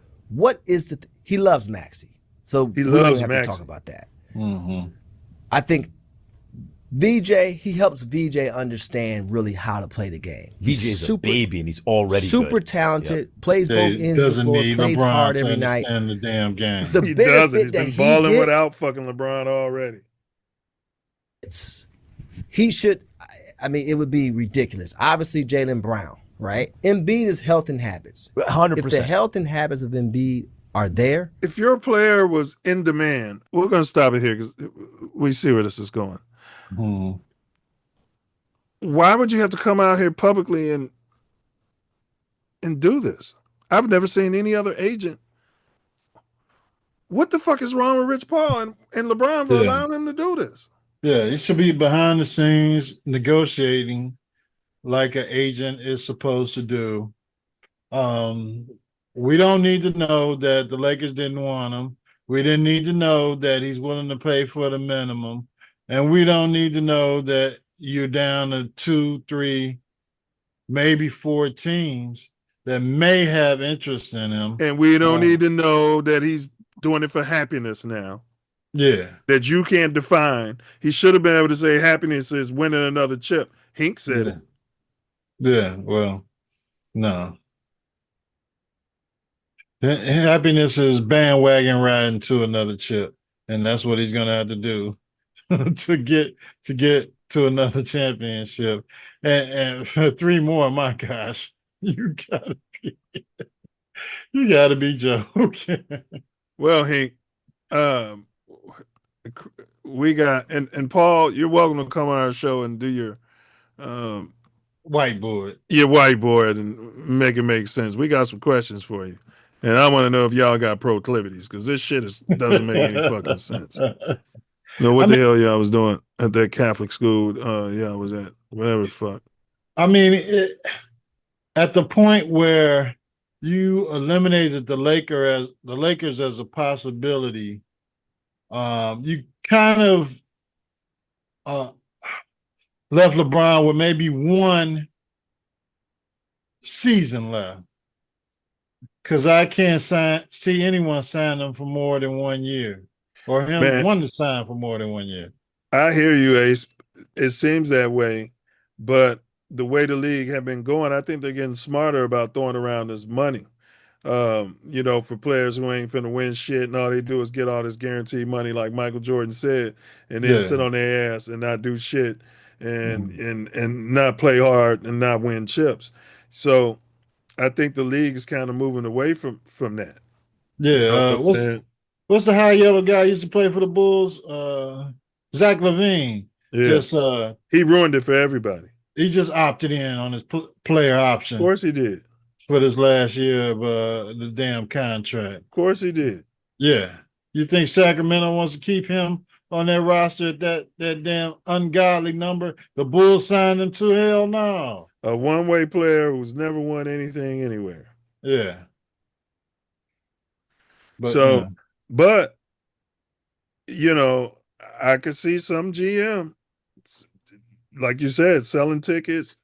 is the he loves Maxey. So He we loves don't have Maxey. to talk about that. Mm-hmm. I think VJ, he helps VJ understand really how to play the game. VJ's a baby and he's already super good. talented, plays both ends of the Doesn't floor, need plays LeBron hard to every night. understand the damn game. The He doesn't. He's benefit been that balling he without fucking LeBron already. He should, I mean, it would be ridiculous. Obviously, Jaylen Brown, right? Embiid is health and habits. 100%. If the health and habits of Embiid are there, If your player was in demand, we're going to stop it here because we see where this is going. Mm-hmm. Why would you have to come out here publicly and do this? I've never seen any other agent. What the fuck is wrong with Rich Paul and LeBron for allowing him to do this? Yeah, he should be behind the scenes negotiating like an agent is supposed to do. We don't need to know that the Lakers didn't want him. We didn't need to know that he's willing to pay for the minimum. And we don't need to know that you're down to 2, 3, maybe 4 teams that may have interest in him. And we don't need to know that he's doing it for happiness now. Yeah. That you can't define. He should have been able to say happiness is winning another chip. Hink said it. Yeah, well, no. Happiness is bandwagon riding to another chip. And that's what he's gonna have to do to get to another championship. And for 3 more, my gosh, you gotta be joking. Well, Hink, we got and Paul, you're welcome to come on our show and do your whiteboard. Your whiteboard and make it make sense. We got some questions for you. And I want to know if y'all got proclivities, because this shit doesn't make any fucking sense. No, what the hell y'all was doing at that Catholic school y'all was at? Whatever the fuck. I mean, at the point where you eliminated the Lakers as a possibility, you kind of left LeBron with maybe 1 season left. Because I can't see anyone sign them for more than 1 year, or him want to sign for more than 1 year. I hear you, Ace. It seems that way, but the way the league have been going, I think they're getting smarter about throwing around this money. For players who ain't finna win shit, and all they do is get all this guaranteed money, like Michael Jordan said, and then sit on their ass and not do shit, and not play hard and not win chips. So I think the league is kind of moving away from that. Yeah. What's the high yellow guy used to play for the Bulls? Zach LaVine. Yeah. He ruined it for everybody. He just opted in on his player option. Of course he did. For this last year of the damn contract. Of course he did. Yeah. You think Sacramento wants to keep him on their roster at that damn ungodly number? The Bulls signed him to? Hell no. A one-way player who's never won anything anywhere. Yeah. But I could see some GM, like you said, selling tickets.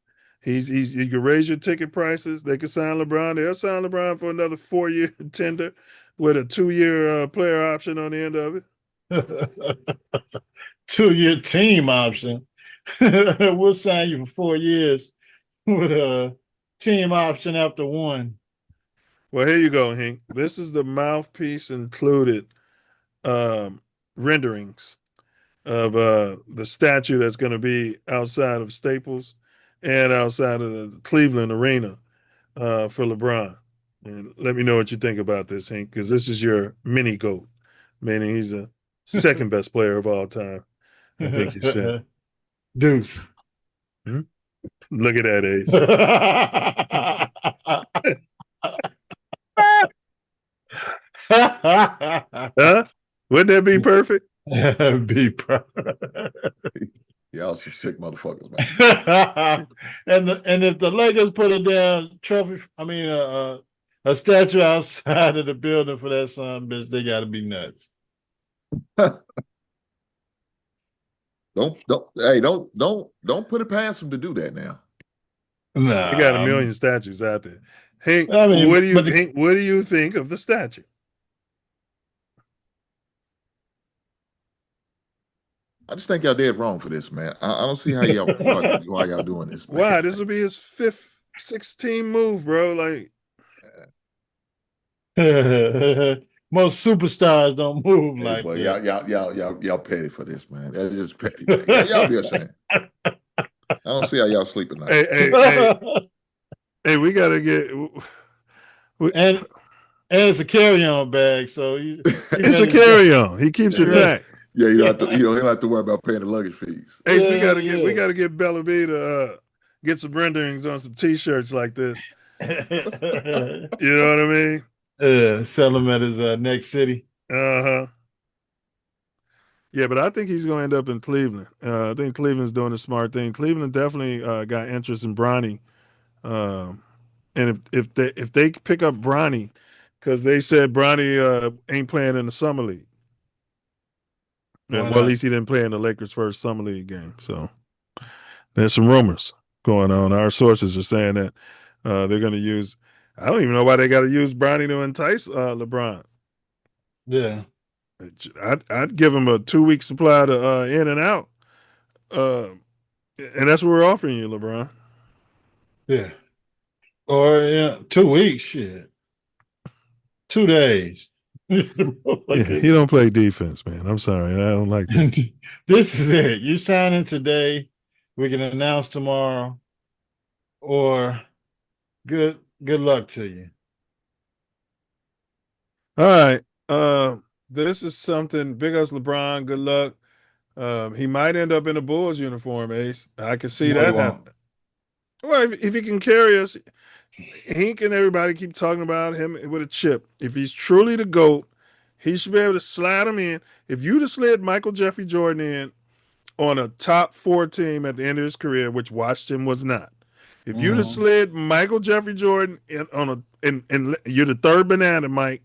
You can raise your ticket prices. They can sign LeBron. They'll sign LeBron for another 4-year tender with a 2-year player option on the end of it. 2-year team option. We'll sign you for 4 years with a team option after 1. Well, here you go, Hank. This is the Mouthpiece Included renderings of the statue that's going to be outside of Staples and outside of the Cleveland Arena for LeBron. And let me know what you think about this, Hank, because this is your mini GOAT, meaning he's the second best player of all time. I think you said. Deuce. Hmm? Look at that, Ace. Huh? Wouldn't that be perfect? Be perfect. Y'all some sick motherfuckers, man. and if the Lakers put a damn trophy, a statue outside of the building for that son bitch, they got to be nuts. Don't put it past them to do that now. Nah, They got a million statues out there. Hank, what do you think of the statue? I just think y'all dead wrong for this, man. I don't see how y'all why y'all doing this, man. Why? This will be his 6th team move, bro. Like most superstars don't move like that. Y'all petty for this, man. That's just petty. Man. Y'all be ashamed. I don't see how y'all sleep at night. Hey, we gotta get and it's a carry-on bag, so it's a carry-on. He keeps it back. Yeah, you don't have to worry about paying the luggage fees. Hey, so we gotta get Bella B to get some renderings on some T-shirts like this. You know what I mean? Sell him at his next city. Yeah, but I think he's going to end up in Cleveland. I think Cleveland's doing the smart thing. Cleveland definitely got interest in Bronny, and if they pick up Bronny, because they said Bronny ain't playing in the summer league. Well, at least he didn't play in the Lakers' first summer league game. So there's some rumors going on. Our sources are saying that they're going to use. I don't even know why they got to use Bronny to entice LeBron. Yeah, I'd give him a 2-week supply to in and out, and that's what we're offering you, LeBron. Yeah, or 2 weeks, shit, 2 days. He don't play defense, man. I'm sorry, I don't like that. This is it. You sign in today, we can announce tomorrow, or good luck to you. All right. This is something big as LeBron. Good luck. He might end up in a Bulls uniform, Ace. I can see that happening. Well, if he can carry us, Hink and everybody keep talking about him with a chip. If he's truly the GOAT, he should be able to slide him in. If you'd have slid Michael Jeffrey Jordan in on a top 4 team at the end of his career, which Washington was not, if you'd have slid Michael Jeffrey Jordan in and you're the third banana, Mike,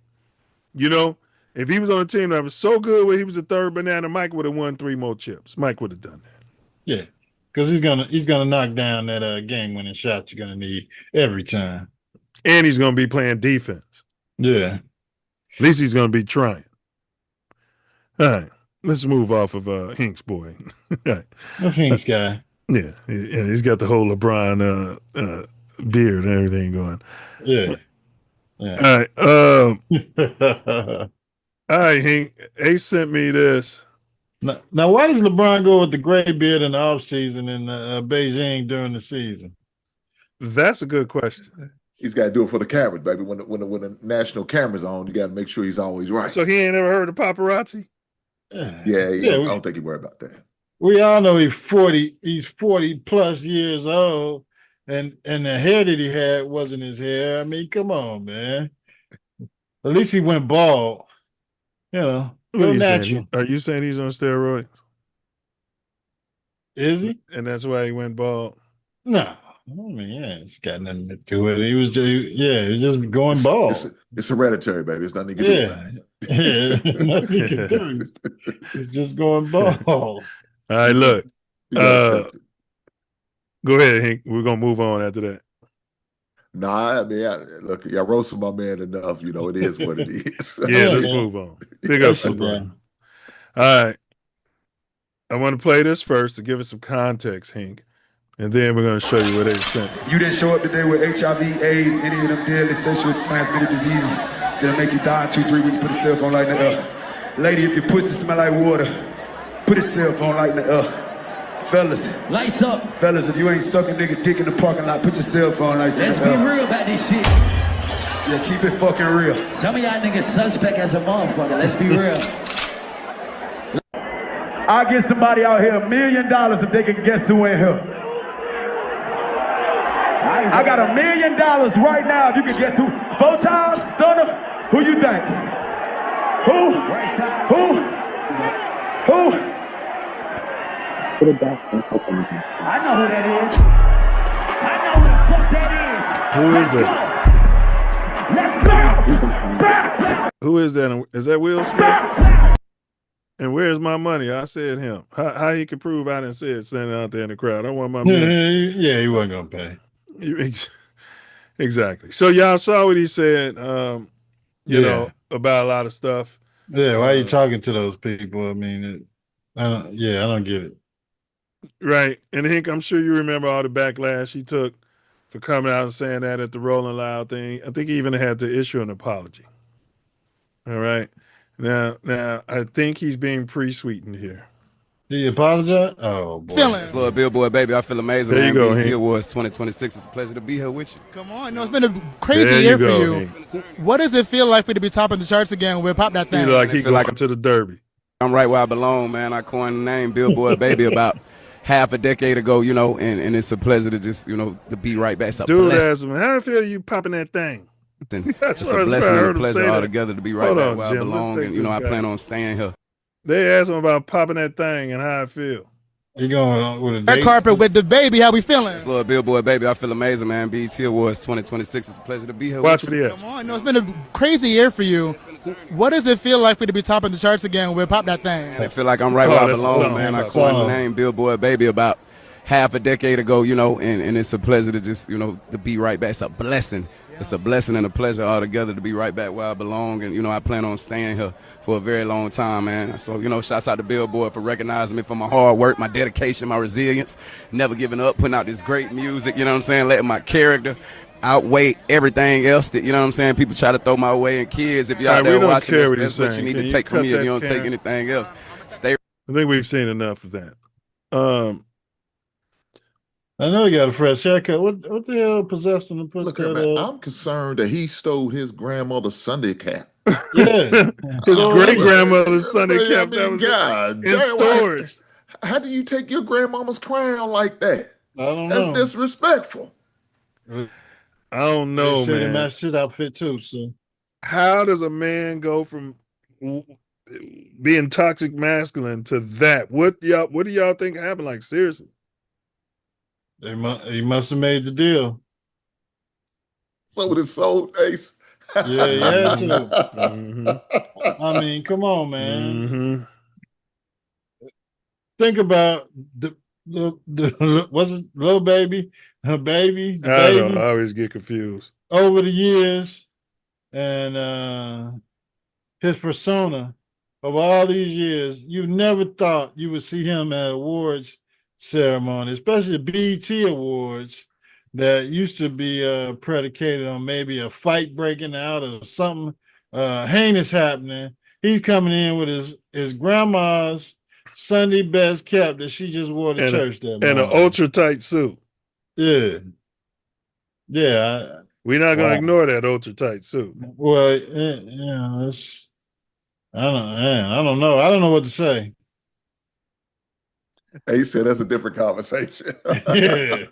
if he was on a team that was so good where he was the third banana, Mike would have won 3 more chips. Mike would have done that. Yeah, because he's gonna knock down that game-winning shot you're gonna need every time, and he's gonna be playing defense. Yeah, at least he's gonna be trying. All right, let's move off of Hink's boy. That's Hink's guy. Yeah, he's got the whole LeBron beard and everything going. Yeah. All right. All right, Hink. Ace sent me this. Now, why does LeBron go with the gray beard in the offseason in Beijing during the season? That's a good question. He's got to do it for the cameras, baby. When the national camera's on, you got to make sure he's always right. So he ain't ever heard of paparazzi? Yeah, I don't think he worried about that. We all know he's 40 plus years old, and the hair that he had wasn't his hair. I mean, come on, man. At least he went bald. Go natural. Are you saying he's on steroids? Is he? And that's why he went bald? No. I mean, it's got nothing to do with it. He was just going bald. It's hereditary, baby. It's nothing you can do about it. Yeah, nothing you can do. It's just going bald. All right, look. Go ahead, Hank. We're going to move on after that. Nah, I mean, look, y'all roasted my man enough. It is what it is. Yeah, let's move on. Big up, LeBron. All right. I want to play this first to give it some context, Hank. And then we're going to show you what they sent. You didn't show up today with HIV, AIDS, any of them deadly sexually transmitted diseases that'll make you die in 2-3 weeks. Put a cell phone light in the air. Lady, if your pussy smell like water, put a cell phone light in the air. Fellas. Lights up. Fellas, if you ain't sucking nigga dick in the parking lot, put your cell phone lights in the air. Let's be real about this shit. Yeah, keep it fucking real. Some of y'all niggas suspect as a motherfucker. Let's be real. I'll get somebody out here $1 million if they can guess who in here. I got $1 million right now. If you could guess who? 4 times, Stunner. Who you think? Who? I know who that is. I know who the fuck that is. Who is that? Let's go. Who is that? Is that Will Smith? And where's my money? I said him. How he could prove I didn't say it standing out there in the crowd? I want my money. Yeah, he wasn't gonna pay. Exactly. So y'all saw what he said. You know, about a lot of stuff. Yeah, why are you talking to those people? I mean, I don't get it. Right. And Hank, I'm sure you remember all the backlash he took for coming out and saying that at the Rolling Loud thing. I think he even had to issue an apology. All right. Now, I think he's being pre-sweetened here. Did he apologize? Oh, boy. It's Little Billboard, baby. I feel amazing. There you go, BET Hank. Awards 2026. It's a pleasure to be here with you. Come on. No, it's been a crazy year for you. What does it feel like for you to be topping the charts again when we pop that thing? Feel like he going to the Derby. I'm right where I belong, man. I coined the name Billboard, baby, about half a decade ago, you know, and it's a pleasure to just, you know, to be right back. It's a Dude blessing. asked him, how I feel you popping that thing? It's a blessing and a pleasure all together to be right back where I belong, and, you know, I plan on staying here. They asked him about popping that thing and how I feel. You going with a Red carpet with the baby, how we feeling? It's Little Billboard, baby. I feel amazing, man. BET Awards 2026. It's a pleasure to be here. Watch with you. it. Come on. No, it's been a crazy year for you. What does it feel like for you to be topping the charts again when we pop that thing? I feel like I'm right where I belong, man. I coined the name Billboard, baby, about half a decade ago, you know, and it's a pleasure to just, you know, to be right back. It's a blessing. It's a blessing and a pleasure all together to be right back where I belong. And, you know, I plan on staying here for a very long time, man. So, you know, shouts out to Billboard for recognizing me for my hard work, my dedication, my resilience, never giving up, putting out this great music, you know what I'm saying, letting my character outweigh everything else that, you know what I'm saying, people try to throw my way. And kids, if you're out there watching this, that's what you need to take from me if you don't take anything else. Stay. I think we've seen enough of that. I know he got a fresh haircut. What the hell possessed him to put Look, that? man, I'm concerned that he stole his grandmother's Sunday cap. Yeah, his great grandmother's Sunday cap. I mean, that was in storage. How do you take your grandmama's crown like that? I don't know. That's disrespectful. I don't know, man. Man. Matched his outfit too. So how does a man go from being toxic masculine to that? What do y'all think happened? Like, seriously? He must have made the deal. So with his soul taste. Yeah, he had to. Mm-hmm. I mean, come on, man. Mm-hmm. Think about the what's it, little baby, her baby. I don't know, I always get confused. Over the years, and his persona of all these years, you never thought you would see him at awards ceremony, especially the BET Awards that used to be predicated on maybe a fight breaking out or something heinous happening. He's coming in with his grandma's Sunday best cap that she just wore to church that morning. And an ultra tight suit. Yeah. We're not going to ignore that ultra tight suit. Well, it's I don't know. I don't know what to say. He said that's a different conversation. Yeah,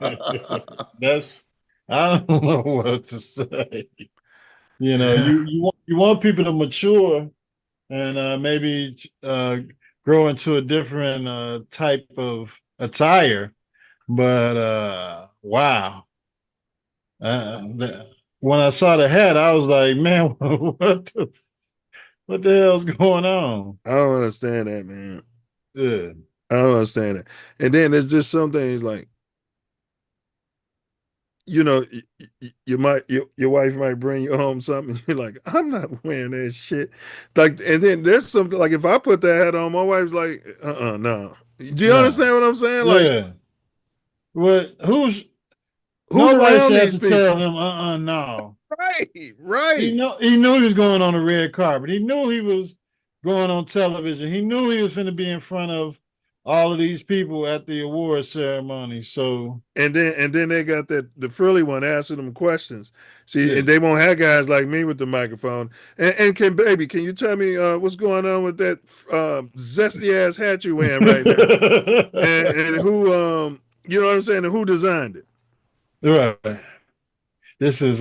I don't know what to say. You know, you want people to mature and maybe grow into a different type of attire, but wow. When I saw the hat, I was like, man, what the hell's going on? I don't understand that, man. Yeah. I don't understand it. And then there's just some things like, you know, your wife might bring you home something. You're like, I'm not wearing that shit. Like, and then there's something like, if I put that hat on, my wife's like, no. Do you understand what I'm saying? Like, yeah. Well, who's around has these to tell him, no. Right. He knew he was going on the red carpet. He knew he was going on television. He knew he was going to be in front of all of these people at the award ceremony. So and then they got the frilly one asking them questions. See, and they won't have guys like me with the microphone. And can you tell me what's going on with that zesty ass hat you wearing right now? and who you know what I'm saying? And who designed it? Right. This is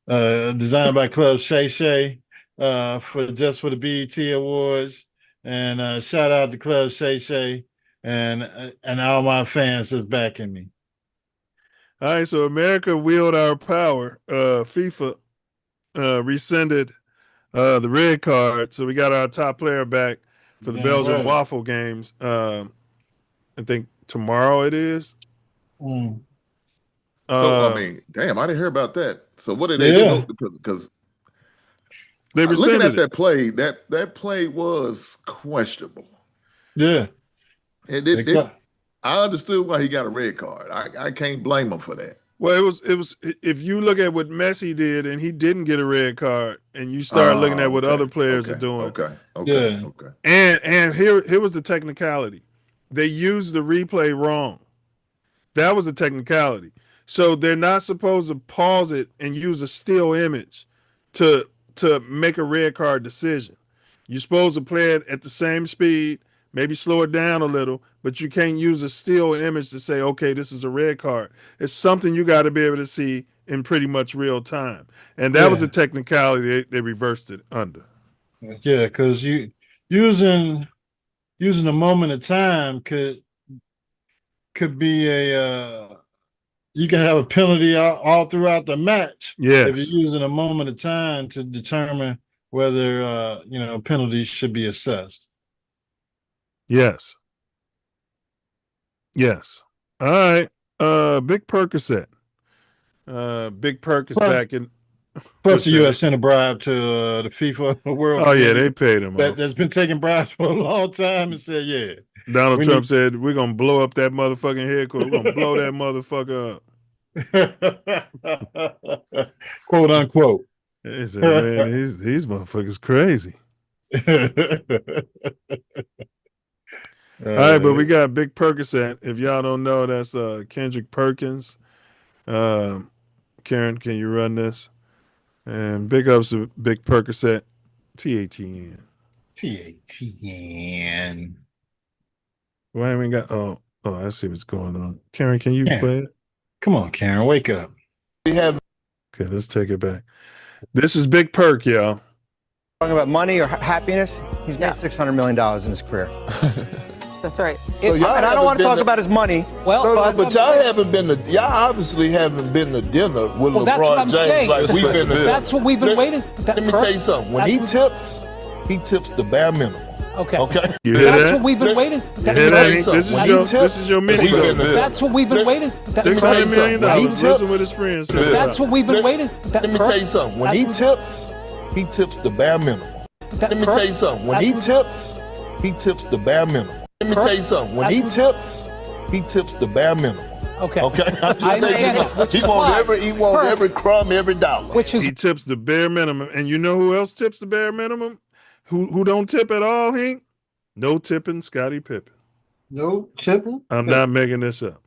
designed by Club Shay Shay for the BET Awards. And shout out to Club Shay Shay and all my fans that's backing me. All right, so America wield our power. FIFA rescinded the red card, so we got our top player back for the Belgian Waffle games. I think tomorrow it is. Mm. So I mean, damn, I didn't hear about that. So what did they do? Because they looking at it. that play, that play was questionable. Yeah, I understood why he got a red card. I can't blame him for that. Well, it was. If you look at what Messi did, and he didn't get a red card, and you start looking at what other players are doing. Okay. And here was the technicality. They used the replay wrong. That was the technicality. So they're not supposed to pause it and use a still image to make a red card decision. You're supposed to play it at the same speed, maybe slow it down a little, but you can't use a still image to say, okay, this is a red card. It's something you got to be able to see in pretty much real time. And that was a technicality they reversed it under. Yeah, because using a moment of time could be you can have a penalty all throughout the match. Yes. If you're using a moment of time to determine whether penalties should be assessed. Yes. All right. Big Percocet. Big Perc is back in. Plus, the U.S. sent a bribe to the FIFA World. Oh yeah, they paid him. That's been taking bribes for a long time, and said, "Yeah." Donald Trump said, "We're gonna blow up that motherfucking headquarters. We're gonna blow that motherfucker up." Quote unquote. He said, "Man, these motherfuckers crazy." All right, but we got Big Percocet. If y'all don't know, that's Kendrick Perkins. Karen, can you run this? And big ups to Big Percocet, TATN. TATN. Why haven't we got? Oh, I see what's going on. Karen, can you play it? Come on, Karen, wake up. Okay, let's take it back. This is Big Perk, y'all. Talking about money or happiness, he's made $600 million in his career. That's right. So and I don't want to talk about his money. Well, but y'all haven't been y'all obviously haven't been to dinner with LeBron that's what I'm James saying. like we've been to dinner. That's what we've been waiting. Let me tell you something. When he tips the bare minimum. Okay. You hear That's that? what we've been waiting. This is your mini. That's what we've been waiting. $600 million. Listen what his friends said. That's what we've been waiting. Let me tell you something. When he tips the bare minimum. Let me tell you something. When he tips the bare minimum. Let me tell you something. When he tips the bare minimum. Okay. I understand. He wants every crumb, every dollar. He tips the bare minimum, and you know who else tips the bare minimum? Who don't tip at all, Hank? No tipping, Scottie Pippen. No tipping? I'm not making this up.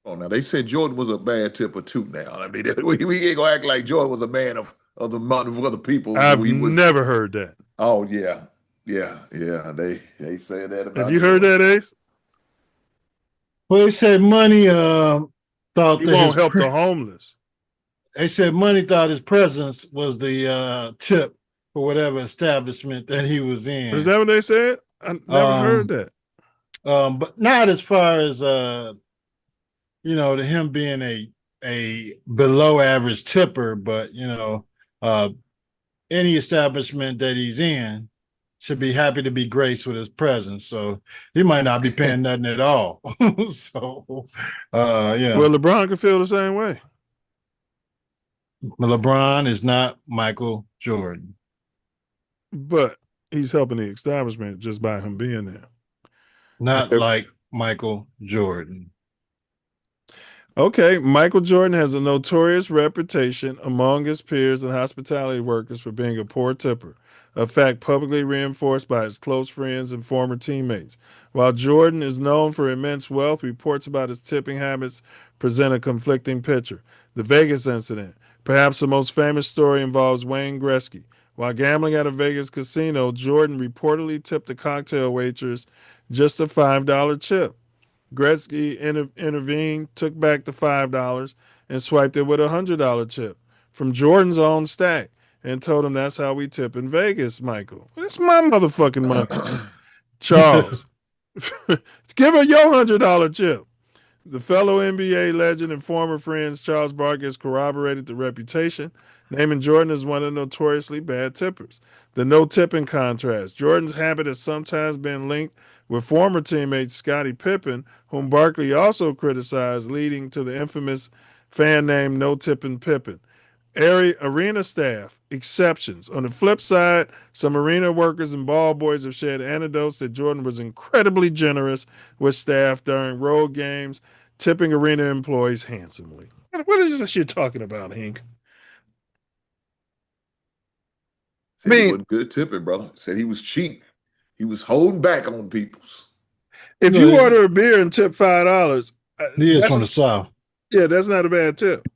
Oh, now they said Jordan was a bad tipper too. Now, I mean, we ain't gonna act like Jordan was a man of the amount of other people. I've never heard that. Oh yeah. They said that about. Have you heard that, Ace? Well, they said Money thought he that won't help the homeless. They said Money thought his presence was the tip for whatever establishment that he was in. Is that what they said? I never heard that. But not as far as to him being a below average tipper, but any establishment that he's in should be happy to be graced with his presence. So he might not be paying nothing at all. Well, LeBron could feel the same way. LeBron is not Michael Jordan. But he's helping the establishment just by him being there. Not like Michael Jordan. Okay, Michael Jordan has a notorious reputation among his peers and hospitality workers for being a poor tipper, a fact publicly reinforced by his close friends and former teammates. While Jordan is known for immense wealth, reports about his tipping habits present a conflicting picture. The Vegas incident, perhaps the most famous story, involves Wayne Gretzky. While gambling at a Vegas casino, Jordan reportedly tipped a cocktail waitress just a $5 chip. Gretzky intervened, took back the $5, and swiped it with a $100 chip from Jordan's own stack and told him that's how we tip in Vegas, Michael. It's my motherfucking money. Charles, give her your $100 chip. The fellow NBA legend and former friends Charles Barkley has corroborated the reputation, naming Jordan as one of the notoriously bad tippers. The no tipping contrast. Jordan's habit has sometimes been linked with former teammate Scottie Pippen, whom Barkley also criticized, leading to the infamous fan name No Tipping Pippen. Arena staff, exceptions. On the flip side, some arena workers and ball boys have shared anecdotes that Jordan was incredibly generous with staff during road games, tipping arena employees handsomely. What is this you're talking about, Hank? Said he wasn't good at tipping, brother. Said he was cheap. He was holding back on people's. If you order a beer and tip $5, he is from the South. Yeah, that's not a bad tip.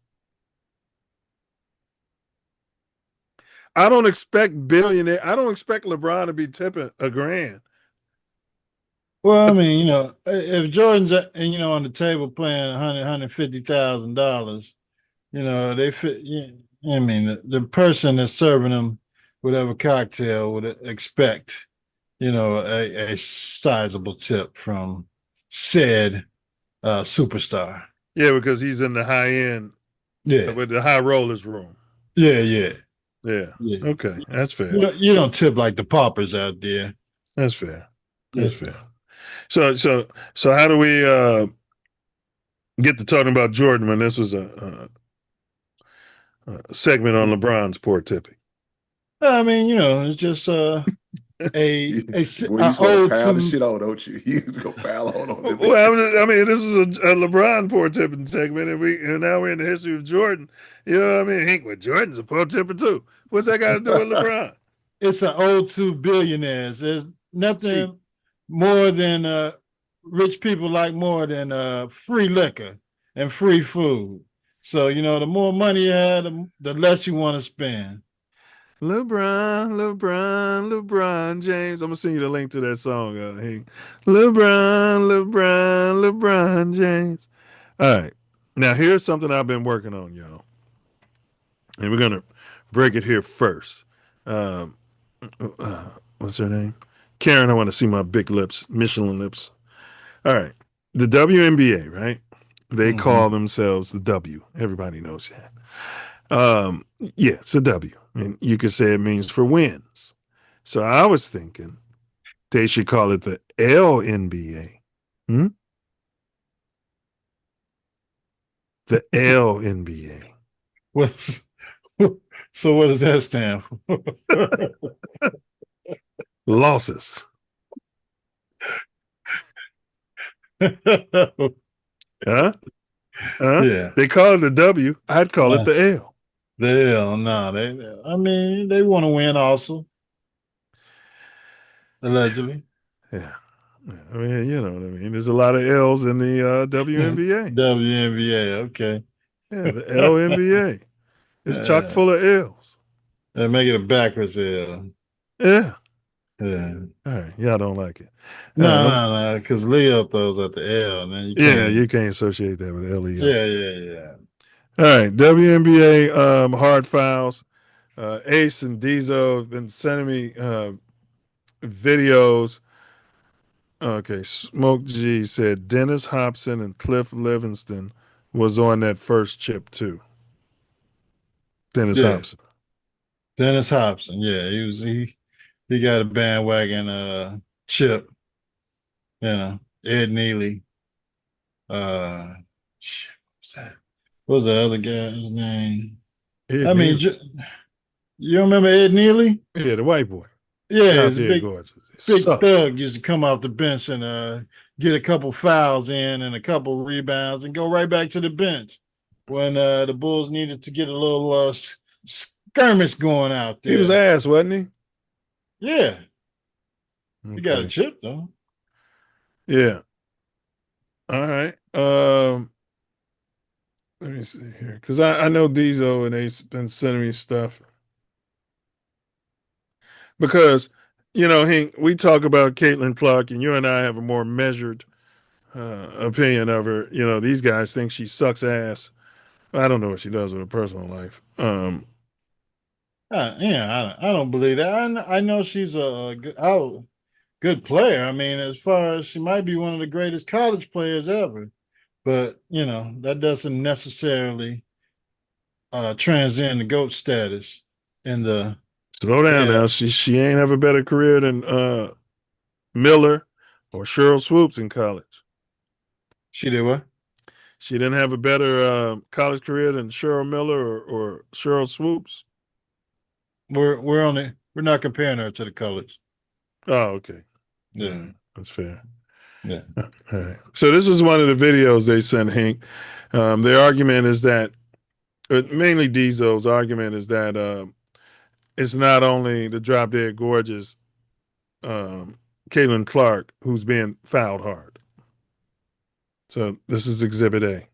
I don't expect LeBron to be tipping $1,000. Well, I mean, if Jordan's on the table playing $150,000, they fit. I mean, the person that's serving them whatever cocktail would expect, a sizable tip from said superstar. Yeah, because he's in the high end. Yeah, with the high rollers room. Yeah. Okay, that's fair. You don't tip like the paupers out there. That's fair. That's fair. So how do we get to talking about Jordan when this was a segment on LeBron's poor tipping? I mean, it's just a you old pile the shit on, don't you? You go pile on it. Well, I mean, this was a LeBron poor tipping segment, and now we're in the history of Jordan. You know what I mean? Hank, well, Jordan's a poor tipper too. What's that got to do with LeBron? It's an old two billionaires. There's nothing more than rich people like more than free liquor and free food. So, the more money you have, the less you want to spend. LeBron James. I'm gonna send you the link to that song, Hank. LeBron James. All right. Now here's something I've been working on, y'all. And we're gonna break it here first. What's her name? Karen, I want to see my big lips, Michelin lips. All right. The WNBA, right? They call themselves the W. Everybody knows that. Yeah, it's a W. And you could say it means for wins. So I was thinking they should call it the LNBA. The LNBA. So what does that stand for? Losses. Huh? Yeah. They call it the W. I'd call it the L. The L, no. They want to win also. Allegedly. Yeah. I mean, you know what I mean. There's a lot of L's in the WNBA. WNBA, okay. Yeah, the LNBA. It's chock full of L's. They make it a backwards L. Yeah. Yeah. All right. Y'all don't like it. No, because Leo throws at the L. And then you can't associate that with LEO. Yeah. All right. WNBA hard fouls. Ace and Diesel have been sending me videos. Okay. Smoke G said Dennis Hobson and Cliff Livingston was on that first chip too. Dennis Hobson. Dennis Hobson, yeah. He got a bandwagon chip. Ed Neely. What was the other guy's name? You remember Ed Neely? Yeah, the white boy. Yeah, big thug used to come off the bench and get a couple fouls in and a couple rebounds and go right back to the bench when the Bulls needed to get a little skirmish going out there. He was ass, wasn't he? Yeah. Okay. He got a chip though. Yeah. All right. Let me see here. Because I know Diesel and they've been sending me stuff. Because, Hank, we talk about Caitlin Clark and you and I have a more measured opinion of her. You know, these guys think she sucks ass. I don't know what she does with her personal life. Yeah, I don't believe that. I know she's a good player. I mean, as far as she might be one of the greatest college players ever, but you know that doesn't necessarily transcend the GOAT status in the. Slow down now. She ain't have a better career than Miller or Cheryl Swoops in college. She did what? She didn't have a better college career than Cheryl Miller or Cheryl Swoops. We're not comparing her to the colors. Oh, okay. Yeah, that's fair. Yeah. All right. So this is one of the videos they sent Hank. Their argument is that, mainly Diesel's argument is that it's not only the drop dead gorgeous Caitlin Clark who's being fouled hard. So this is Exhibit A.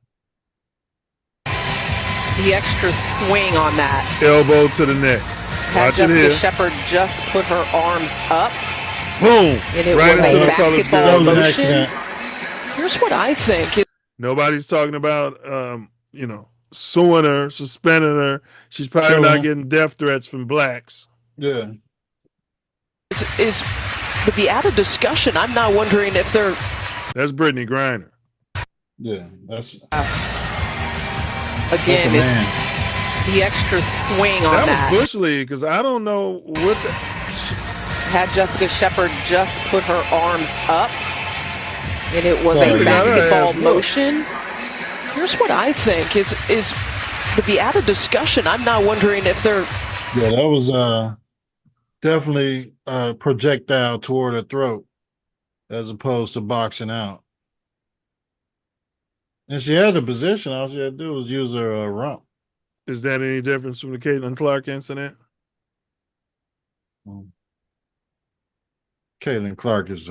The extra swing on that. Elbow to the neck. Had Watch it Jessica here. Shepard just put her arms up. Boom. And it Right was into a the college basketball girl. motion. Here's what I think. Nobody's talking about, suing her, suspending her. She's probably not getting death threats from blacks. Yeah. But the added discussion, I'm now wondering if they're. That's Brittany Griner. Yeah, that's. Again, it's the extra swing on that was Bush League, because I don't know what the. Had Jessica Shepard just put her arms up, and it was a basketball motion. Here's what I think is with the added discussion, I'm now wondering if they're. Yeah, that was definitely a projectile toward her throat as opposed to boxing out. And she had the position. All she had to do was use her rump. Is that any difference from the Caitlin Clark incident? Caitlin Clark is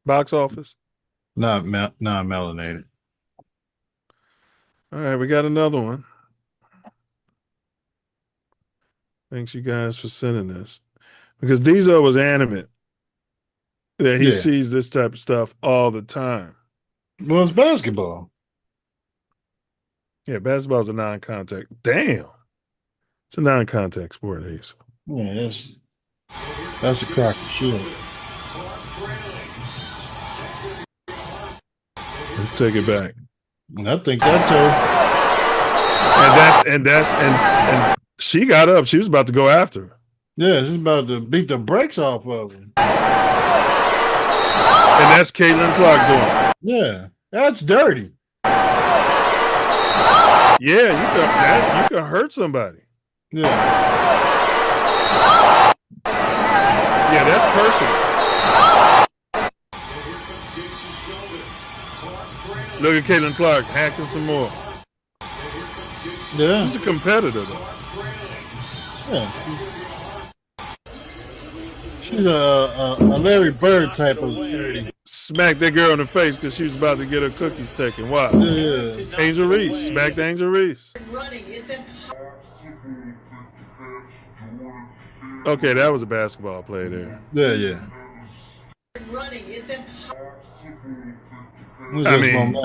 box office, not melanated. All right, we got another one. Thanks you guys for sending this, because Diesel was animate that he sees this type of stuff all the time. Well, it's basketball. Yeah, basketball is a non-contact. Damn, it's a non-contact sport, Ace. Yeah, that's a crock of shit. Let's take it back. I think that's her. And she got up. She was about to go after her. Yeah, she's about to beat the brakes off of her. And that's Caitlin Clark doing it. Yeah, that's dirty. Yeah, you could hurt somebody. Yeah. Yeah, that's personal. Look at Caitlin Clark hacking some more. Yeah. She's a competitor, though. Yeah. She's a Larry Bird type of dirty. Smacked that girl in the face because she was about to get her cookies taken. Why? Yeah. Angel Reese. Smacked Angel Reese. Okay, that was a basketball play there. Yeah. I mean,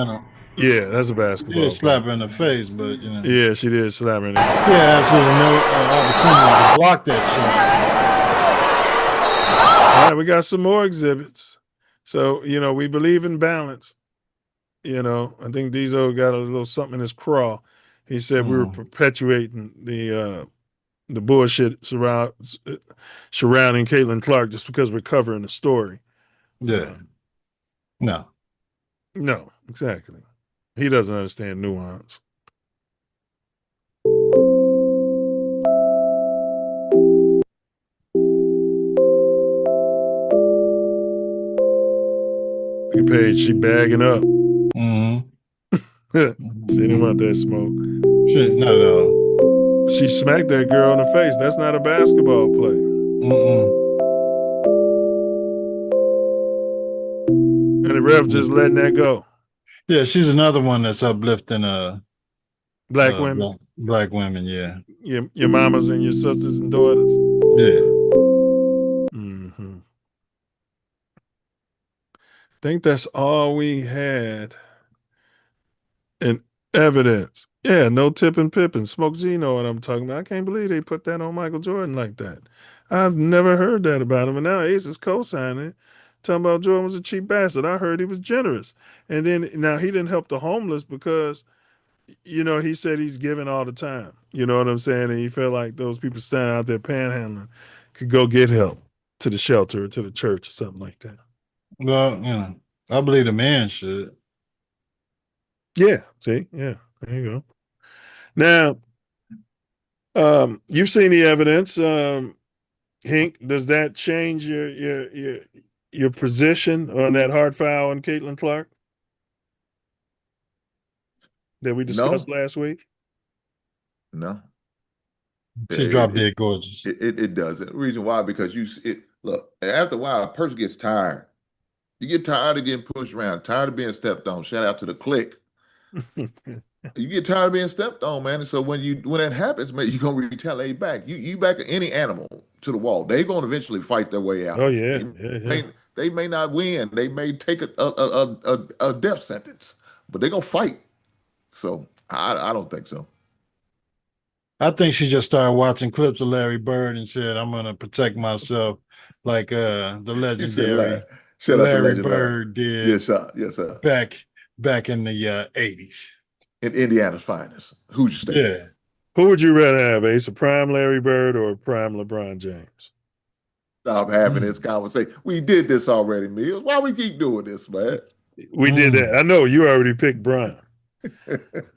yeah, that's a basketball. She did slap her in the face, but you know. Yeah, she did slap her in the face. Yeah, absolutely no opportunity to block that shot. All right, we got some more exhibits. So, we believe in balance. I think Diesel got a little something in his craw. He said we were perpetuating the bullshit surrounding Caitlin Clark just because we're covering the story. Yeah. No, exactly. He doesn't understand nuance. Look at Paige, she bagging up. She didn't want that smoke. Shit, not at all. She smacked that girl in the face. That's not a basketball play. And the ref just letting that go. Yeah, she's another one that's uplifting black women. Black women, yeah. Your mamas and your sisters and daughters. Yeah. think that's all we had in evidence. Yeah, no tipping Pippin. Smoke G know what I'm talking about. I can't believe they put that on Michael Jordan like that. I've never heard that about him. And now Ace is co-signing, talking about Jordan was a cheap bastard. I heard he was generous. And then now he didn't help the homeless because, he said he's giving all the time. You know what I'm saying? And he felt like those people standing out there panhandling could go get help to the shelter or to the church or something like that. Well, I believe the man should. Yeah, see? Yeah, there you go. Now, you've seen the evidence. Hink, does that change your position on that hard foul on Caitlin Clark that we discussed last week? No. She dropped dead gorgeous. It doesn't. The reason why, because look, after a while, a person gets tired. You get tired of getting pushed around, tired of being stepped on. Shout out to the clique. You get tired of being stepped on, man. And so when that happens, man, you're gonna retaliate back. You back any animal to the wall. They're gonna eventually fight their way out. Oh yeah, They may not win. They may take a death sentence, but they're gonna fight. So I don't think so. I think she just started watching clips of Larry Bird and said, "I'm gonna protect myself like the legendary Larry Bird did." Yes, sir. Yes, sir. Back in the 80s. In Indiana's finest. Who's your state? Yeah. Who would you rather have, Ace, a prime Larry Bird or a prime LeBron James? Stop having this conversation. We did this already, Mills. Why we keep doing this, man? We did that. I know you already picked Bron.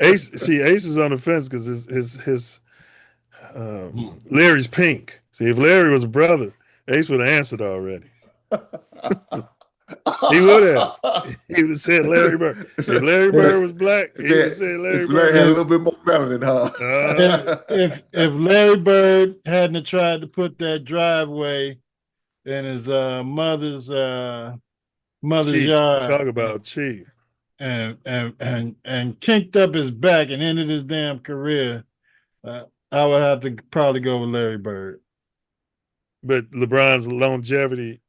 Ace is on the fence because his Larry's pink. See, if Larry was a brother, Ace would have answered already. He would have. He would have said Larry Bird. If Larry Bird was black, he would have said Larry Bird. Larry had a little bit more melanin, huh? If Larry Bird hadn't tried to put that driveway in his mother's Chief, yard, talk about Chief, and kinked up his back and ended his damn career, I would have to probably go with Larry Bird. But LeBron's longevity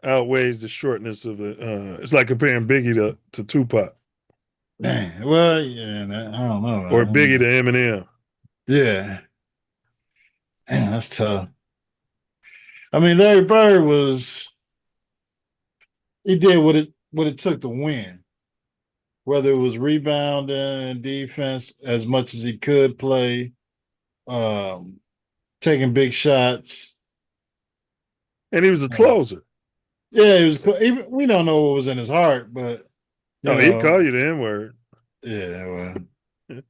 outweighs the shortness of the. It's like comparing Biggie to Tupac. Well, yeah, I don't know. Or Biggie to Eminem. Yeah. Man, that's tough. I mean, Larry Bird he did what it took to win. Whether it was rebounding and defense as much as he could play, taking big shots. And he was a closer. Yeah, he was. We don't know what was in his heart, but he'd call you the N-word. Yeah, well,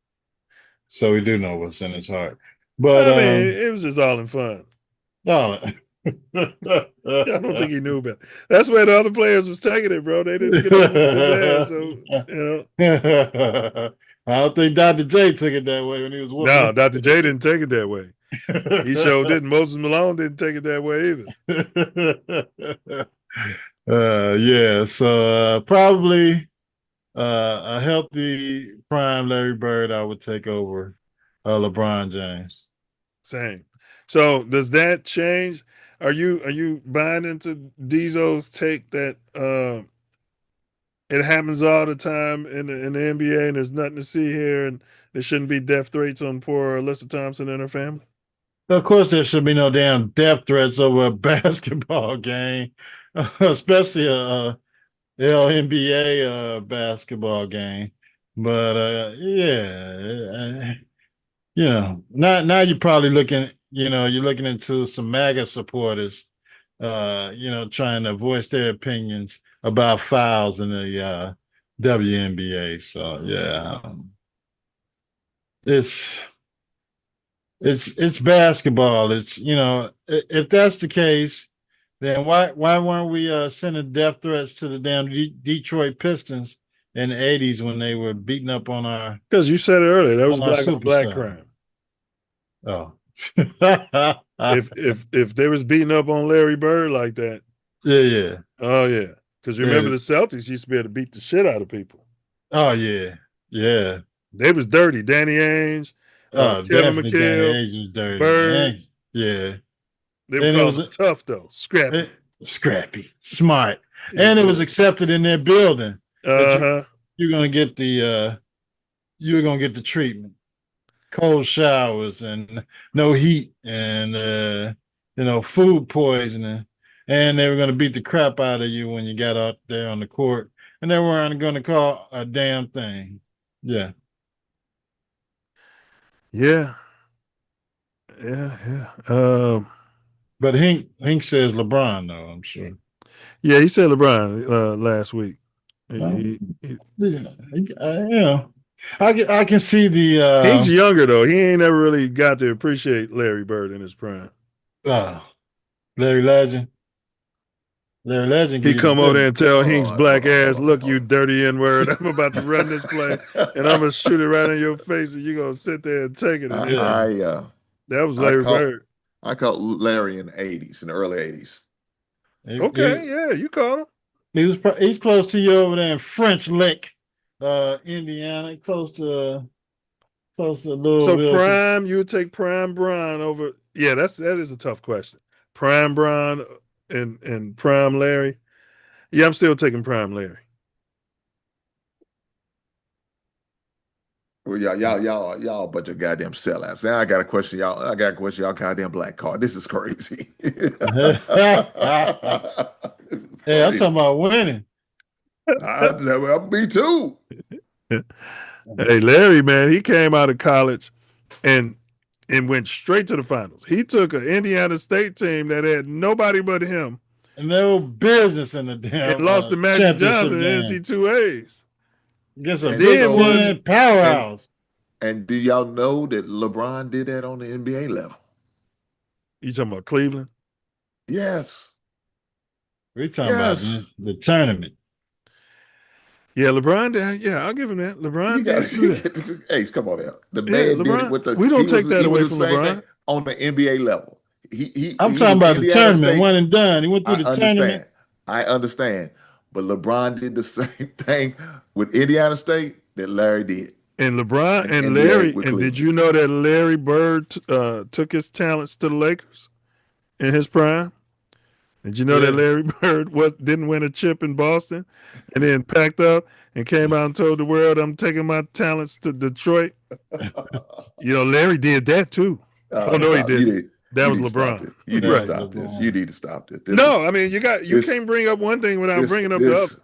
so we do know what's in his heart. But I mean, it was just all in fun. No, I don't think he knew about it. That's where the other players was taking it, bro. They didn't get over his ass, so I don't think Dr. J took it that way when he was whooping. No, Dr. J didn't take it that way. He sure didn't. Moses Malone didn't take it that way either. Yeah, so probably a healthy prime Larry Bird I would take over LeBron James. Same. So does that change? Are you buying into Diesel's take that it happens all the time in the NBA and there's nothing to see here and there shouldn't be death threats on poor Alyssa Thompson and her family? Of course, there should be no damn death threats over a basketball game, especially a NBA basketball game. But yeah, now you're probably looking. You're looking into some MAGA supporters, trying to voice their opinions about fouls in the WNBA. So yeah, it's basketball. It's if that's the case, then why weren't we sending death threats to the damn Detroit Pistons in the 80s when they were beating up on our? Because you said it earlier, that was black on black crime. Oh. if they was beating up on Larry Bird like that, yeah. Oh yeah, because remember the Celtics used to be able to beat the shit out of people. Oh yeah. They was dirty. Danny Ainge, Kevin McHale, Danny Ainge was dirty. Bird, yeah. They were tough though, scrappy, smart. And it was accepted in their building. Uh-huh. You're gonna get the treatment. Cold showers and no heat and food poisoning. And they were gonna beat the crap out of you when you got out there on the court. And they weren't gonna call a damn thing. Yeah. Yeah. But Hink says LeBron, though, I'm sure. Yeah, he said LeBron last week. I can see the Hink's younger though. He ain't never really got to appreciate Larry Bird in his prime. Larry Legend. He come over there and tell Hink's black ass, "Look, you dirty N-word, I'm about to run this play, and I'm gonna shoot it right in your face, and you're gonna sit there and take it." That was Larry Bird. I caught Larry in the early 80s. Okay, yeah, you caught him. He's close to you over there in French Lick, Indiana, close to Louisville. So prime, you would take prime Bron over. Yeah, that is a tough question. Prime Bron and prime Larry. Yeah, I'm still taking prime Larry. Well, y'all a bunch of goddamn sellouts. Now I got a question, y'all goddamn black card. This is crazy. Hey, I'm talking about winning. Me too. Hey, Larry, man, he came out of college and went straight to the finals. He took an Indiana State team that had nobody but him. And no business in the damn and lost to Magic Johnson in NC2As. Guess a Big Ten powerhouse. And do y'all know that LeBron did that on the NBA level? You talking about Cleveland? Yes. We're talking about the tournament. Yeah, LeBron. Yeah, I'll give him that. LeBron did. Hey, come on now. The man LeBron, did it with the. We don't take that away from LeBron on the NBA level. I'm talking about the tournament, one and done. He went through the tournament. I understand, but LeBron did the same thing with Indiana State that Larry did. And LeBron and Larry. And did you know that Larry Bird took his talents to the Lakers in his prime? Did you know that Larry Bird didn't win a chip in Boston and then packed up and came out and told the world, "I'm taking my talents to Detroit"? Larry did that too. No, he didn't. That was LeBron. You need to stop this. You need to stop this. I mean, you can't bring up one thing without bringing up the other.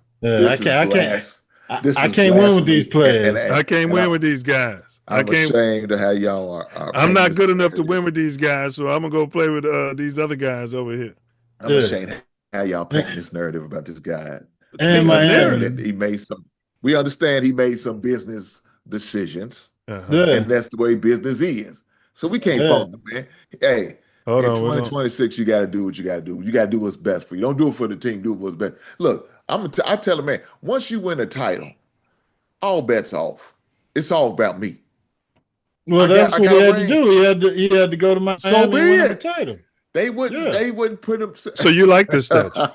I can't win with these players. I can't win with these guys. I'm ashamed of how y'all are. I'm not good enough to win with these guys, so I'm gonna go play with these other guys over here. I'm ashamed of how y'all painting this narrative about this guy. And he made some. We understand he made some business decisions, and that's the way business is. So we can't fault the man. Hey, in 2026, you got to do what you got to do. You got to do what's best for you. Don't do it for the team. Do what's best. Look, I tell a man, once you win a title, all bets off. It's all about me. Well, that's what he had to do. He had to go to Miami and win the title. They wouldn't put him. So you like this statue?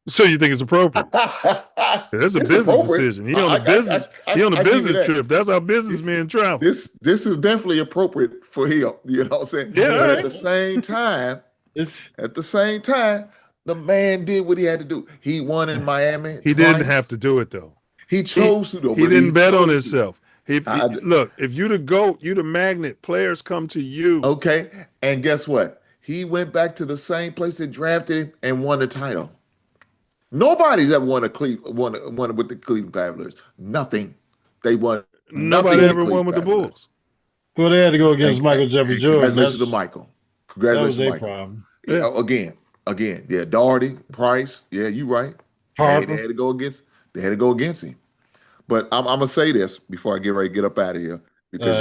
So you think it's appropriate? That's a business decision. He on a business. He on a business trip. That's how businessmen travel. This is definitely appropriate for him. You know what I'm saying? Yeah. But at the same time, the man did what he had to do. He won in Miami. He didn't have to do it though. He chose to do it. He didn't bet on himself. Look, if you the GOAT, you the magnet. Players come to you. Okay, and guess what? He went back to the same place that drafted him and won the title. Nobody's ever won with the Cleveland Cavaliers. Nothing. They won. Nobody ever won with the Bulls. Well, they had to go against Michael Jeffrey Jordan. Congratulations to Michael. Congratulations, that was Michael. problem. Yeah. Again. Yeah, Daugherty, Price. Yeah, you right. They had to go against him. But I'm gonna say this before I get ready to get up out of here because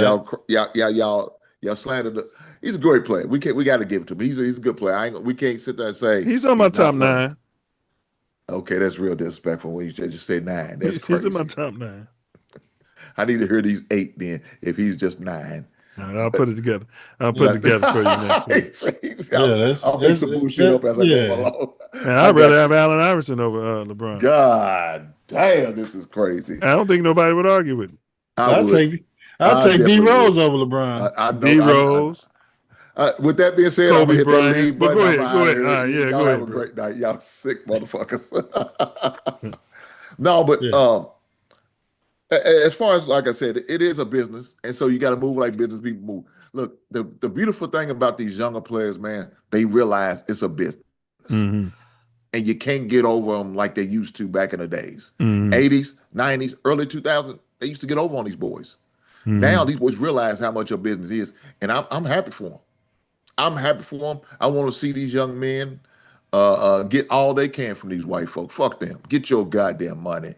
y'all slandered. He's a great player. We got to give it to him. He's a good player. We can't sit there and say he's on my top 9. Okay, that's real disrespectful when you just say 9. That's crazy. He's in my top 9. I need to hear these 8 then if he's just 9. All right, I'll put it together. I'll put it together for you next week. I'll make some bullshit up as I go along. Man, I'd rather have Allen Iverson over LeBron. God damn, this is crazy. I don't think nobody would argue with me. I'll take D Rose over LeBron. D Rose. With that being said, I'm gonna hit Bryant. that lead But button. go ahead. All right, yeah, y'all go have ahead, a bro. great night. Y'all sick motherfuckers. No, but as far as like I said, it is a business, and so you got to move like business people move. Look, the beautiful thing about these younger players, man, they realize it's a business, and you can't get over them like they used to back in the days, 80s, 90s, early 2000s. They used to get over on these boys. Now these boys realize how much your business is, and I'm happy for them. I'm happy for them. I want to see these young men get all they can from these white folks. Fuck them. Get your goddamn money.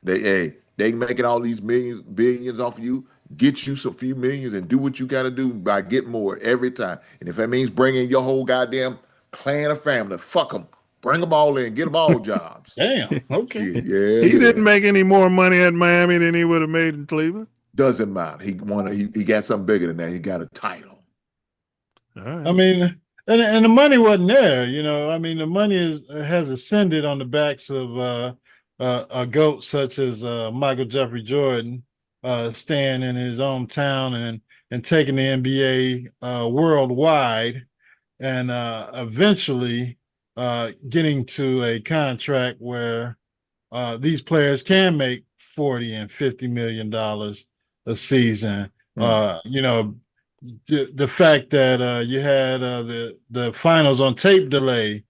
They making all these billions off of you. Get you some few millions and do what you got to do by getting more every time. And if that means bringing your whole goddamn clan of family, fuck them. Bring them all in. Get them all jobs. Damn. Okay. Yeah. He didn't make any more money at Miami than he would have made in Cleveland. Doesn't matter. He got something bigger than that. He got a title. All right. I mean, and the money wasn't there. You know, I mean, the money has ascended on the backs of a GOAT such as Michael Jeffrey Jordan, staying in his hometown and taking the NBA worldwide, and eventually getting to a contract where these players can make $40 and $50 million a season. You know, the fact that you had the finals on tape delay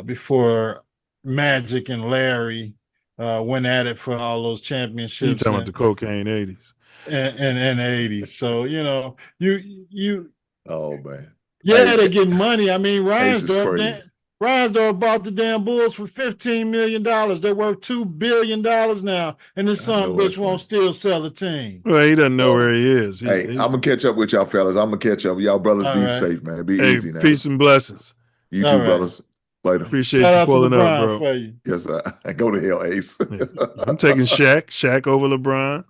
before Magic and Larry went at it for all those championships. You talking about the cocaine 80s. And 80s. So, you know, you oh man. Yeah, they're getting money. I mean, Reinsdorf bought the damn Bulls for $15 million. They're worth $2 billion now, and this son of a bitch won't still sell the team. Well, he doesn't know where he is. He's I'm gonna catch up with y'all fellas. I'm gonna catch up. Y'all brothers be safe, man. Be easy now. Peace and blessings. You too, brothers. Later. Appreciate you pulling up, bro. For you. Yes, sir. Go to hell, Ace. I'm taking Shaq over LeBron.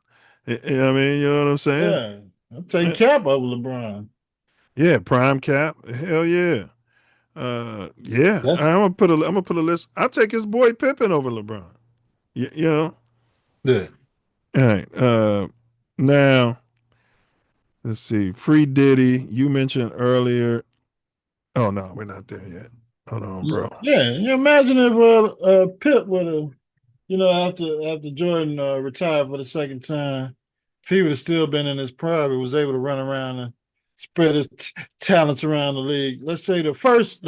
I mean, you know what I'm saying? Yeah, I'm taking Cap over LeBron. Yeah, prime Cap. Hell yeah. Yeah. I'm gonna put a list. I'll take his boy Pippen over LeBron. You know? Yeah. All right. Now, let's see. Free Diddy, you mentioned earlier. Oh no, we're not there yet. Hold on, bro. Yeah, you imagine if Pip would have, you know, after Jordan retired for the second time, if he would have still been in his prime, he was able to run around and spread his talents around the league. Let's say the first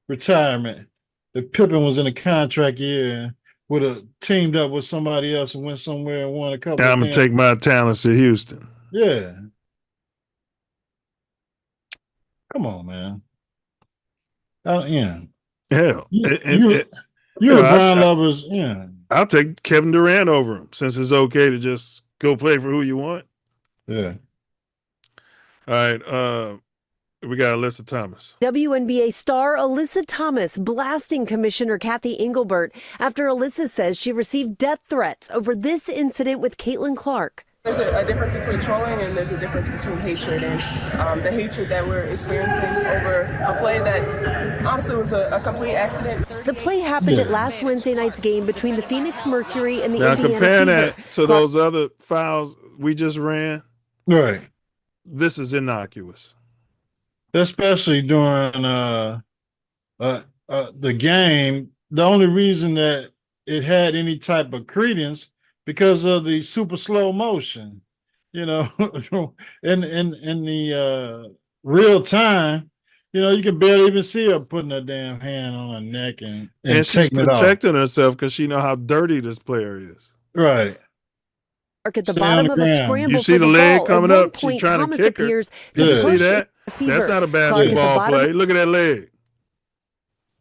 retirement, if Pippen was in a contract year, would have teamed up with somebody else and went somewhere and won a couple. I'm gonna take my talents to Houston. Yeah. Come on, man. Yeah. Hell, you LeBron lovers. Yeah. I'll take Kevin Durant over him since it's okay to just go play for who you want. Yeah. All right. We got Alyssa Thomas. WNBA star Alyssa Thomas blasting Commissioner Kathy Engelbert after Alyssa says she received death threats over this incident with Caitlin Clark. There's a difference between trolling and there's a difference between hatred, and the hatred that we're experiencing over a play that honestly was a complete accident. The play happened at last Wednesday night's game between the Phoenix Mercury and the Now Indiana compare Fever. that to those other fouls we just ran. Right. This is innocuous. Especially during the game. The only reason that it had any type of credence because of the super slow motion, you know, in the real time, you know, you can barely even see her putting her damn hand on her neck and she's protecting herself because she know how dirty this player is. Right. At the bottom of a scramble. You see the leg coming up? She's trying to kick her. You see that? That's not a basketball play. Look at that leg.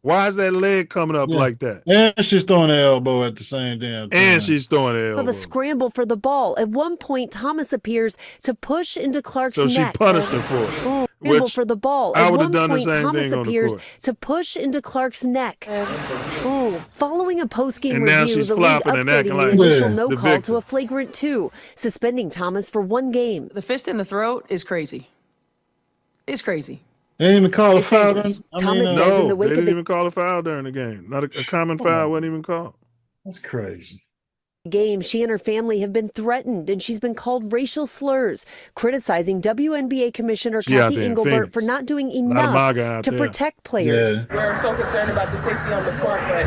Why is that leg coming up like that? And she's throwing the elbow at the same damn time. And she's throwing the elbow. Of a scramble for the ball. At one point, Thomas appears to push into Clark's neck. So she punished her for it. Scramble for the ball. I At would have one done the point, same Thomas thing on the appears court. to push into Clark's neck. Following a post-game And now review, she's the league flopping and acting upgrading like the initial the no call victim. to a flagrant 2, suspending Thomas for 1 game. The fist in the throat is crazy. It's crazy. They didn't even call a foul. Thomas says in No, the wake they of didn't the even call a foul during the game. Not a common foul wasn't even called. That's crazy. Game, she and her family have been threatened and she's been called racial slurs, criticizing WNBA Commissioner Kathy Engelbert for not doing enough to protect players. Yeah. We're so concerned about the safety on the court, but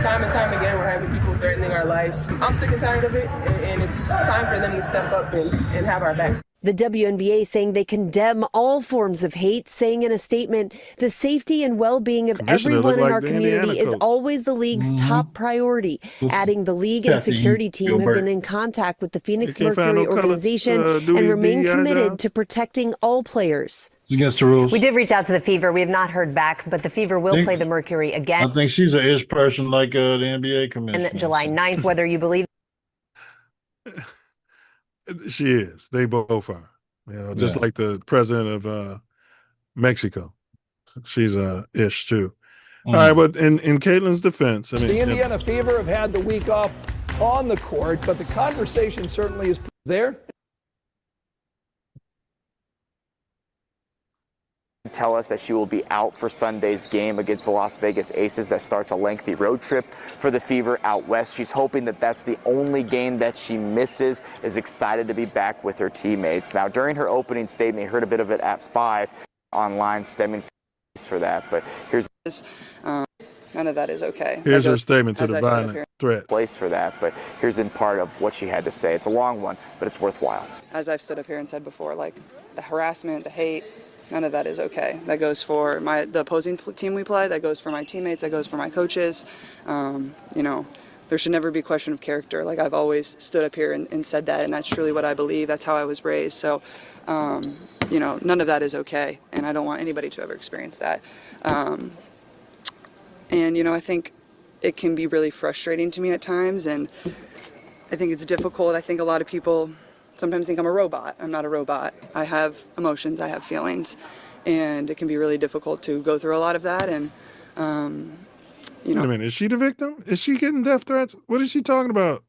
time and time again, we're having people threatening our lives. I'm sick and tired of it, and it's time for them to step up and have our backs. The WNBA saying they condemn all forms of hate, saying in a statement, the safety and well-being of everyone in our community is always the league's top priority. Adding the league and security team have been in contact with the Phoenix Mercury organization and remain committed to protecting all players. It's against the rules. We did reach out to the Fever. We have not heard back, but the Fever will play the Mercury again. I think she's an ish person like the NBA commissioner. And July 9th, whether you believe. She is. They both are. Just like the president of Mexico. She's ish too. All right, but in Caitlin's defense, I mean, the Indiana Fever have had the week off on the court, but the conversation certainly is there. Tell us that she will be out for Sunday's game against the Las Vegas Aces that starts a lengthy road trip for the Fever out west. She's hoping that that's the only game that she misses, is excited to be back with her teammates. Now, during her opening statement, you heard a bit of it at 5 online stemming for that, but here's none of that is okay. Here's her statement to the violent threat. Place for that, but here's in part of what she had to say. It's a long one, but it's worthwhile. As I've stood up here and said before, like the harassment, the hate, none of that is okay. That goes for the opposing team we play. That goes for my teammates. That goes for my coaches. There should never be a question of character. Like I've always stood up here and said that, and that's truly what I believe. That's how I was raised. So, none of that is okay, and I don't want anybody to ever experience that. I think it can be really frustrating to me at times, and I think it's difficult. I think a lot of people sometimes think I'm a robot. I'm not a robot. I have emotions, I have feelings, and it can be really difficult to go through a lot of that. And, Wait a minute, is she the victim? Is she getting death threats? What is she talking about?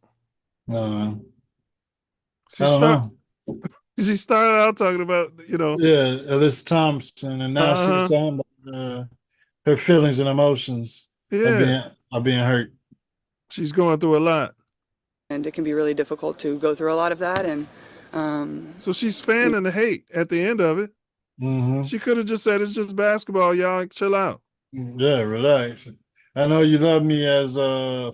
I don't know. She started out talking about, Yeah, Alyssa Thompson, and now she's talking about her feelings and emotions are being hurt. She's going through a lot. And it can be really difficult to go through a lot of that. And so she's fanning the hate at the end of it. Mm-hmm. She could have just said, it's just basketball, y'all, chill out. Yeah, relax. I know you love me as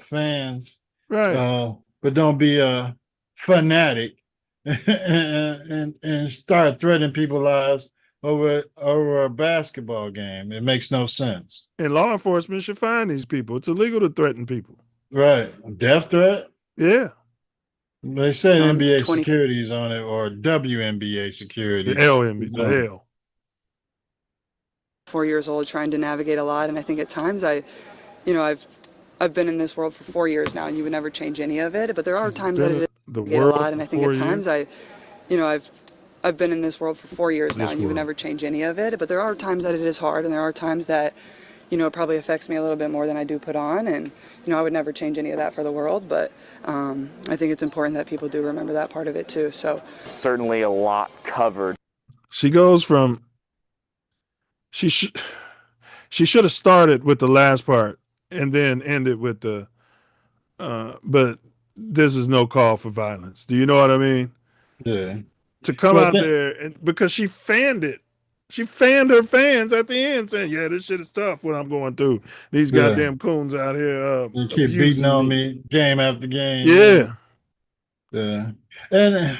fans, right? But don't be a fanatic and start threatening people's lives over a basketball game. It makes no sense. And law enforcement should find these people. It's illegal to threaten people. Right. Death threat? Yeah. They said NBA securities on it, or WNBA security. The LNBA, the L. 4 years old, trying to navigate a lot, and I think at times I've been in this world for 4 years now, and you would never change any of it. But there are times that it is a lot, and I think at times I've been in this world for 4 years now, and you would never change any of it. But there are times that it is hard, and there are times that it probably affects me a little bit more than I do put on, and I would never change any of that for the world. But I think it's important that people do remember that part of it too. So certainly a lot covered. She goes from she should have started with the last part and then ended with the but this is no call for violence. Do you know what I mean? Yeah. To come out there, and because she fanned it. She fanned her fans at the end saying, yeah, this shit is tough what I'm going through. These goddamn coons out here. They keep beating on me game after game. Yeah. Yeah. And,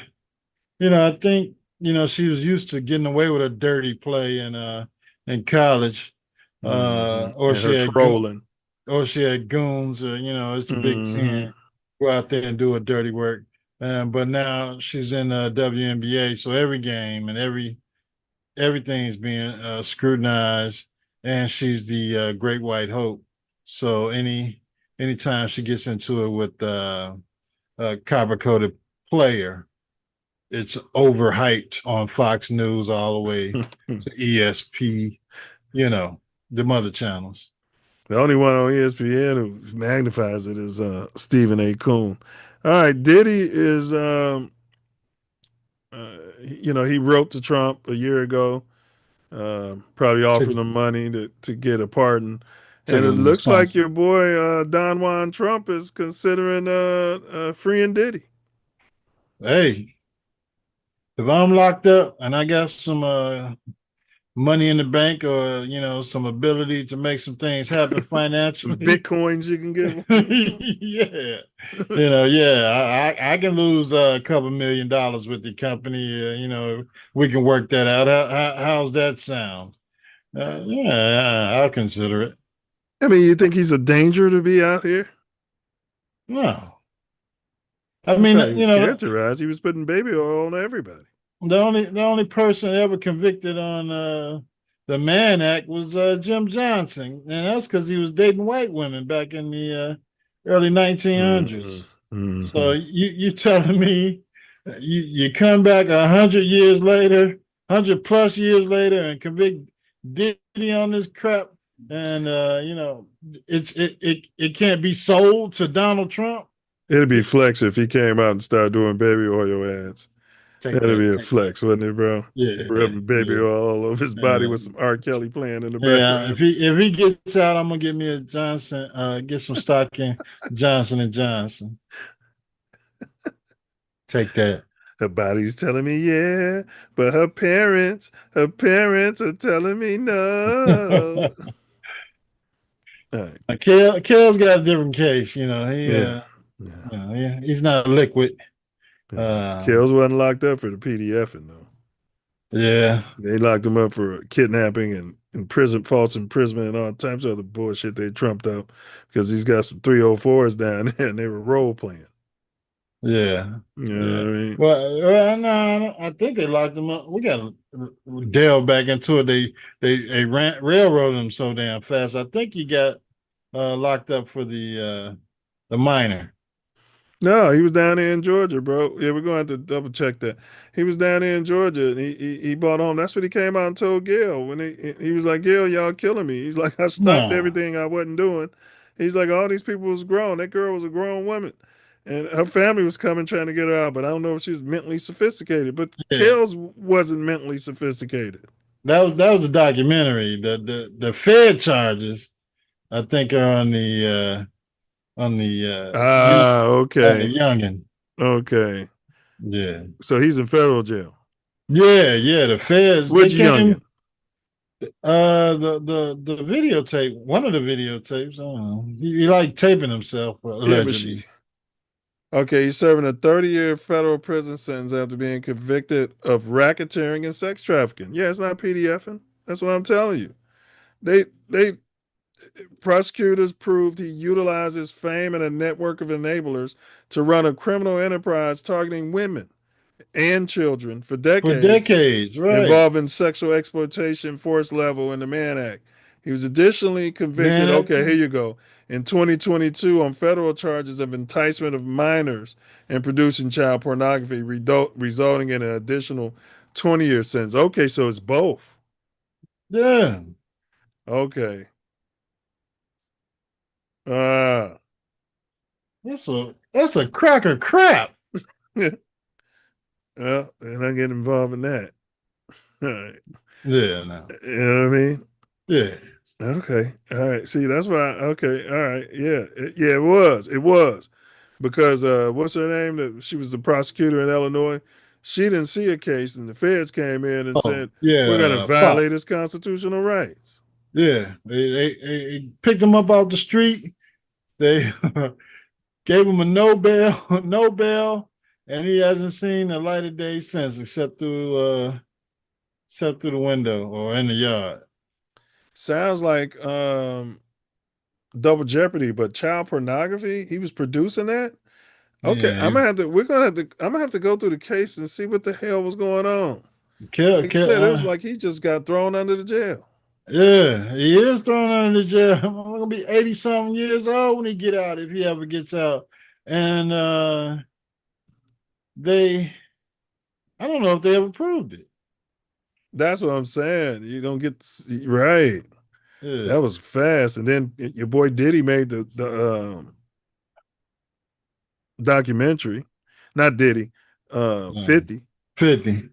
I think, she was used to getting away with a dirty play in college. Or she had trolling. Or she had goons, or, it's the Big Ten. Go out there and do a dirty work. But now she's in the WNBA, so every game and everything's being scrutinized, and she's the great white hope. So anytime she gets into it with a copper-coated player, it's overhyped on Fox News all the way to ESP, the mother channels. The only one on ESPN who magnifies it is Stephen A. Coon. All right, Diddy is he wrote to Trump a year ago, probably offered him money to get a pardon. And it looks like your boy Don Juan Trump is considering freeing Diddy. Hey, if I'm locked up and I got some money in the bank, or some ability to make some things happen financially, some bitcoins you can give. Yeah, I can lose a couple $1 million with the company. We can work that out. How's that sound? Yeah, I'll consider it. I mean, you think he's a danger to be out here? No. I mean, he's characterized. He was putting baby oil on everybody. The only person ever convicted on the Mann Act was Jim Johnson, and that's because he was dating white women back in the early 1900s. Mm-hmm. So you telling me you come back 100 years later, 100 plus years later, and convict Diddy on this crap, and it can't be sold to Donald Trump? It'd be flex if he came out and started doing baby oil ads. That'd be a flex, wouldn't it, bro? Yeah, rubbing baby oil all over his body with some R. Kelly playing in the background. Yeah, if he gets out, I'm gonna get me a Johnson, get some stock in Johnson and Johnson. Take that. Her body's telling me yeah, but her parents are telling me no. All right. Kel's got a different case, he's not liquid. Kells wasn't locked up for the PDFing though. Yeah, they locked him up for kidnapping and false imprisonment, and all types of other bullshit they trumped up because he's got some 304s down there and they were role playing. Yeah, you know what I mean? Well, no, I think they locked him up. We got to delve back into it. They railroaded him so damn fast. I think he got locked up for the minor. No, he was down there in Georgia, bro. Yeah, we're going to have to double check that. He was down there in Georgia, and he bought home. That's what he came out and told Gail when he was like, "Gail, y'all killing me." He's like, "I stopped everything I wasn't doing." He's like, "All these people was grown. That girl was a grown woman, and her family was coming trying to get her out. But I don't know if she was mentally sophisticated. But Gail's wasn't mentally sophisticated." That was a documentary. The Fed charges, I think, are on the okay, youngin. Okay. Yeah. So he's in federal jail. Yeah, the feds. Which youngin? The videotape, one of the videotapes, I don't know. He like taping himself, allegedly. Okay, he's serving a 30-year federal prison sentence after being convicted of racketeering and sex trafficking. Yeah, it's not PDFing. That's what I'm telling you. Prosecutors proved he utilized his fame and a network of enablers to run a criminal enterprise targeting women and children for decades. Right. Involving sexual exploitation, forced level in the Mann Act. He was additionally convicted, here you go, in 2022 on federal charges of enticement of minors and producing child pornography, resulting in an additional 20-year sentence. Okay, so it's both. Yeah. Okay. That's a crack of crap. Well, and I get involved in that. All right. Yeah, no. You know what I mean? Yeah. Okay. All right. See, that's why. Okay. All right. Yeah. It was. Because what's her name? She was the prosecutor in Illinois. She didn't see a case, and the feds came in and said, we're going to violate his constitutional rights. Yeah. They picked him up off the street. They gave him a no bail, and he hasn't seen the light of day since, except through the window or in the yard. Sounds like Double Jeopardy, but child pornography. He was producing that. Okay, Yeah. I'm gonna have to go through the case and see what the hell was going on. It was like he just got thrown under the jail. Yeah, he is thrown under the jail. I'm gonna be 80-something years old when he get out, if he ever gets out. And I don't know if they ever proved it. That's what I'm saying. You don't get right. Yeah. That was fast. And then your boy Diddy made the documentary. Not Diddy. 50. 50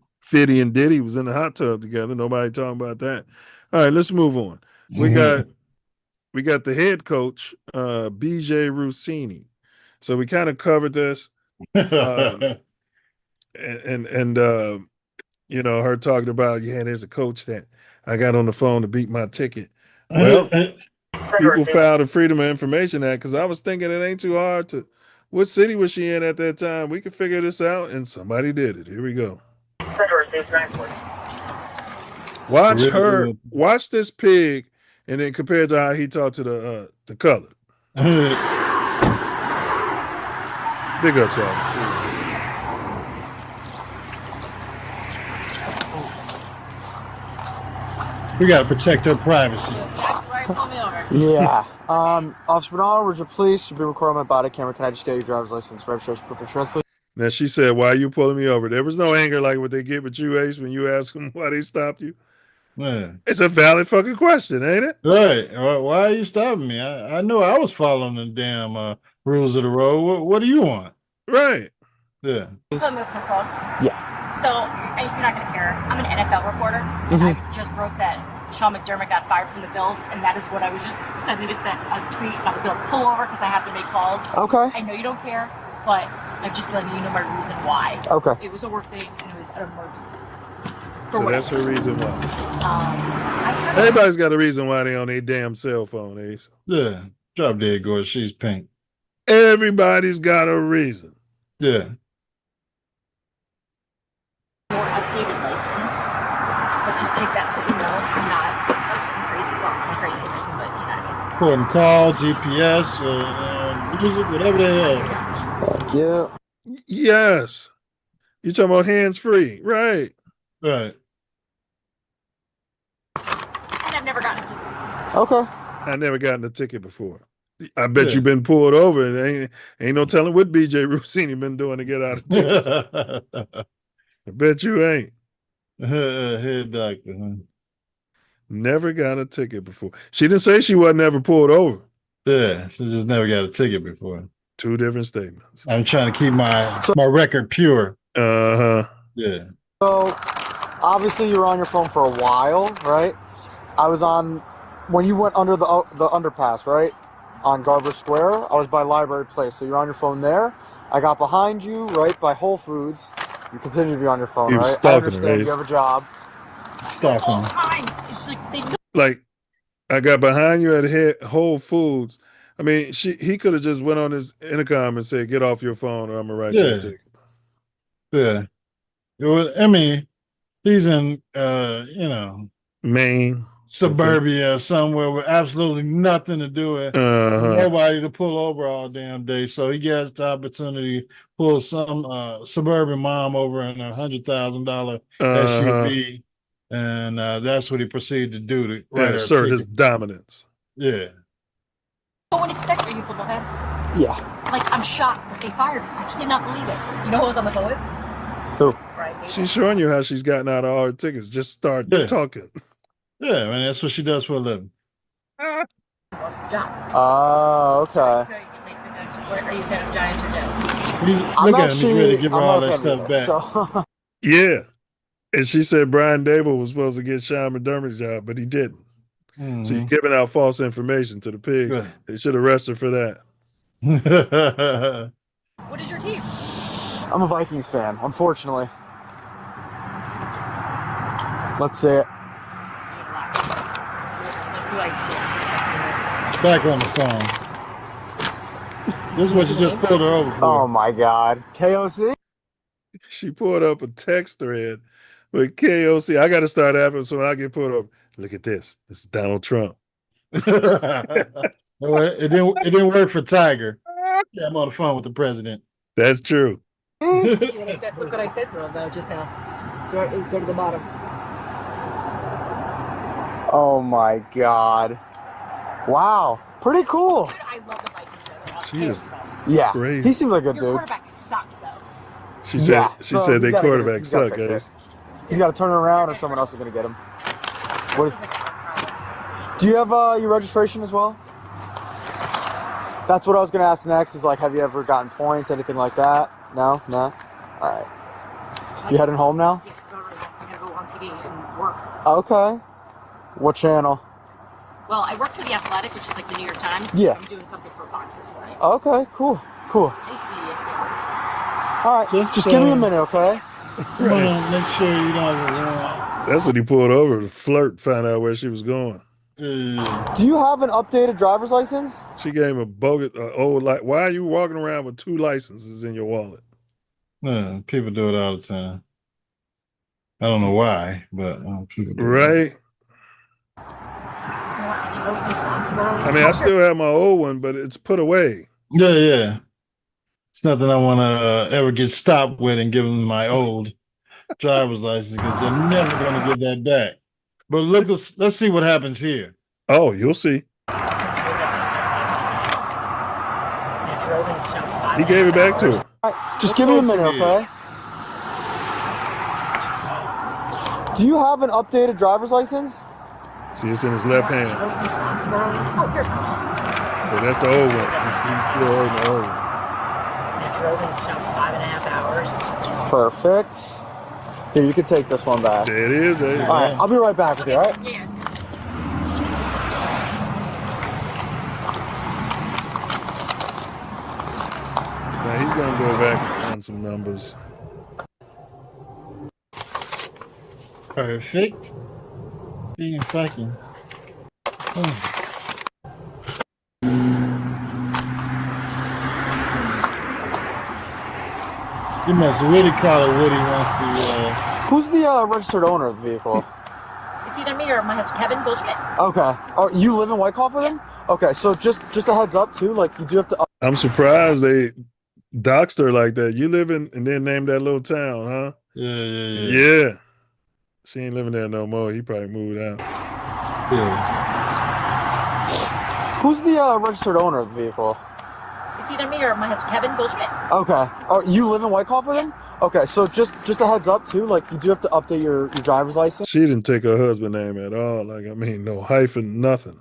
and Diddy was in the hot tub together. Nobody talking about that. All right, let's move on. We got we got the head coach, BJ Rossini. So we kind of covered this. And her talking about, there's a coach that I got on the phone to beat my ticket. Well, people filed a Freedom of Information Act because I was thinking it ain't too hard to. What city was she in at that time? We could figure this out, and somebody did it. Here we go. Watch this pig, and then compare it to how he talked to the colored. Big ups, y'all. We got to protect her privacy. Yeah. Officer Bernard, would you please be recording my body camera? Can I just get your driver's license, registration, proof of insurance, please? Now, she said, why are you pulling me over? There was no anger like what they get with you, Ace, when you ask them why they stopped you. Man. It's a valid fucking question, ain't it? Right. Why are you stopping me? I know I was following the damn rules of the road. What do you want? Right. Yeah. Yeah. So you're not going to care. I'm an NFL reporter, and I just broke that Sean McDermott got fired from the Bills, and that is what I was just sending to send a tweet. I was going to pull over because I have to make calls. Okay. I know you don't care, but I'm just letting you know my reason why. Okay. It was a work thing, and it was an emergency. So that's her reason why. Everybody's got a reason why they on their damn cell phone, Ace. Yeah. Drop dead gorgeous. She's pink. Everybody's got a reason. Yeah. More updated license, but just take that so you know I'm not like some crazy, I'm a crazy person, but you know what I mean. Important call, GPS, music, whatever the hell. Thank you. Yes. You talking about hands-free, right? Right. And I've never gotten a ticket. Okay. I never gotten a ticket before. I bet you've been pulled over, and ain't no telling what BJ Rossini been doing to get out of tickets. I bet you ain't. Head doctor, huh? Never got a ticket before. She didn't say she wasn't ever pulled over. Yeah, she just never got a ticket before. Two different statements. I'm trying to keep my record pure. Uh-huh. Yeah. So, obviously, you were on your phone for a while, right? I was on, when you went under the underpass, right? On Garber Square, I was by Library Place. So you're on your phone there. I got behind you, right by Whole Foods. You continue to be on your phone, right? I understand you have a job. Stalking. It's like they Like, I got behind you at Whole Foods. I mean, he could have just went on his intercom and said, "Get off your phone, or I'm gonna write you a ticket." Yeah. It was, I mean, he's in, Maine, suburbia somewhere with absolutely nothing to do with nobody to pull over all damn day. So he gets the opportunity to pull some suburban mom over in $100,000 SUV, and that's what he proceeded to do to write her assert ticket. his dominance. Yeah. I wouldn't expect you, football head. Yeah. Like, I'm shocked that they fired me. I cannot believe it. You know who was on the phone with? Who? She's showing you how she's gotten out of all her tickets. Just start talking. Yeah, man, that's what she does for a living. Lost the job. Oh, okay. Are you a fan of Giants or Jets? Look at him, he's ready to give her all that stuff back. So. Yeah. And she said Brian Dable was supposed to get Sean McDermott's job, but he didn't. Mm-hmm. So you're giving out false information to the pigs. Good. They should arrest her for that. What is your team? I'm a Vikings fan, unfortunately. Let's see it. Back on the phone. This is what you just pulled her over for. Oh my God. KOC? She pulled up a text thread with KOC. I got to start having so when I get pulled over. Look at this. This is Donald Trump. Well, it didn't work for Tiger. Yeah, I'm on the phone with the president. That's true. Look what I said to him though just now. Go to the bottom. Oh my God. Wow. Pretty cool. I love the Vikings. She is Yeah. crazy. He seems like a Your dude. quarterback sucks though. She said their quarterback suck, guys. He's got to turn it around or someone else is going to get him. What is? Do you have your registration as well? That's what I was going to ask next is like, have you ever gotten points, anything like that? No? No? All right. You heading home now? I'm going to go on TV and work. Okay. What channel? Well, I work for The Athletic, which is like the New York Times. Yeah. I'm doing something for Fox this morning. Okay, cool. Cool. I used to be ESPN. All right, just give me a minute, okay? You want to make sure you don't have it wrong. That's what he pulled over to flirt, find out where she was going. Do you have an updated driver's license? She gave him a bogus, old like. Why are you walking around with 2 licenses in your wallet? No, people do it all the time. I don't know why, but people do right. I mean, I still have my old one, but it's put away. Yeah. It's nothing I want to ever get stopped with and give them my old driver's license because they're never going to get that back. But look, let's see what happens here. Oh, you'll see. He gave it back to her. Just give me a minute, okay? Do you have an updated driver's license? See, it's in his left hand. But that's the old one. He's still holding the old one. I drove in some 5.5 hours. Perfect. Here, you can take this one back. There it is. All right, I'll be right back with you, all right? Yeah. Now he's going to go back and run some numbers. Perfect. Being fucking. You must really call it what he wants to. Who's the registered owner of the vehicle? It's either me or my husband, Kevin Goldschmidt. Okay. Oh, you live in Whitecroft with him? Okay, so just a heads up too, like you do have to. I'm surprised they doxed her like that. You live in and then named that little town, huh? Yeah. She ain't living there no more. He probably moved out. Yeah. Who's the registered owner of the vehicle? It's either me or my husband, Kevin Goldschmidt. Okay. Oh, you live in Whitecroft with him? Okay, so just a heads up too, like you do have to update your driver's license. She didn't take her husband's name at all. Like, I mean, no hyphen, nothing.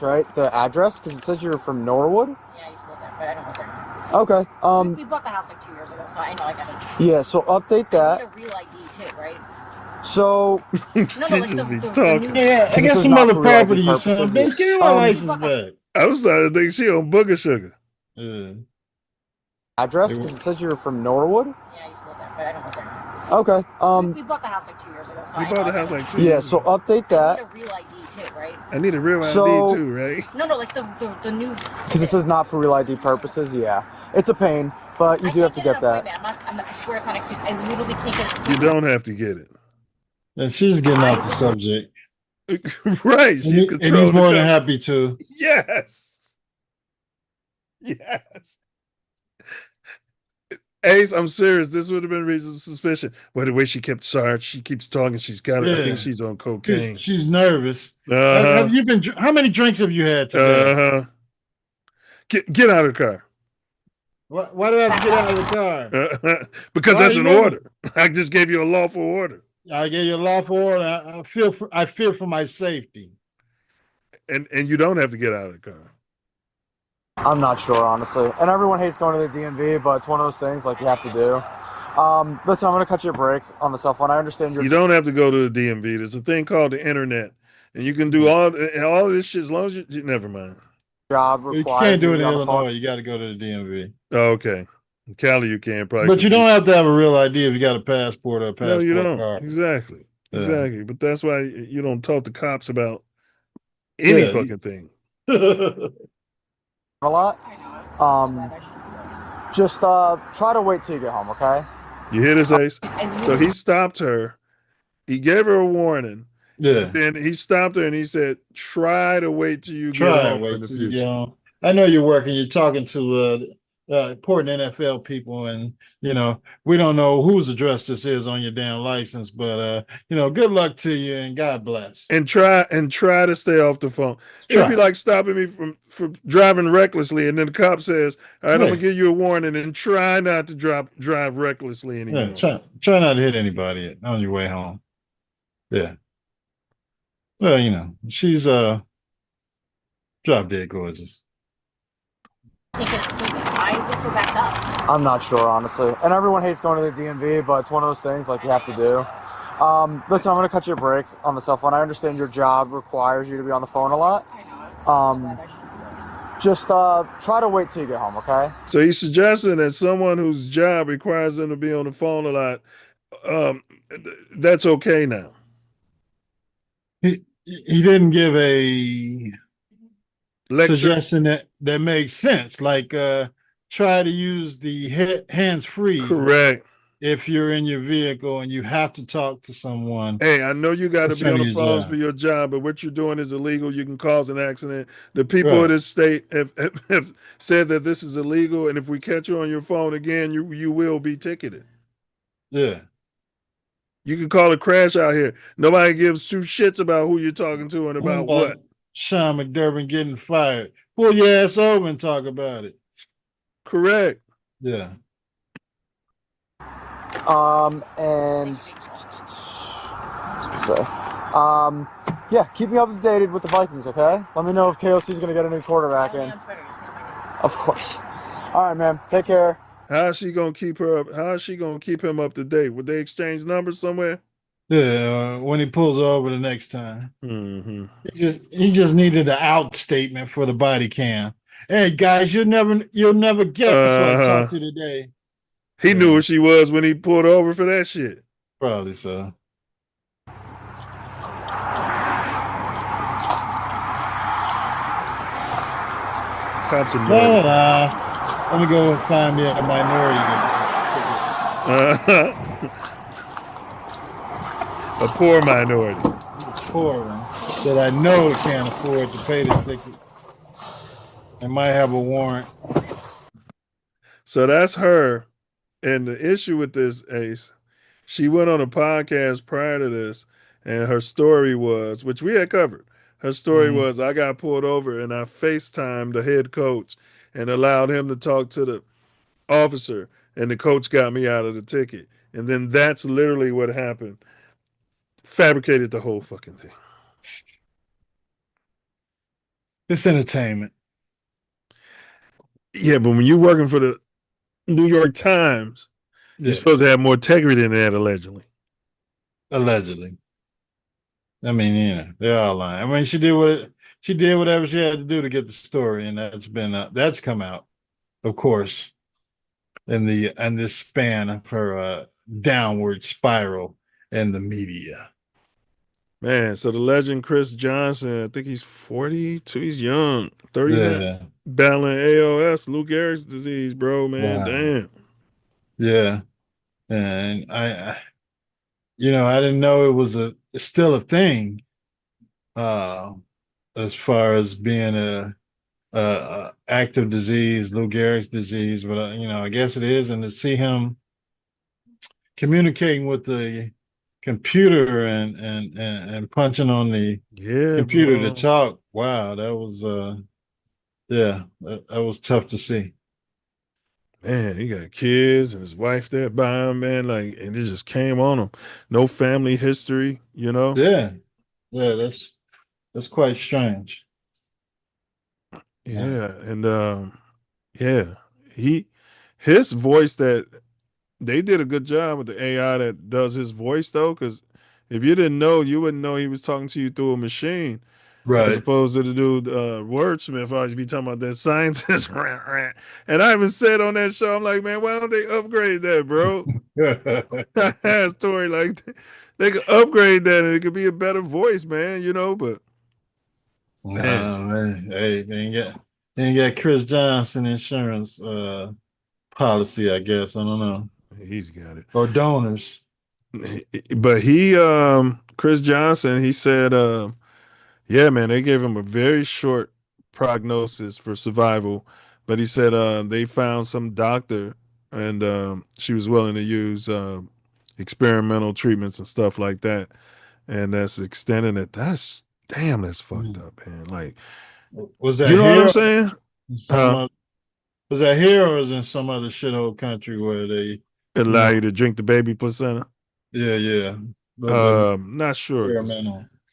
Right, the address, because it says you're from Norwood. Yeah, I used to live there, but I don't live there. Okay. We bought the house like 2 years ago, so I know I got it. Yeah, so update that. I need a real ID too, right? So. No, like the talking. Yeah, I got some other property, you son. Bitch, give me my license back. I was starting to think she on booger sugar. Address, because it says you're from Norwood. Yeah, I used to live there, but I don't live there. Okay. We bought the house like 2 years ago, so We I know bought the I got house it. like 2 Yeah, years so ago. update that. I need a real ID too, right? I need a real ID too, right? No, like the new. Because it says not for real ID purposes. Yeah, it's a pain, but you do have to get that. I swear it's not an excuse. I literally can't get it. You don't have to get it. And she's getting off the subject. Right. She's And he's more than happy to. Yes. Ace, I'm serious. This would have been reasonable suspicion. Well, the way she kept sorry, she keeps talking. She's got it. I think she's on cocaine. She's nervous. Have you been? How many drinks have you had today? Get out of the car. Why do I have to get out of the car? Because that's an order. I just gave you a lawful order. I gave you a lawful order. I fear for my safety. And you don't have to get out of the car. I'm not sure, honestly. And everyone hates going to the DMV, but it's one of those things like you have to do. Listen, I'm going to cut you a break on the cell phone. I understand You don't have to go to the DMV. There's a thing called the internet, and you can do all this shit as long as you never mind. Job You required. can't do it in Illinois. You got to go to the DMV. Oh, okay. In Cali, you can probably. But you don't have to have a real ID if you got a passport or a passport No, you don't. card. Exactly. Yeah. Exactly. But that's why you don't talk to cops about any fucking thing. A lot. Just try to wait till you get home, okay? You hear this, Ace? So he stopped her. He gave her a warning. Yeah. Then he stopped her and he said, "Try to wait till you Try get to home wait in the till you future." get home. I know you're working. You're talking to important NFL people, and we don't know whose address this is on your damn license, but good luck to you and God bless. And try to stay off the phone. It'd be like stopping me from driving recklessly, and then the cop says, "All right, I'm gonna give you a warning, and try not to drive recklessly anymore." Yeah, try not to hit anybody on your way home. Yeah. Well, she's drop dead gorgeous. Why is it so backed up? I'm not sure, honestly. And everyone hates going to the DMV, but it's one of those things like you have to do. Listen, I'm going to cut you a break on the cell phone. I understand your job requires you to be on the phone a lot. Just try to wait till you get home, okay? So he's suggesting that someone whose job requires them to be on the phone a lot, that's okay now. He didn't give a lecture suggestion that makes sense. Like try to use the hands free. Correct. If you're in your vehicle and you have to talk to someone. Hey, I know you got to be on the phones job. for your job, but what you're doing is illegal. You can cause an accident. The people of this state have said that this is illegal, and if we catch you on your phone again, you will be ticketed. Yeah. You can call a crash out here. Nobody gives two shits about who you're talking to and about what. Sean McDermott getting fired. Pull your ass over and talk about it. Correct. Yeah. Yeah, keep me updated with the Vikings, okay? Let me know if KOC is going to get a new quarterback in. Of course. All right, man. Take care. How is she going to keep her up? How is she going to keep him up to date? Would they exchange numbers somewhere? Yeah, when he pulls over the next time. Mm-hmm. He just needed an out statement for the body cam. Hey guys, you'll never guess what I talked to today. He knew who she was when he pulled over for that shit. Probably so. Cops are Let me go and find me a minority. A poor minority. Poor one that I know can't afford to pay the ticket. And might have a warrant. So that's her. And the issue with this, Ace, she went on a podcast prior to this, and her story was, which we had covered. Her story was, I got pulled over and I FaceTimed the head coach and allowed him to talk to the officer, and the coach got me out of the ticket. And then that's literally what happened. Fabricated the whole fucking thing. It's entertainment. Yeah, but when you're working for the New York Times, you're supposed to have more integrity than that, allegedly. Allegedly. I mean, they're all lying. I mean, she did whatever she had to do to get the story, and that's come out, of course, in this span of her downward spiral in the media. Man, so the legend Chris Johnson, I think he's 42, he's young, 30, battling ALS, Lou Gehrig's disease, bro, man, damn. Yeah, and I didn't know it was still a thing, as far as being a active disease, Lou Gehrig's disease, but I guess it is, and to see him communicating with the computer and punching on the computer to talk. Wow, that was that was tough to see. Man, he got kids and his wife there by him, man. Like, and it just came on him. No family history, Yeah, that's quite strange. Yeah, and his voice, that they did a good job with the AI that does his voice, though, because if you didn't know, you wouldn't know he was talking to you through a machine. Right. As opposed to the dude, Wordsmith, always be talking about that scientist. And I even said on that show, I'm like, man, why don't they upgrade that, bro? I had a story like that. They could upgrade that and it could be a better voice, man, but. Man, hey, they ain't got Chris Johnson insurance policy, I guess. I don't know. He's got it. Or donors. But Chris Johnson, he said, yeah, man, they gave him a very short prognosis for survival. But he said they found some doctor and she was willing to use experimental treatments and stuff like that. And that's extending it. That's fucked up, man. Like, was that you know here? What I'm saying? Was that here or was in some other shithole country where they allow you to drink the baby placenta? Yeah. Not sure.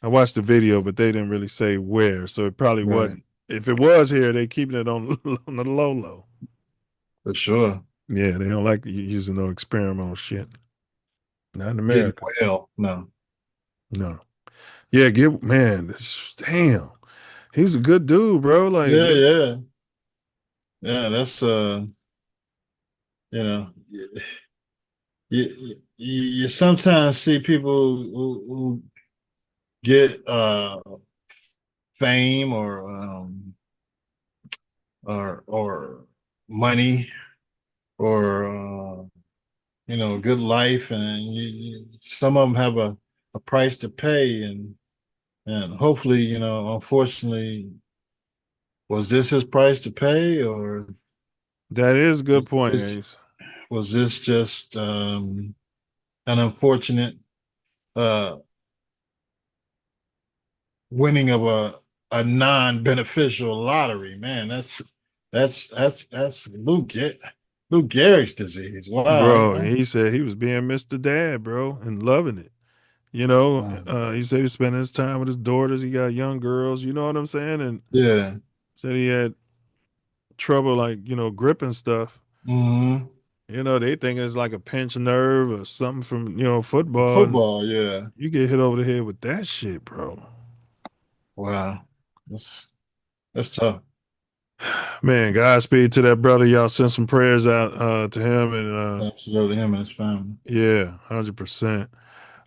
I watched the video, but they didn't really say where. So it probably wasn't. If it was here, they keeping it on the low. For sure. Yeah, they don't like using no experimental shit. Not in America. Well, no. Yeah, damn. He's a good dude, bro. Like, yeah. That's you sometimes see people who get fame or money or good life, and some of them have a price to pay, and hopefully, unfortunately, was this his price to pay, or that is a good point, Ace. Was this just an unfortunate winning of a non-beneficial lottery? Man, that's Lou Gehrig's disease. Wow, bro. He said he was being Mr. Dad, bro, and loving it. He said he spent his time with his daughters. He got young girls. You know what I'm saying? And said he had trouble, like, gripping stuff. Mm-hmm. They think it's like a pinched nerve or something from, football. Football, yeah. You get hit over the head with that shit, bro. Wow. That's tough. Man, Godspeed to that brother. Y'all send some prayers out to him and absolutely, him and his family. Yeah, 100%.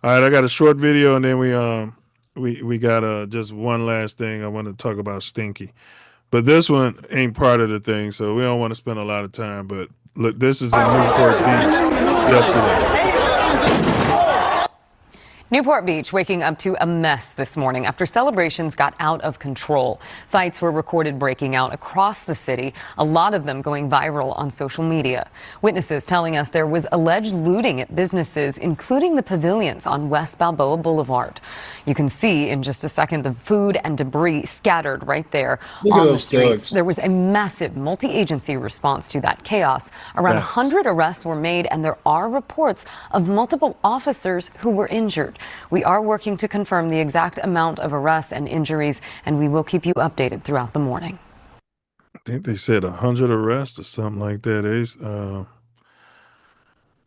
All right, I got a short video, and then we got just one last thing I want to talk about, Stinky. But this one ain't part of the thing, so we don't want to spend a lot of time. But look, this is in Newport Beach yesterday. Newport Beach waking up to a mess this morning after celebrations got out of control. Fights were recorded breaking out across the city, a lot of them going viral on social media. Witnesses telling us there was alleged looting at businesses, including the pavilions on West Balboa Boulevard. You can see in just a second the food and debris scattered right there on the streets. There was a massive multi-agency response to that chaos. Around 100 arrests were made, and there are reports of multiple officers who were injured. We are working to confirm the exact amount of arrests and injuries, and we will keep you updated throughout the morning. I think they said 100 arrests or something like that, Ace.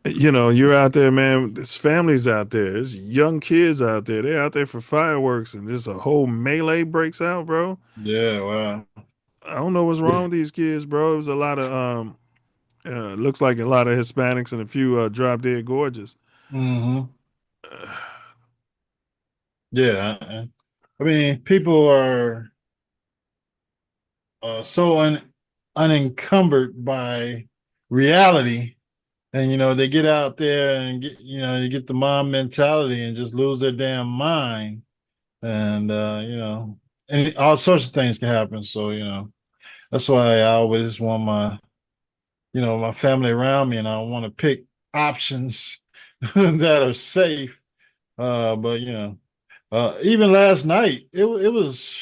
You're out there, man. There's families out there. There's young kids out there. They're out there for fireworks, and there's a whole melee breaks out, bro. Yeah, wow. I don't know what's wrong with these kids, bro. It was a lot of looks like a lot of Hispanics and a few drop dead gorgeous. Mm-hmm. Yeah, I mean, people are so unencumbered by reality, and they get out there and you get the mom mentality and just lose their damn mind, and and all sorts of things can happen. So that's why I always want my family around me, and I want to pick options that are safe. But even last night, it was.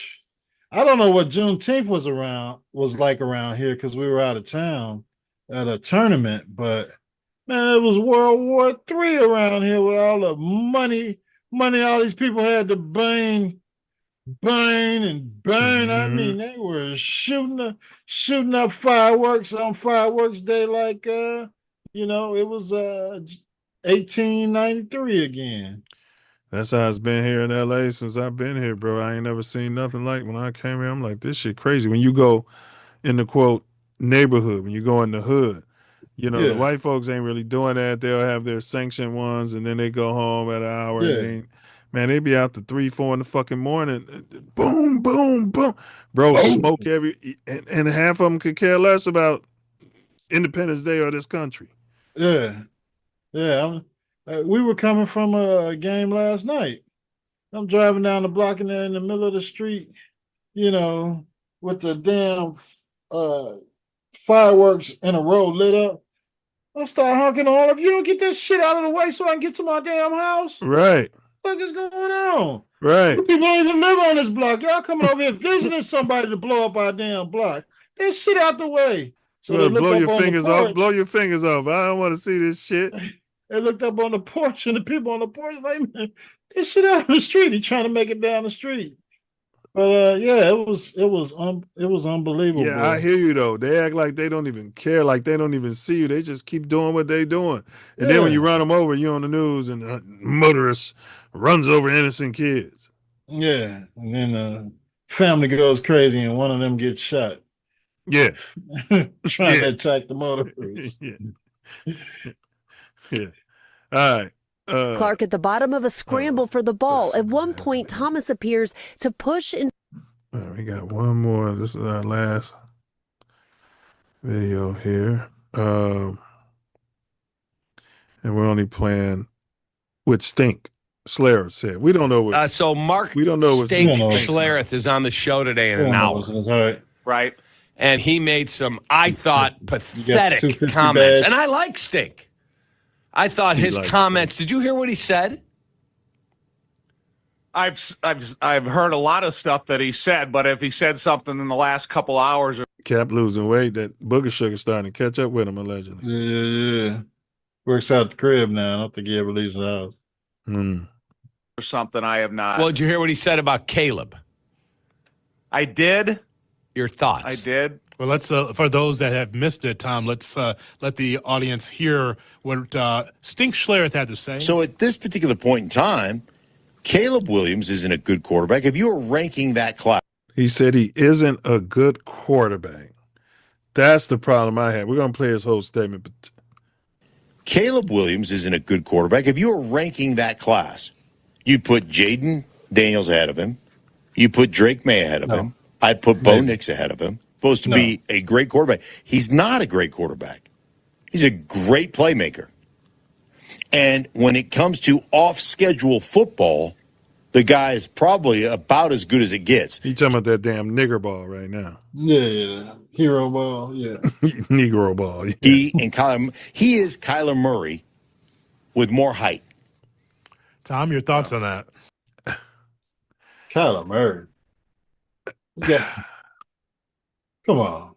I don't know what Juneteenth was like around here because we were out of town at a tournament. But man, it was World War III around here with all the money all these people had to burn. Mm-hmm. I mean, they were shooting up fireworks on Fireworks Day like it was 1893 again. That's how it's been here in LA since I've been here, bro. I ain't never seen nothing like when I came here. I'm like, this shit crazy. When you go in the quote neighborhood, when you go in the hood, the white folks ain't really doing that. They'll have their sanctioned ones, and then they go home at an hour. Yeah. Man, they be out to 3, 4 in the fucking morning. Boom, boom, boom. Bro, smoke and half of them could care less about Independence Day or this country. Yeah. We were coming from a game last night. I'm driving down the block and they're in the middle of the street, with the damn fireworks in a row lit up. I start honking all of you. Don't get that shit out of the way so I can get to my damn house. Right. What the fuck is going on? Right. People don't even live on this block. Y'all coming over here visiting somebody to blow up our damn block. That shit out the way. So they blow your fingers off. Blow your fingers off. I don't want to see this shit. They looked up on the porch, and the people on the porch like, man, this shit out on the street. He's trying to make it down the street. But yeah, it was unbelievable. Yeah, I hear you though. They act like they don't even care, like they don't even see you. They just keep doing what they doing. And then when you run them over, you're on the news and a motorist runs over innocent kids. Yeah, and then family goes crazy and one of them gets shot. Yeah. Trying to attack the motorist. Yeah. All right. Clark at the bottom of a scramble for the ball. At one point, Thomas appears to push in. We got one more. This is our last video here. And we're only playing with Stink. Slayer said. We don't know what. So Mark we don't know what Stink Schlereth is on the show today in an hour. Right. And he made some, I thought, pathetic comments. badge. And I like Stink. I thought his comments, did you hear what he said? I've heard a lot of stuff that he said, but if he said something in the last couple hours, Cap losing weight, that booger sugar starting to catch up with him allegedly. Yeah. Works out the crib now. I don't think he ever leaves the house. or something, I have not. Well, did you hear what he said about Caleb? I did. Your thoughts? I did. Well, let's for those that have missed it, Tom, let's let the audience hear what Stink Schlereth had to say. So at this particular point in time, Caleb Williams isn't a good quarterback. If you were ranking that class, he said he isn't a good quarterback. That's the problem I have. We're going to play his whole statement. But Caleb Williams isn't a good quarterback. If you were ranking that class, you'd put Jaden Daniels ahead of him. You put Drake May ahead of him. I'd put Bo Nix ahead of him. Supposed to be a great quarterback. He's not a great quarterback. He's a great playmaker. And when it comes to off-schedule football, the guy is probably about as good as it gets. You talking about that damn nigger ball right now. Yeah. Hero ball, yeah. Negro ball. Yeah. He is Kyler Murray with more height. Tom, your thoughts on that? Kyler Murray. Come on.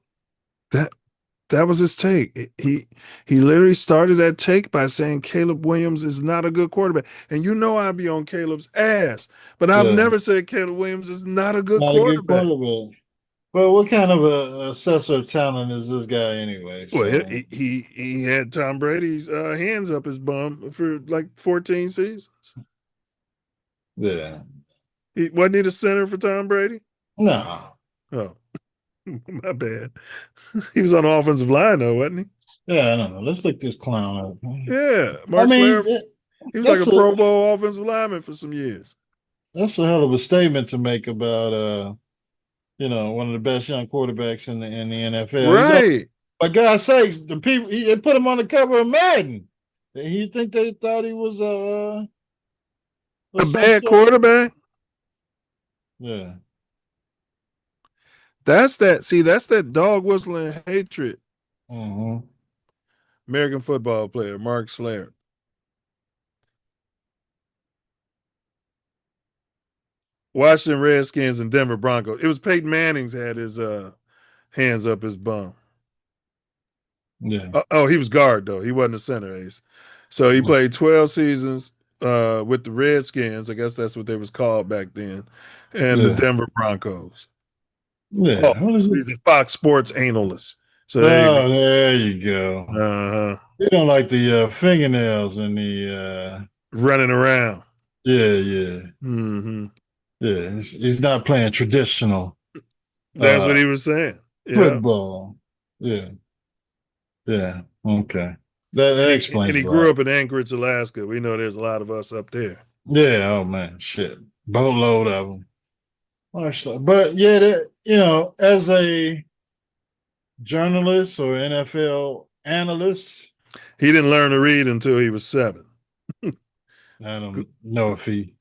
That was his take. He literally started that take by saying Caleb Williams is not a good quarterback. And you know I'd be on Caleb's ass. But I've never said Caleb Williams is not a good quarterback. But what kind of a assessor of talent is this guy anyway? So. Well, he had Tom Brady's hands up his bum for like 14 seasons. Yeah. Wasn't he the center for Tom Brady? No. Oh. My bad. He was on the offensive line, though, wasn't he? Yeah, I don't know. Let's look this clown up. Yeah. Mark Slayer, he was like a Pro Bowl offensive lineman for some years. That's a hell of a statement to make about, one of the best young quarterbacks in the NFL. Right. But God's sakes, the people, he put him on the cover of Madden. You think they thought he was a bad quarterback? Yeah. That's that dog whistling hatred. Mm-hmm. American football player, Mark Slayer. Washington Redskins and Denver Broncos. It was Peyton Manning's had his hands up his bum. Yeah. He was guard, though. He wasn't a center ace. So he played 12 seasons with the Redskins. I guess that's what they was called back then. And the Denver Broncos. Yeah, what is this? Fox Sports analyst. So there you go. Uh-huh. You don't like the fingernails and the running around. Yeah. Mm-hmm. Yeah, he's not playing traditional. That's what he was saying. Football. Yeah. Okay. That explains. And he grew up in Anchorage, Alaska. We know there's a lot of us up there. Yeah. Oh man, shit, boatload of them. But yeah, as a journalist or NFL analyst, he didn't learn to read until he was 7. I don't know if he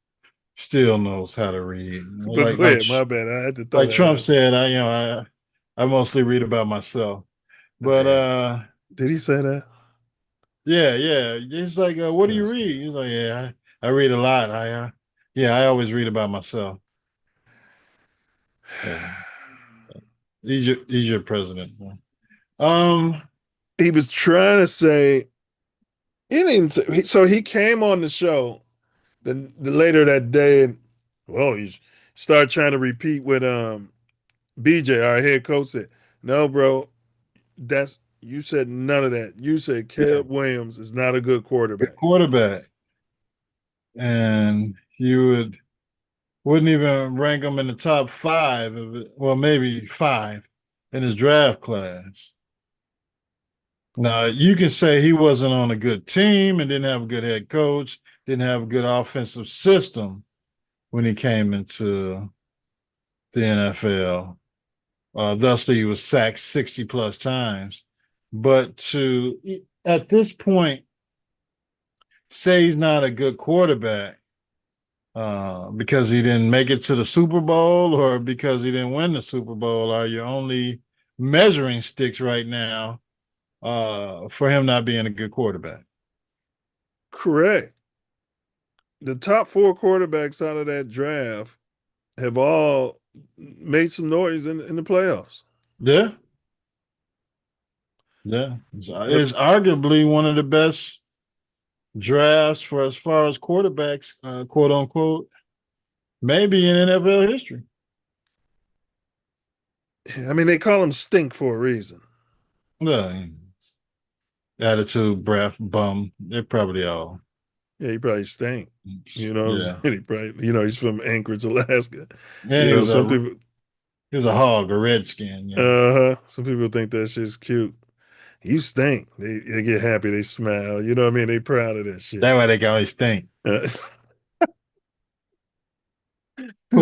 still knows how to read. My bad. I had to like Trump said, I mostly read about myself. But did he say that? Yeah. He's like, what do you read? He's like, yeah, I read a lot. I always read about myself. Yeah. He's your president. He was trying to say he didn't say, so he came on the show the later that day and he's start trying to repeat what BJ, our head coach, said. No, bro, you said none of that. You said Caleb Williams is not a good quarterback. And you wouldn't even rank him in the top 5 of it. Well, maybe 5 in his draft class. Now, you can say he wasn't on a good team and didn't have a good head coach, didn't have a good offensive system when he came into the NFL. Thusly, he was sacked 60 plus times. But at this point, say he's not a good quarterback because he didn't make it to the Super Bowl or because he didn't win the Super Bowl are your only measuring sticks right now for him not being a good quarterback. Correct. The top 4 quarterbacks out of that draft have all made some noise in the playoffs. Yeah. Yeah. It's arguably one of the best drafts for as far as quarterbacks, quote unquote, maybe in NFL history. I mean, they call him stink for a reason. Yeah. Attitude, breath, bum. They're probably all. Yeah, he probably stink. You know what I'm saying? He probably, he's from Anchorage, Alaska. And he was a hog, a redskin. Some people think that shit's cute. You stink. They get happy. They smile. You know what I mean? They proud of that shit. That's why they can always stink. Pull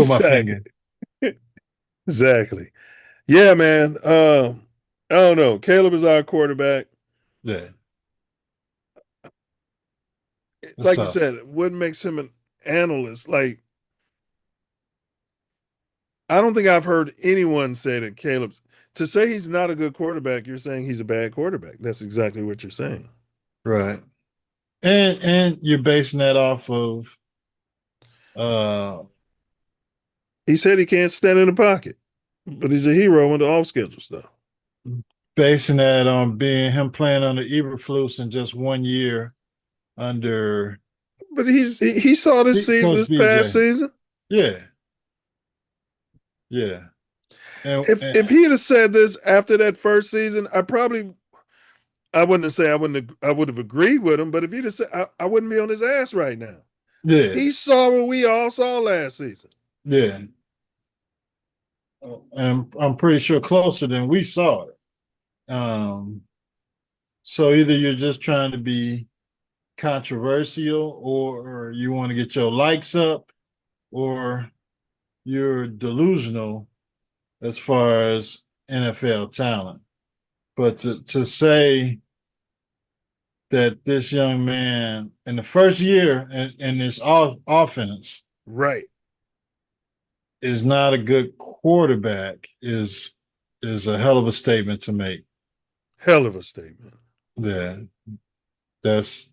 my finger. Exactly. Yeah, man. I don't know. Caleb is our quarterback. Yeah. Like you said, what makes him an analyst? Like, I don't think I've heard anyone say that to say he's not a good quarterback, you're saying he's a bad quarterback. That's exactly what you're saying. Right. And you're basing that off of he said he can't stand in the pocket, but he's a hero in the off schedule stuff. Basing that on being him playing under Eberflus in just 1 year under. But he saw this season, this past season. Yeah. Yeah. If he'd have said this after that first season, I would have agreed with him, but if he'd have said, I wouldn't be on his ass right now. Yeah. He saw what we all saw last season. Yeah. And I'm pretty sure closer than we saw it. So either you're just trying to be controversial or you want to get your likes up or you're delusional as far as NFL talent. But to say that this young man in the first year in this offense, right, is not a good quarterback is a hell of a statement to make. Hell of a statement. Yeah. That's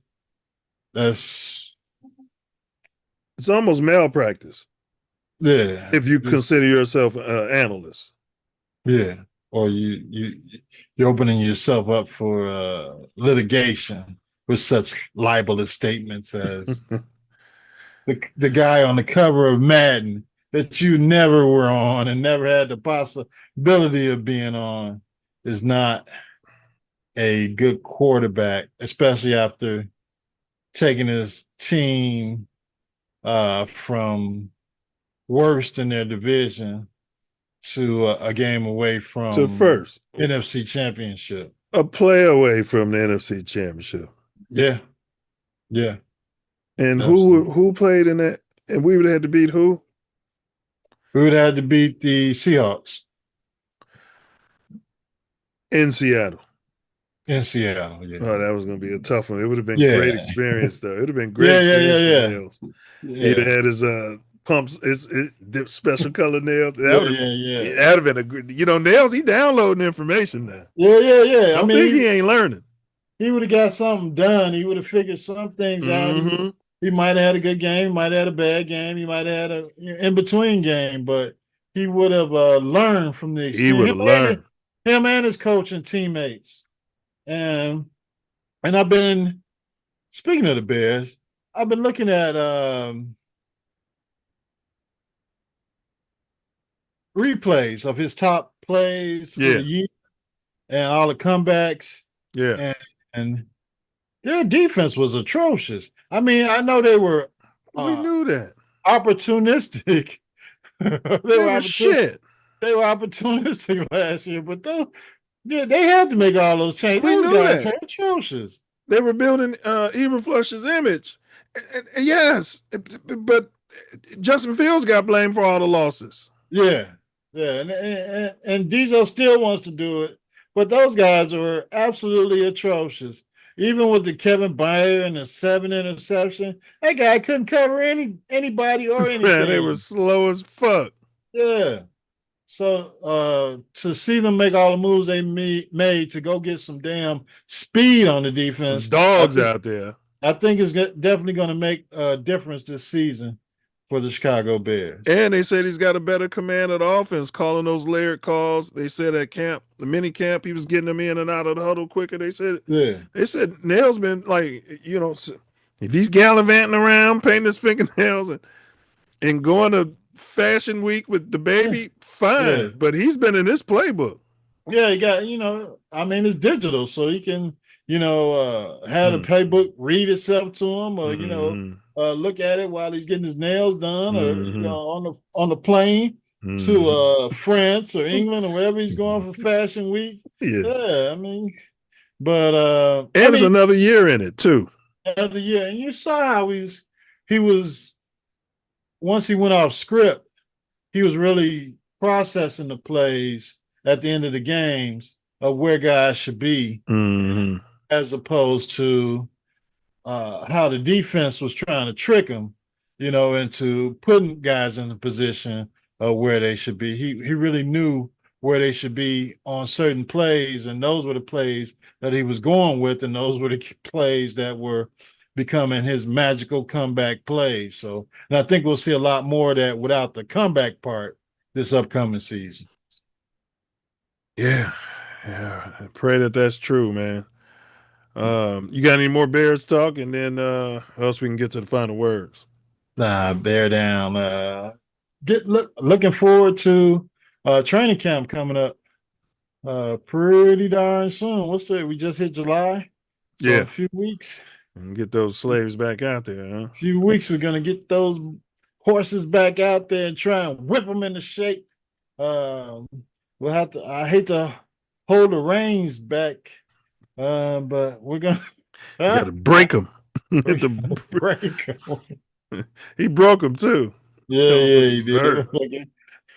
it's almost malpractice. Yeah. If you consider yourself an analyst. Yeah. Or you're opening yourself up for litigation with such libelous statements as the guy on the cover of Madden that you never were on and never had the possibility of being on is not a good quarterback, especially after taking his team from worst in their division to a game away from first NFC Championship. A play away from the NFC Championship. Yeah. Yeah. And who played in that? And we would have had to beat who? We would have had to beat the Seahawks. In Seattle. In Seattle, yeah. Oh, that was going to be a tough one. It would have been great experience, though. It would have been great experience for Milz. He'd have had his pumps, his special color nails. That would have been a good, Nails, he downloading information now. Yeah. I think he ain't learning. He would have got something done. He would have figured some things out. He might have had a good game. He might have had a bad game. He might have had an in-between game, but he would have learned from the experience. He would have learned. Him and his coach and teammates. And I've been, speaking of the Bears, I've been looking at replays of his top plays for the year and all the comebacks. Yeah. And their defense was atrocious. I mean, I know they were we knew that. Opportunistic. they were shit. They were opportunistic last year, but they had to make all those changes. Those guys were atrocious. They were building Eberflush's image. Yes, but Justin Fields got blamed for all the losses. Yeah. And Diesel still wants to do it, but those guys were absolutely atrocious. Even with the Kevin Byard and the 7 interception, that guy couldn't cover anybody or anything. Man, they were slow as fuck. Yeah. So to see them make all the moves they made to go get some damn speed on the defense, some dogs out there, I think it's definitely going to make a difference this season for the Chicago Bears. And they said he's got a better command of the offense, calling those layered calls. They said at camp, the mini camp, he was getting them in and out of the huddle quicker. They said Nail's been like, if he's gallivanting around, painting his fingernails and going to Fashion Week with the baby, fine. Yeah. But he's been in this playbook. Yeah, he got, it's digital, so he can, have the playbook read itself to him, or look at it while he's getting his nails done, or on the plane to France or England or wherever he's going for Fashion Week. Yeah, but there's another year in it too. Another year, and you saw how he was. Once he went off script, he was really processing the plays at the end of the games of where guys should be, as opposed to how the defense was trying to trick him, into putting guys in the position of where they should be. He really knew where they should be on certain plays, and those were the plays that he was going with, and those were the plays that were becoming his magical comeback plays. So, and I think we'll see a lot more of that without the comeback part this upcoming season. Yeah. I pray that that's true, man. You got any more Bears talk, and then else we can get to the final words? Nah, bear down. Looking forward to training camp coming up pretty darn soon. We just hit July. So a few weeks. And get those slaves back out there, huh? A few weeks, we're going to get those horses back out there and try and whip them into shape. We'll have to, I hate to hold the reins back, but we're going to. You got to break them. Break them. He broke them too. Yeah, he did.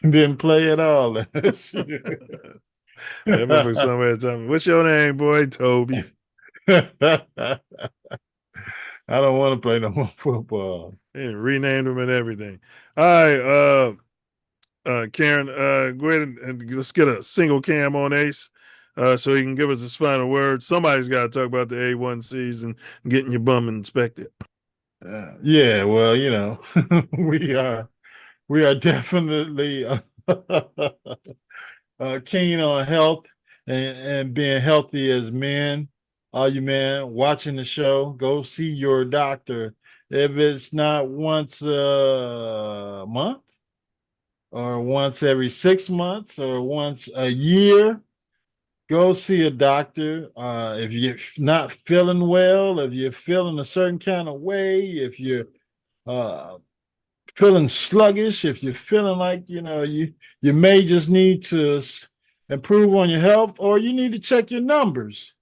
Didn't play at all. Somewhere telling me, what's your name, boy? Toby. I don't want to play no more football. They renamed him and everything. All right, Karen, go ahead and let's get a single cam on Ace so he can give us his final word. Somebody's got to talk about the A1Cs and getting your bum inspected. Yeah, well, we are definitely keen on health and being healthy as men. All you men watching the show, go see your doctor. If it's not once a month or once every 6 months or once a year, go see a doctor. If you're not feeling well, if you're feeling a certain kind of way, if you're feeling sluggish, if you're feeling like, you may just need to improve on your health, or you need to check your numbers.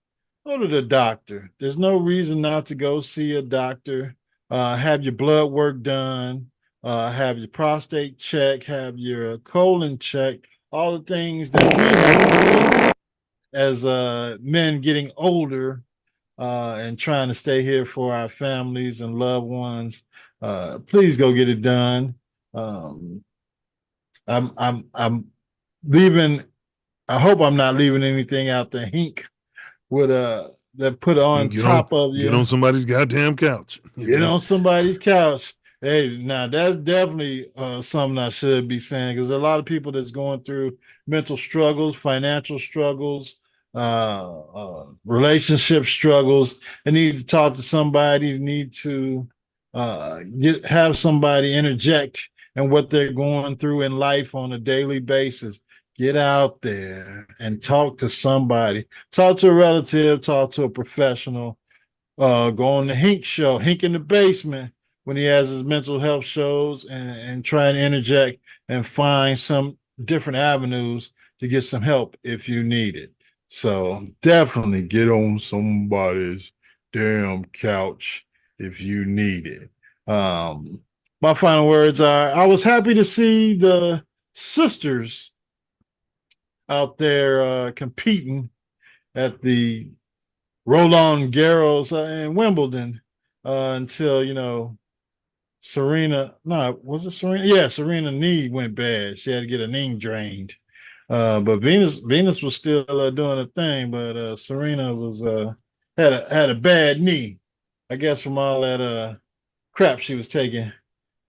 Go to the doctor. There's no reason not to go see a doctor. Have your blood work done. Have your prostate checked. Have your colon checked. All the things that we have as men getting older and trying to stay here for our families and loved ones. Please go get it done. I'm leaving. I hope I'm not leaving anything out the hink with that put on top of you. Get on somebody's goddamn couch. Get on somebody's couch. Hey, now that's definitely something I should be saying, because a lot of people that's going through mental struggles, financial struggles, relationship struggles, they need to talk to somebody, need to have somebody interject and what they're going through in life on a daily basis. Get out there and talk to somebody. Talk to a relative, talk to a professional. Go on the Hink show, Hink in the Basement, when he has his mental health shows, and try and interject and find some different avenues to get some help if you need it. So definitely get on somebody's damn couch if you need it. My final words are, I was happy to see the sisters out there competing at the Roland Garros in Wimbledon until, Serena, was it Serena? Yeah, Serena knee went bad. She had to get a knee drained. But Venus was still doing a thing, but Serena was had a bad knee, I guess, from all that crap she was taking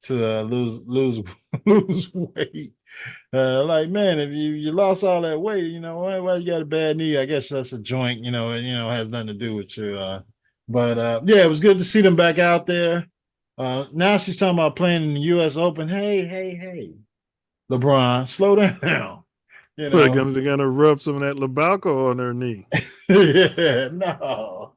to lose weight. Like, man, if you lost all that weight, why you got a bad knee? I guess that's a joint, it has nothing to do with you. But yeah, it was good to see them back out there. Now she's talking about playing in the U.S. Open. Hey, LeBron, slow down. They're gonna rub some of that Labalco on their knee. Yeah, no.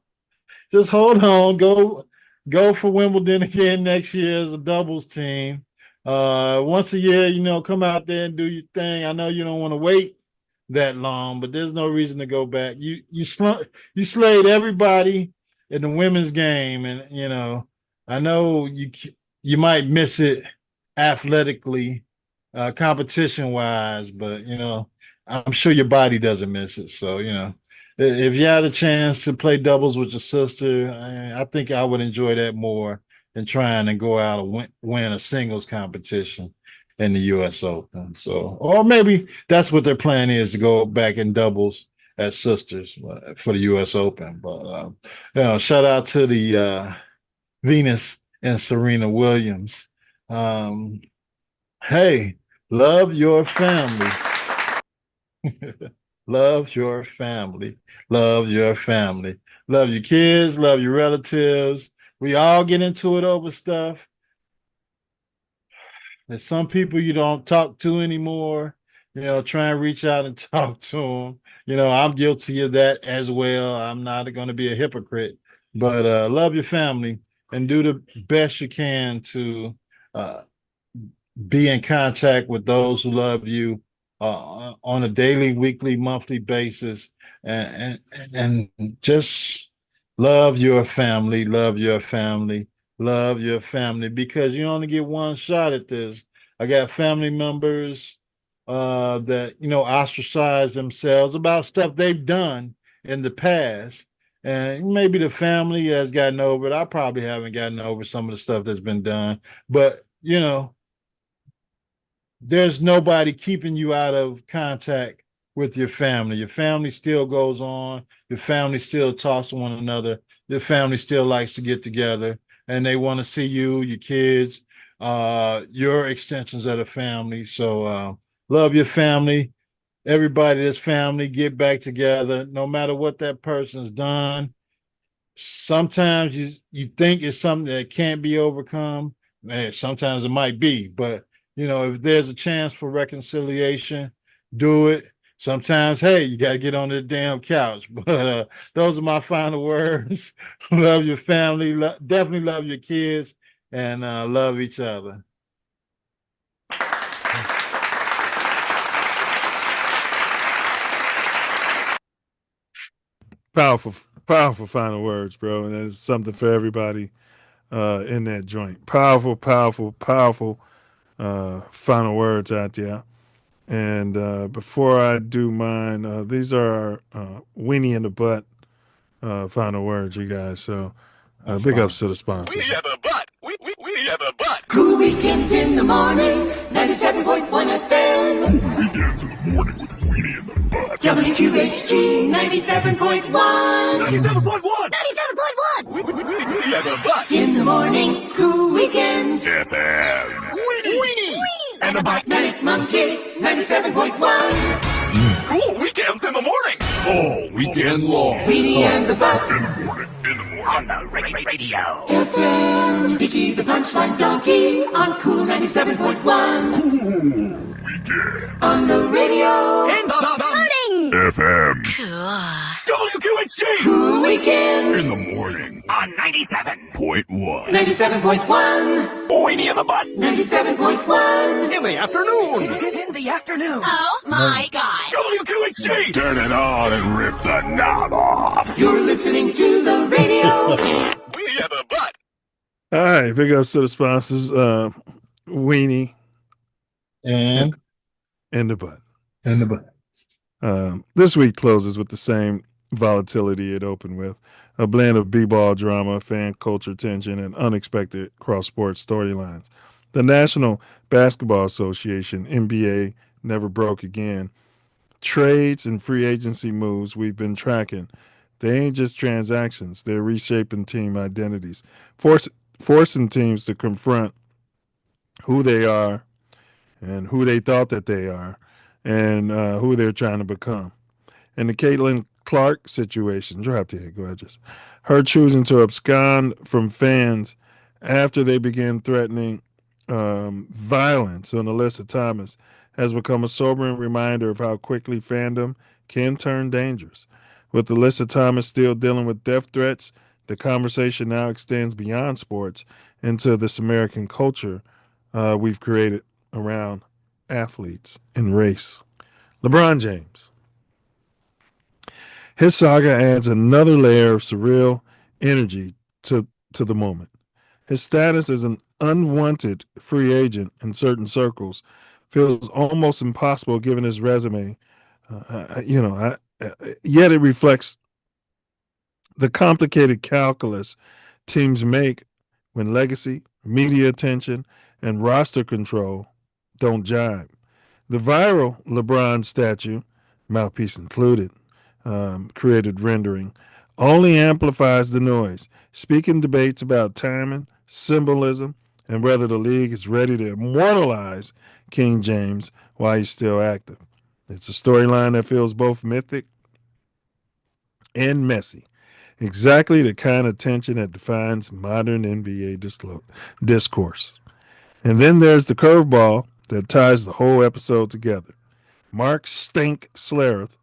Just hold on. Go for Wimbledon again next year as a doubles team. Once a year, come out there and do your thing. I know you don't want to wait that long, but there's no reason to go back. You slayed everybody in the women's game, and I know you might miss it athletically, competition wise, but I'm sure your body doesn't miss it. So if you had a chance to play doubles with your sister, I think I would enjoy that more than trying to go out and win a singles competition in the U.S. Open. So, or maybe that's what their plan is, to go back in doubles as sisters for the U.S. Open. But shout out to the Venus and Serena Williams. Hey, love your family. Love your family. Love your family. Love your kids. Love your relatives. We all get into it over stuff. There's some people you don't talk to anymore. Try and reach out and talk to them. I'm guilty of that as well. I'm not going to be a hypocrite, but love your family and do the best you can to be in contact with those who love you on a daily, weekly, monthly basis, and just love your family, love your family, love your family, because you only get one shot at this. I got family members that ostracize themselves about stuff they've done in the past, and maybe the family has gotten over it. I probably haven't gotten over some of the stuff that's been done, but there's nobody keeping you out of contact with your family. Your family still goes on. Your family still talks to one another. Your family still likes to get together, and they want to see you, your kids, your extensions of the family. So love your family. Everybody that's family, get back together, no matter what that person's done. Sometimes you think it's something that can't be overcome. Sometimes it might be, but if there's a chance for reconciliation, do it. Sometimes, hey, you got to get on the damn couch. But those are my final words. Love your family. Definitely love your kids, and love each other. Powerful final words, bro. And there's something for everybody in that joint. Powerful final words out there. And before I do mine, these are our weenie in the butt final words, you guys. So big ups to the sponsors. We have a butt. We have a butt. Cool weekends in the morning, 97.1 FM. Cool weekends in the morning with Weenie in the butt. WQHG 97.1. 97.1. 97.1. We have a butt. In the morning, cool weekends. FM. Weenie. And the Butt Monkey 97.1. Cool weekends in the morning. All weekend long. Weenie and the Butt. In the morning. On the radio. FM. Dickie the Punch. Punchline Donkey on Cool 97.1. On the radio. In the morning. FM. WQHG. Cool Weekends. In the morning. On 97.1. 97.1. Weenie in the butt. 97.1. In the afternoon. In the afternoon. Oh my God. WQHG. Turn it on and rip the knob off. You're listening to the radio. Weenie in the butt. All right, big ups to the sponsors, Weenie and the butt. And the butt. This week closes with the same volatility it opened with, a blend of b-ball drama, fan culture tension, and unexpected cross-sport storylines. The National Basketball Association, NBA, never broke again. Trades and free agency moves we've been tracking. They ain't just transactions. They're reshaping team identities, forcing teams to confront who they are and who they thought that they are and who they're trying to become. In the Caitlin Clark situation, drop dead, gorgeous. Her choosing to abscond from fans after they began threatening violence on Alyssa Thomas has become a sobering reminder of how quickly fandom can turn dangerous. With Alyssa Thomas still dealing with death threats, the conversation now extends beyond sports into this American culture we've created around athletes and race. LeBron James. His saga adds another layer of surreal energy to the moment. His status as an unwanted free agent in certain circles feels almost impossible given his resume. Yet it reflects the complicated calculus teams make when legacy, media attention, and roster control don't jibe. The viral LeBron statue, Mouthpiece included, created rendering, only amplifies the noise, speaking debates about timing, symbolism, and whether the league is ready to immortalize King James while he's still active. It's a storyline that feels both mythic and messy, exactly the kind of tension that defines modern NBA discourse. And then there's the curveball that ties the whole episode together. Mark Stink Schlereth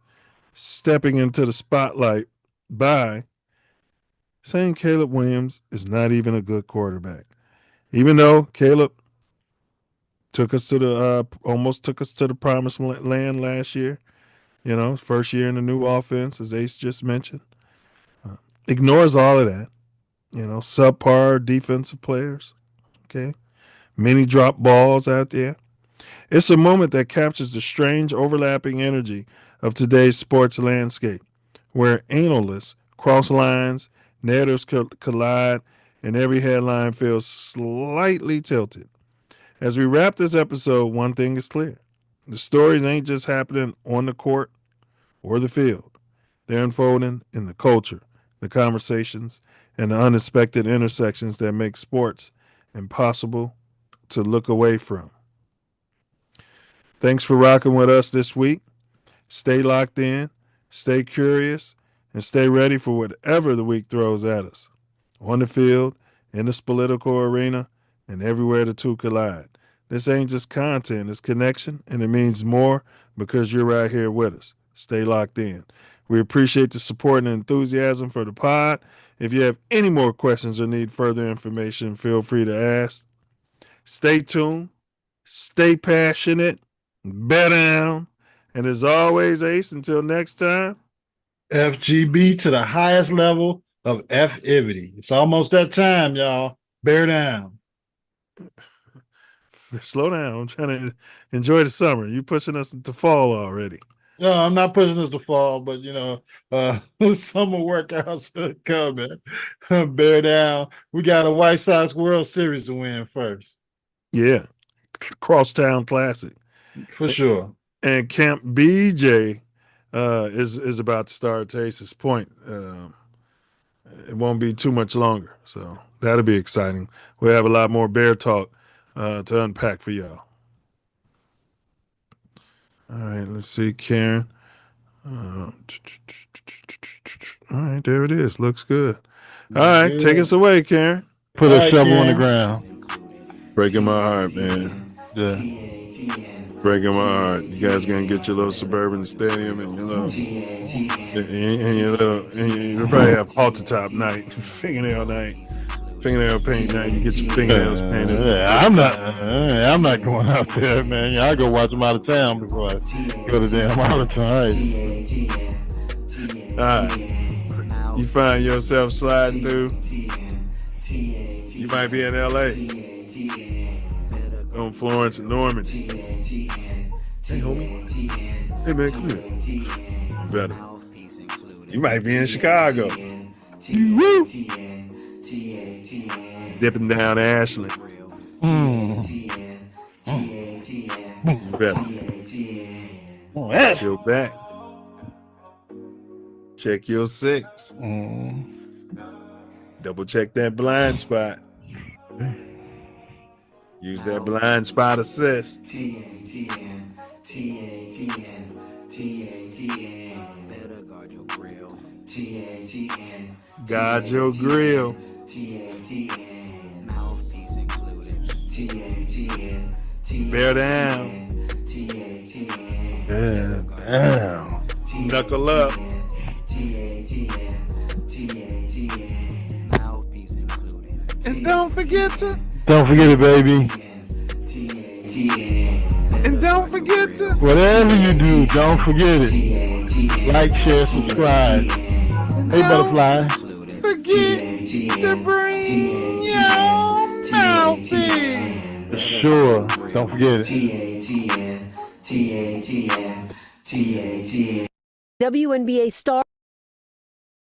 stepping into the spotlight by saying Caleb Williams is not even a good quarterback. Even though Caleb almost took us to the promised land last year, first year in the new offense, as Ace just mentioned. Ignores all of that, subpar defensive players, okay? Many drop balls out there. It's a moment that captures the strange overlapping energy of today's sports landscape, where analysts cross lines, narratives collide, and every headline feels slightly tilted. As we wrap this episode, one thing is clear. The stories ain't just happening on the court or the field. They're unfolding in the culture, the conversations, and the unexpected intersections that make sports impossible to look away from. Thanks for rocking with us this week. Stay locked in, stay curious, and stay ready for whatever the week throws at us. On the field, in this political arena, and everywhere the two collide. This ain't just content, it's connection, and it means more because you're right here with us. Stay locked in. We appreciate the support and enthusiasm for the pod. If you have any more questions or need further information, feel free to ask. Stay tuned, stay passionate, bear down, and as always, Ace, until next time, FGB to the highest level of F-ivity. It's almost that time, y'all. Bear down. Slow down. I'm trying to enjoy the summer. You pushing us into fall already. No, I'm not pushing us to fall, but summer workouts are coming. Bear down. We got a White Sox World Series to win first. Yeah. Crosstown Classic. For sure. And Camp BJ is about to start to Ace's point. It won't be too much longer. So that'll be exciting. We'll have a lot more bear talk to unpack for y'all. All right, let's see, Karen. All right, there it is. Looks good. All right, take us away, Karen. Put a shovel on the ground. Breaking my heart, man. Yeah. Breaking my heart. You guys gonna get your little suburban stadium and your little, you probably have halter top night, fingernail paint night. You get your fingernails painted. Yeah, I'm not going out there, man. I go watch them out of town before I go to damn out of town. All right. You find yourself sliding through. You might be in LA. On Florence and Norman. Hey, homie. Hey, man, come here. Better. You might be in Chicago. Woo! Dipping down Ashland. Better. Chill back. Check your 6. Double check that blind spot. Use that blind spot assist. TATN. Better guard your grill. TATN. Guard your grill. TATN. Mouthpiece included. TATN. Bear down. TATN. Bear down. Knuckle up. TATN. Mouthpiece included. And don't forget it, baby. And don't forget to. Whatever you do, don't forget it. Like, share, subscribe. Hey, butterfly. Forget to bring your mouthpiece. Sure. Don't forget it. WNBA star